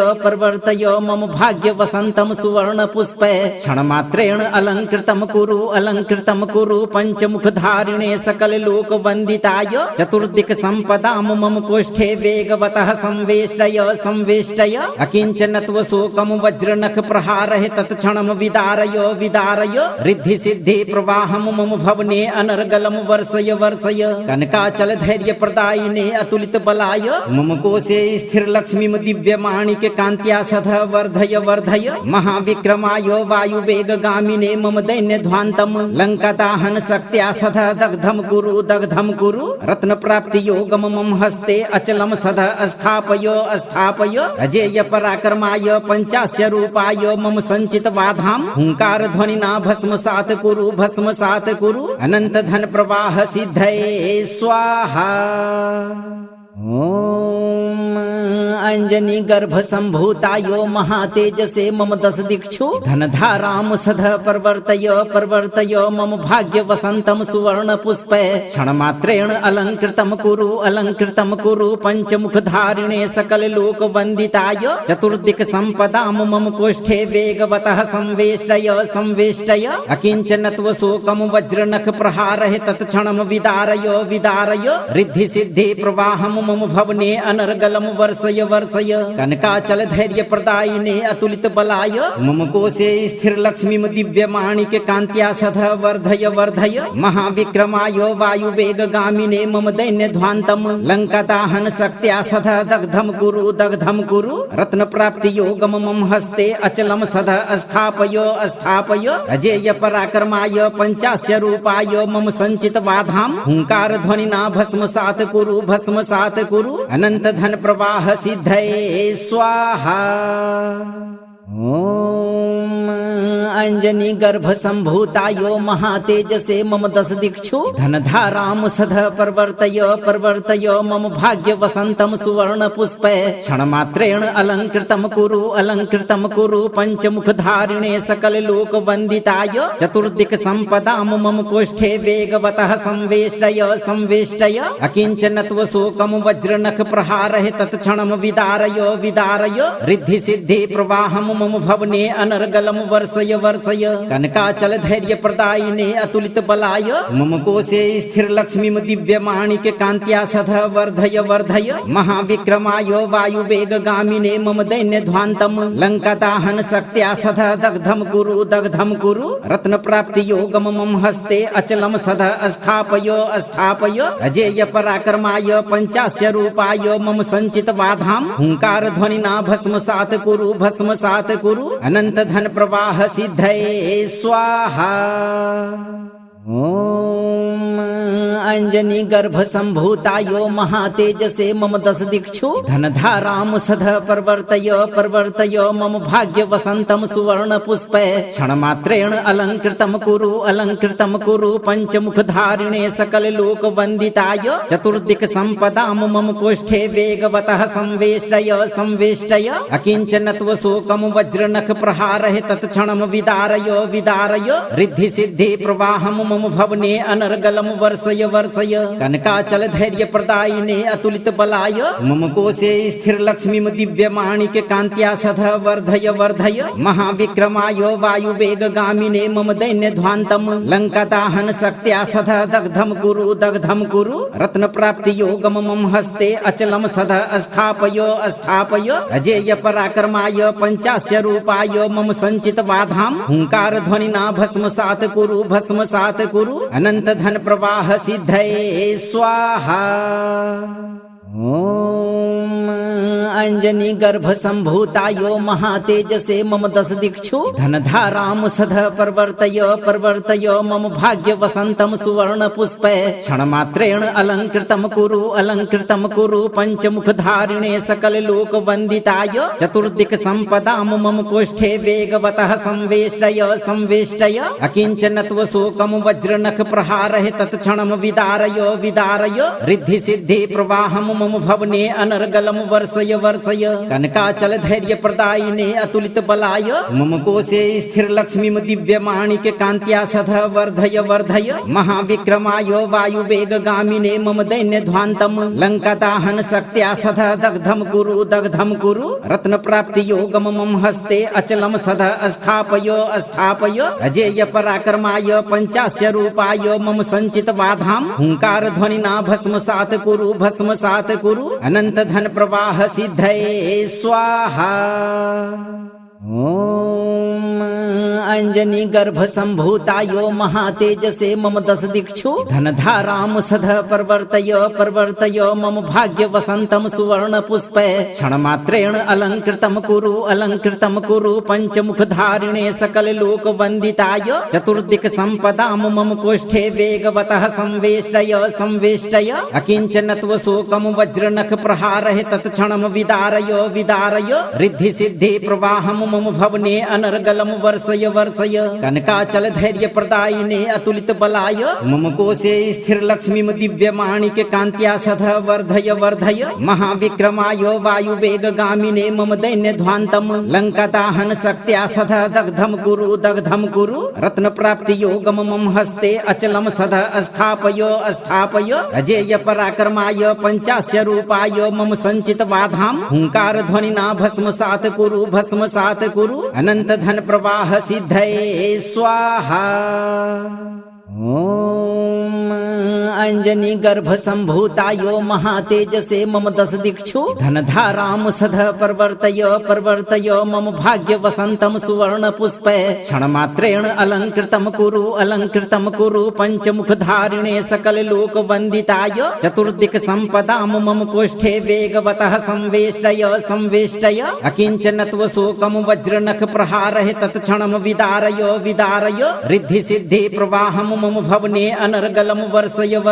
मम भाग्य वसंतम सुवर्ण पुष्पे क्षण मात्रेण अलंकृतम कुरु पंचमुख धारिणे सकल लोक वंदिताय चतुर्दिक संपदाम मम कोष्ठे वेगवतः संवेष्टय अकिंचनत्व शोकम वज्रनख प्रहारः तत्क्षणम विदारय रिद्धि सिद्धि प्रवाहम मम भवने अनर्गलम वर्षय कनकाचल धैर्य प्रदायिने अतुलित बलाय मम कोशे स्थिर लक्ष्मीम दिव्य माणिक्य कांत्या सदा वर्धय महाविक्रमाय वायु वेग गामिने मम दैन्य ध्वान्तम लंका दाहन शक्त्या सदा दग्धम कुरु रत्न प्राप्ति योगम मम हस्ते अचलम सदा स्थापय अजेय पराक्रमाय पंचास्य रूपाय मम संचित वाधाम हुंकार ध्वनिना भस्मसात कुरु अनंत धन प्रवाह सिद्धये स्वाहा। ओम अंजनी गर्भ संभूतायो महातेजसे मम दश दिक्षु धनधाराम सदा प्रवर्तय मम भाग्य वसंतम सुवर्ण पुष्पे क्षण मात्रेण अलंकृतम कुरु पंचमुख धारिणे सकल लोक वंदिताय चतुर्दिक संपदाम मम कोष्ठे वेगवतः संवेष्टय अकिंचनत्व शोकम वज्रनख प्रहारः तत्क्षणम विदारय रिद्धि सिद्धि प्रवाहम मम भवने अनर्गलम वर्षय कनकाचल धैर्य प्रदायिने अतुलित बलाय मम कोशे स्थिर लक्ष्मीम दिव्य माणिक्य कांत्या सदा वर्धय महाविक्रमाय वायु वेग गामिने मम दैन्य ध्वान्तम लंका दाहन शक्त्या सदा दग्धम कुरु रत्न प्राप्ति योगम मम हस्ते अचलम सदा स्थापय अजेय पराक्रमाय पंचास्य रूपाय मम संचित वाधाम हुंकार ध्वनिना भस्मसात कुरु अनंत धन प्रवाह सिद्धये स्वाहा। ओम अंजनी गर्भ संभूतायो महातेजसे मम दश दिक्षु धनधाराम सदा प्रवर्तय मम भाग्य वसंतम सुवर्ण पुष्पे क्षण मात्रेण अलंकृतम कुरु पंचमुख धारिणे सकल लोक वंदिताय चतुर्दिक संपदाम मम कोष्ठे वेगवतः संवेष्टय अकिंचनत्व शोकम वज्रनख प्रहारः तत्क्षणम विदारय रिद्धि सिद्धि प्रवाहम मम भवने अनर्गलम वर्षय कनकाचल धैर्य प्रदायिने अतुलित बलाय मम कोशे स्थिर लक्ष्मीम दिव्य माणिक्य कांत्या सदा वर्धय महाविक्रमाय वायु वेग गामिने मम दैन्य ध्वान्तम लंका दाहन शक्त्या सदा दग्धम कुरु रत्न प्राप्ति योगम मम हस्ते अचलम सदा स्थापय अजेय पराक्रमाय पंचास्य रूपाय मम संचित वाधाम हुंकार ध्वनिना भस्मसात कुरु अनंत धन प्रवाह सिद्धये स्वाहा। ओम अंजनी गर्भ संभूतायो महातेजसे मम दश दिक्षु धनधाराम सदा प्रवर्तय मम भाग्य वसंतम सुवर्ण पुष्पे क्षण मात्रेण अलंकृतम कुरु पंचमुख धारिणे सकल लोक वंदिताय चतुर्दिक संपदाम मम कोष्ठे वेगवतः संवेष्टय अकिंचनत्व शोकम वज्रनख प्रहारः तत्क्षणम विदारय रिद्धि सिद्धि प्रवाहम मम भवने अनर्गलम वर्षय कनकाचल धैर्य प्रदायिने अतुलित बलाय मम कोशे स्थिर लक्ष्मीम दिव्य माणिक्य कांत्या सदा वर्धय महाविक्रमाय वायु वेग गामिने मम दैन्य ध्वान्तम लंका दाहन शक्त्या सदा दग्धम कुरु रत्न प्राप्ति योगम मम हस्ते अचलम सदा स्थापय अजेय पराक्रमाय पंचास्य रूपाय मम संचित वाधाम हुंकार ध्वनिना भस्मसात कुरु अनंत धन प्रवाह सिद्धये स्वाहा। ओम अंजनी गर्भ संभूतायो महातेजसे मम दश दिक्षु धनधाराम सध प्रवर्तय प्रवर्तय मम भाग्य वसंतम सुवर्ण पुष्पे क्षणमात्रेण अलंकृतम कुरु पंचमुख धारिणे सकल लोक वंदिताय चतुर्दिक संपदाम मम कोष्ठे वेगवतः संवेष्टय संवेष्टय अकिंचनत्व शोकम वज्रनख प्रहारः तत्क्षणम विदारय रिद्धि सिद्धि प्रवाहम मम भवने अनर्गलम वर्षय वर्षय कनकाचल धैर्य प्रदायिने अतुलित बलाय मम कोशे स्थिर लक्ष्मी दिव्य माणिक कांत्या सदा वर्धय वर्धय महाविक्रमाय वायु वेग गामिने मम दैन्य ध्वांतम लंका दाहन शक्त्या सदा दग्धम कुरु रत्न प्राप्ति योगम मम हस्ते अचलम सदा स्थापय अजेय पराक्रमाय पंचास्य रूपाय मम संचित वाधाम हुंकार ध्वनिना भस्मसात कुरु अनंत धन प्रवाह सिद्धये स्वाहा। ओम अंजनी गर्भ संभूतायो महातेजसे मम दश दिक्षु धनधाराम सध प्रवर्तय मम भाग्य वसंतम सुवर्ण पुष्पे क्षणमात्रेण अलंकृतम कुरु पंचमुख धारिणे सकल लोक वंदिताय चतुर्दिक संपदाम मम कोष्ठे वेगवतः संवेष्टय अकिंचनत्व शोकम वज्रनख प्रहारः तत्क्षणम विदारय रिद्धि सिद्धि प्रवाहम मम भवने अनर्गलम वर्षय कनकाचल धैर्य प्रदायिने अतुलित बलाय मम कोशे स्थिर लक्ष्मी दिव्य माणिक कांत्या सदा वर्धय महाविक्रमाय वायु वेग गामिने मम दैन्य ध्वांतम लंका दाहन शक्त्या सदा दग्धम कुरु रत्न प्राप्ति योगम मम हस्ते अचलम सदा स्थापय अजेय पराक्रमाय पंचास्य रूपाय मम संचित वाधाम हुंकार ध्वनिना भस्मसात कुरु अनंत धन प्रवाह सिद्धये स्वाहा। ओम अंजनी गर्भ संभूतायो महातेजसे मम दश दिक्षु धनधाराम सध प्रवर्तय मम भाग्य वसंतम सुवर्ण पुष्पे क्षणमात्रेण अलंकृतम कुरु पंचमुख धारिणे सकल लोक वंदिताय चतुर्दिक संपदाम मम कोष्ठे वेगवतः संवेष्टय अकिंचनत्व शोकम वज्रनख प्रहारः तत्क्षणम विदारय रिद्धि सिद्धि प्रवाहम मम भवने अनर्गलम वर्षय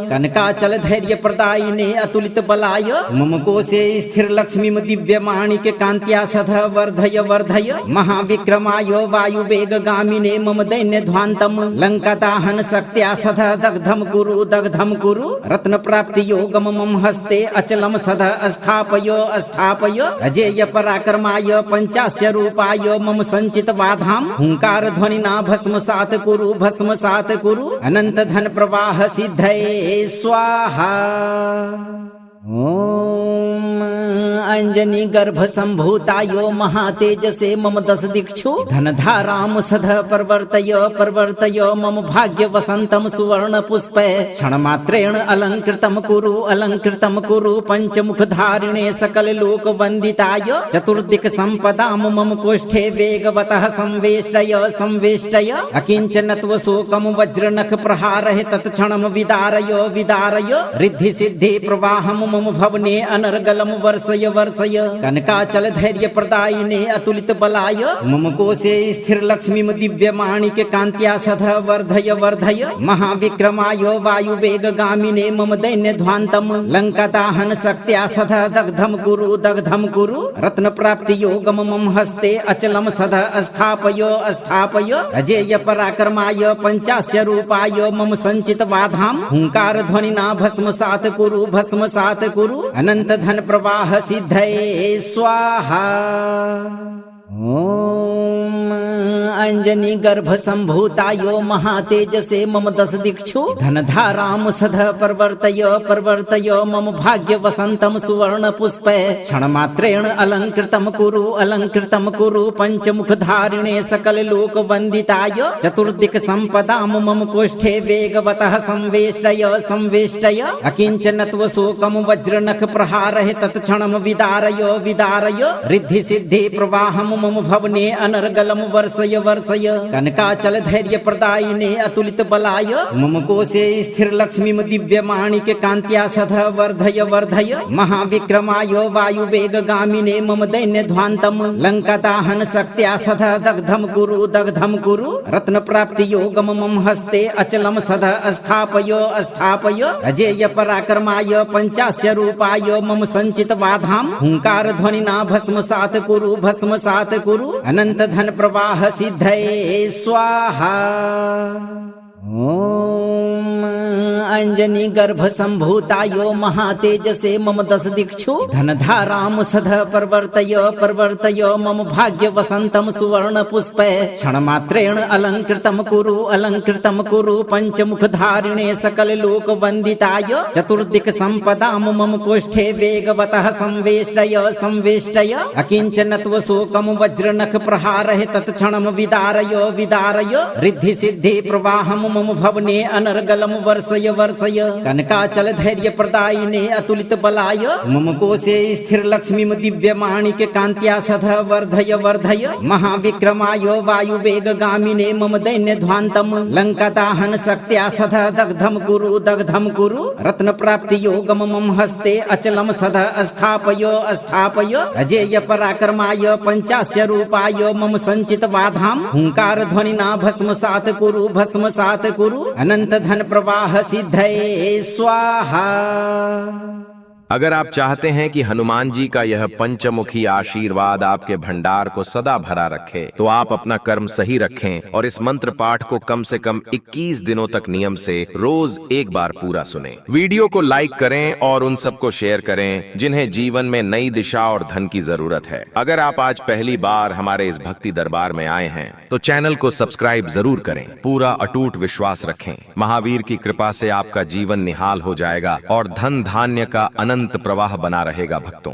कनकाचल धैर्य प्रदायिने अतुलित बलाय मम कोशे स्थिर लक्ष्मी दिव्य माणिक कांत्या सदा वर्धय महाविक्रमाय वायु वेग गामिने मम दैन्य ध्वांतम लंका दाहन शक्त्या सदा दग्धम कुरु रत्न प्राप्ति योगम मम हस्ते अचलम सदा स्थापय अजेय पराक्रमाय पंचास्य रूपाय मम संचित वाधाम हुंकार ध्वनिना भस्मसात कुरु अनंत धन प्रवाह सिद्धये स्वाहा। ओम अंजनी गर्भ संभूतायो महातेजसे मम दश दिक्षु धनधाराम सध प्रवर्तय मम भाग्य वसंतम सुवर्ण पुष्पे क्षणमात्रेण अलंकृतम कुरु पंचमुख धारिणे सकल लोक वंदिताय चतुर्दिक संपदाम मम कोष्ठे वेगवतः संवेष्टय अकिंचनत्व शोकम वज्रनख प्रहारः तत्क्षणम विदारय, रिद्धि सिद्धि प्रवाहम मम भवने अनर्गलम वर्षय कनकाचल धैर्य प्रदायिने अतुलित बलाय मम कोशे स्थिर लक्ष्मी दिव्य माणिक कांत्या सदा वर्धय महाविक्रमाय वायु वेग गामिने मम दैन्य ध्वांतम लंका दाहन शक्त्या सदा दग्धम कुरु रत्न प्राप्ति योगम मम हस्ते अचलम सदा स्थापय अजेय पराक्रमाय पंचास्य रूपाय मम संचित वाधाम हुंकार ध्वनिना भस्मसात कुरु अनंत धन प्रवाह सिद्धये स्वाहा। ओम अंजनी गर्भ संभूतायो महातेजसे मम दश दिक्षु धनधाराम सदा प्रवर्तय मम भाग्य वसंतम सुवर्ण पुष्पे क्षणमात्रेण अलंकृतम कुरु पंचमुख धारिणे सकल लोक वंदिताय चतुर्दिक संपदाम मम कोष्ठे वेगवतः संवेष्टय अकिंचनत्व शोकम वज्रनख प्रहारः तत्क्षणम विदारय, रिद्धि सिद्धि प्रवाहम मम भवने अनर्गलम वर्षय वर्षय कनकाचल धैर्य प्रदायिने अतुलित बलाय मम कोशे स्थिर लक्ष्मीम दिव्य माणिक्य कांत्या सदा वर्धय वर्धय महाविक्रमाय वायु वेग गामिने मम दैन्य ध्वान्तम लंका दाहन शक्त्या सदा दग्धम कुरु रत्न प्राप्ति योगम मम हस्ते अचलम सदा स्थापय अजेय पराक्रमाय पंचास्य रूपाय मम संचित वाधाम हुंकार ध्वनिना भस्मसात कुरु अनंत धन प्रवाह सिद्धये स्वाहा। ओम अंजनी गर्भ संभूतायो महातेजसे मम दश दिक्षु धनधाराम सदा प्रवर्तय मम भाग्य वसंतम सुवर्ण पुष्पे क्षण मात्रेण अलंकृतम कुरु पंचमुख धारिणे सकल लोक वंदिताय चतुर्दिक संपदाम मम कोष्ठे वेगवतः संवेष्टय अकिंचनत्व शोकम वज्र नख प्रहार तत्क्षणम विदारय रिद्धि सिद्धि प्रवाहम मम भवने अनर्गलम वर्षय कनकाचल धैर्य प्रदायिने अतुलित बलाय मम कोशे स्थिर लक्ष्मीम दिव्य माणिक्य कांत्या सदा वर्धय महाविक्रमाय वायु वेग गामिने मम दैन्य ध्वान्तम लंका दाहन शक्त्या सदा दग्धम कुरु रत्न प्राप्ति योगम मम हस्ते अचलम सदा स्थापय अजेय पराक्रमाय पंचास्य रूपाय मम संचित वाधाम हुंकार ध्वनिना भस्मसात कुरु अनंत धन प्रवाह सिद्धये स्वाहा। अगर आप चाहते हैं कि हनुमान जी का यह पंचमुखी आशीर्वाद आपके भंडार को सदा भरा रखे, तो आप अपना कर्म सही रखें और इस मंत्र पाठ को कम से कम 21 दिनों तक नियम से रोज एक बार पूरा सुनें। वीडियो को लाइक करें और उन सबको शेयर करें जिन्हें जीवन में नई दिशा और धन की जरूरत है। अगर आप आज पहली बार हमारे इस भक्ति दरबार में आए हैं तो चैनल को सब्सक्राइब जरूर करें। पूरा अटूट विश्वास रखें, महावीर की कृपा से आपका जीवन निहाल हो जाएगा और धन धान्य का अनंत प्रवाह बना रहेगा भक्तों।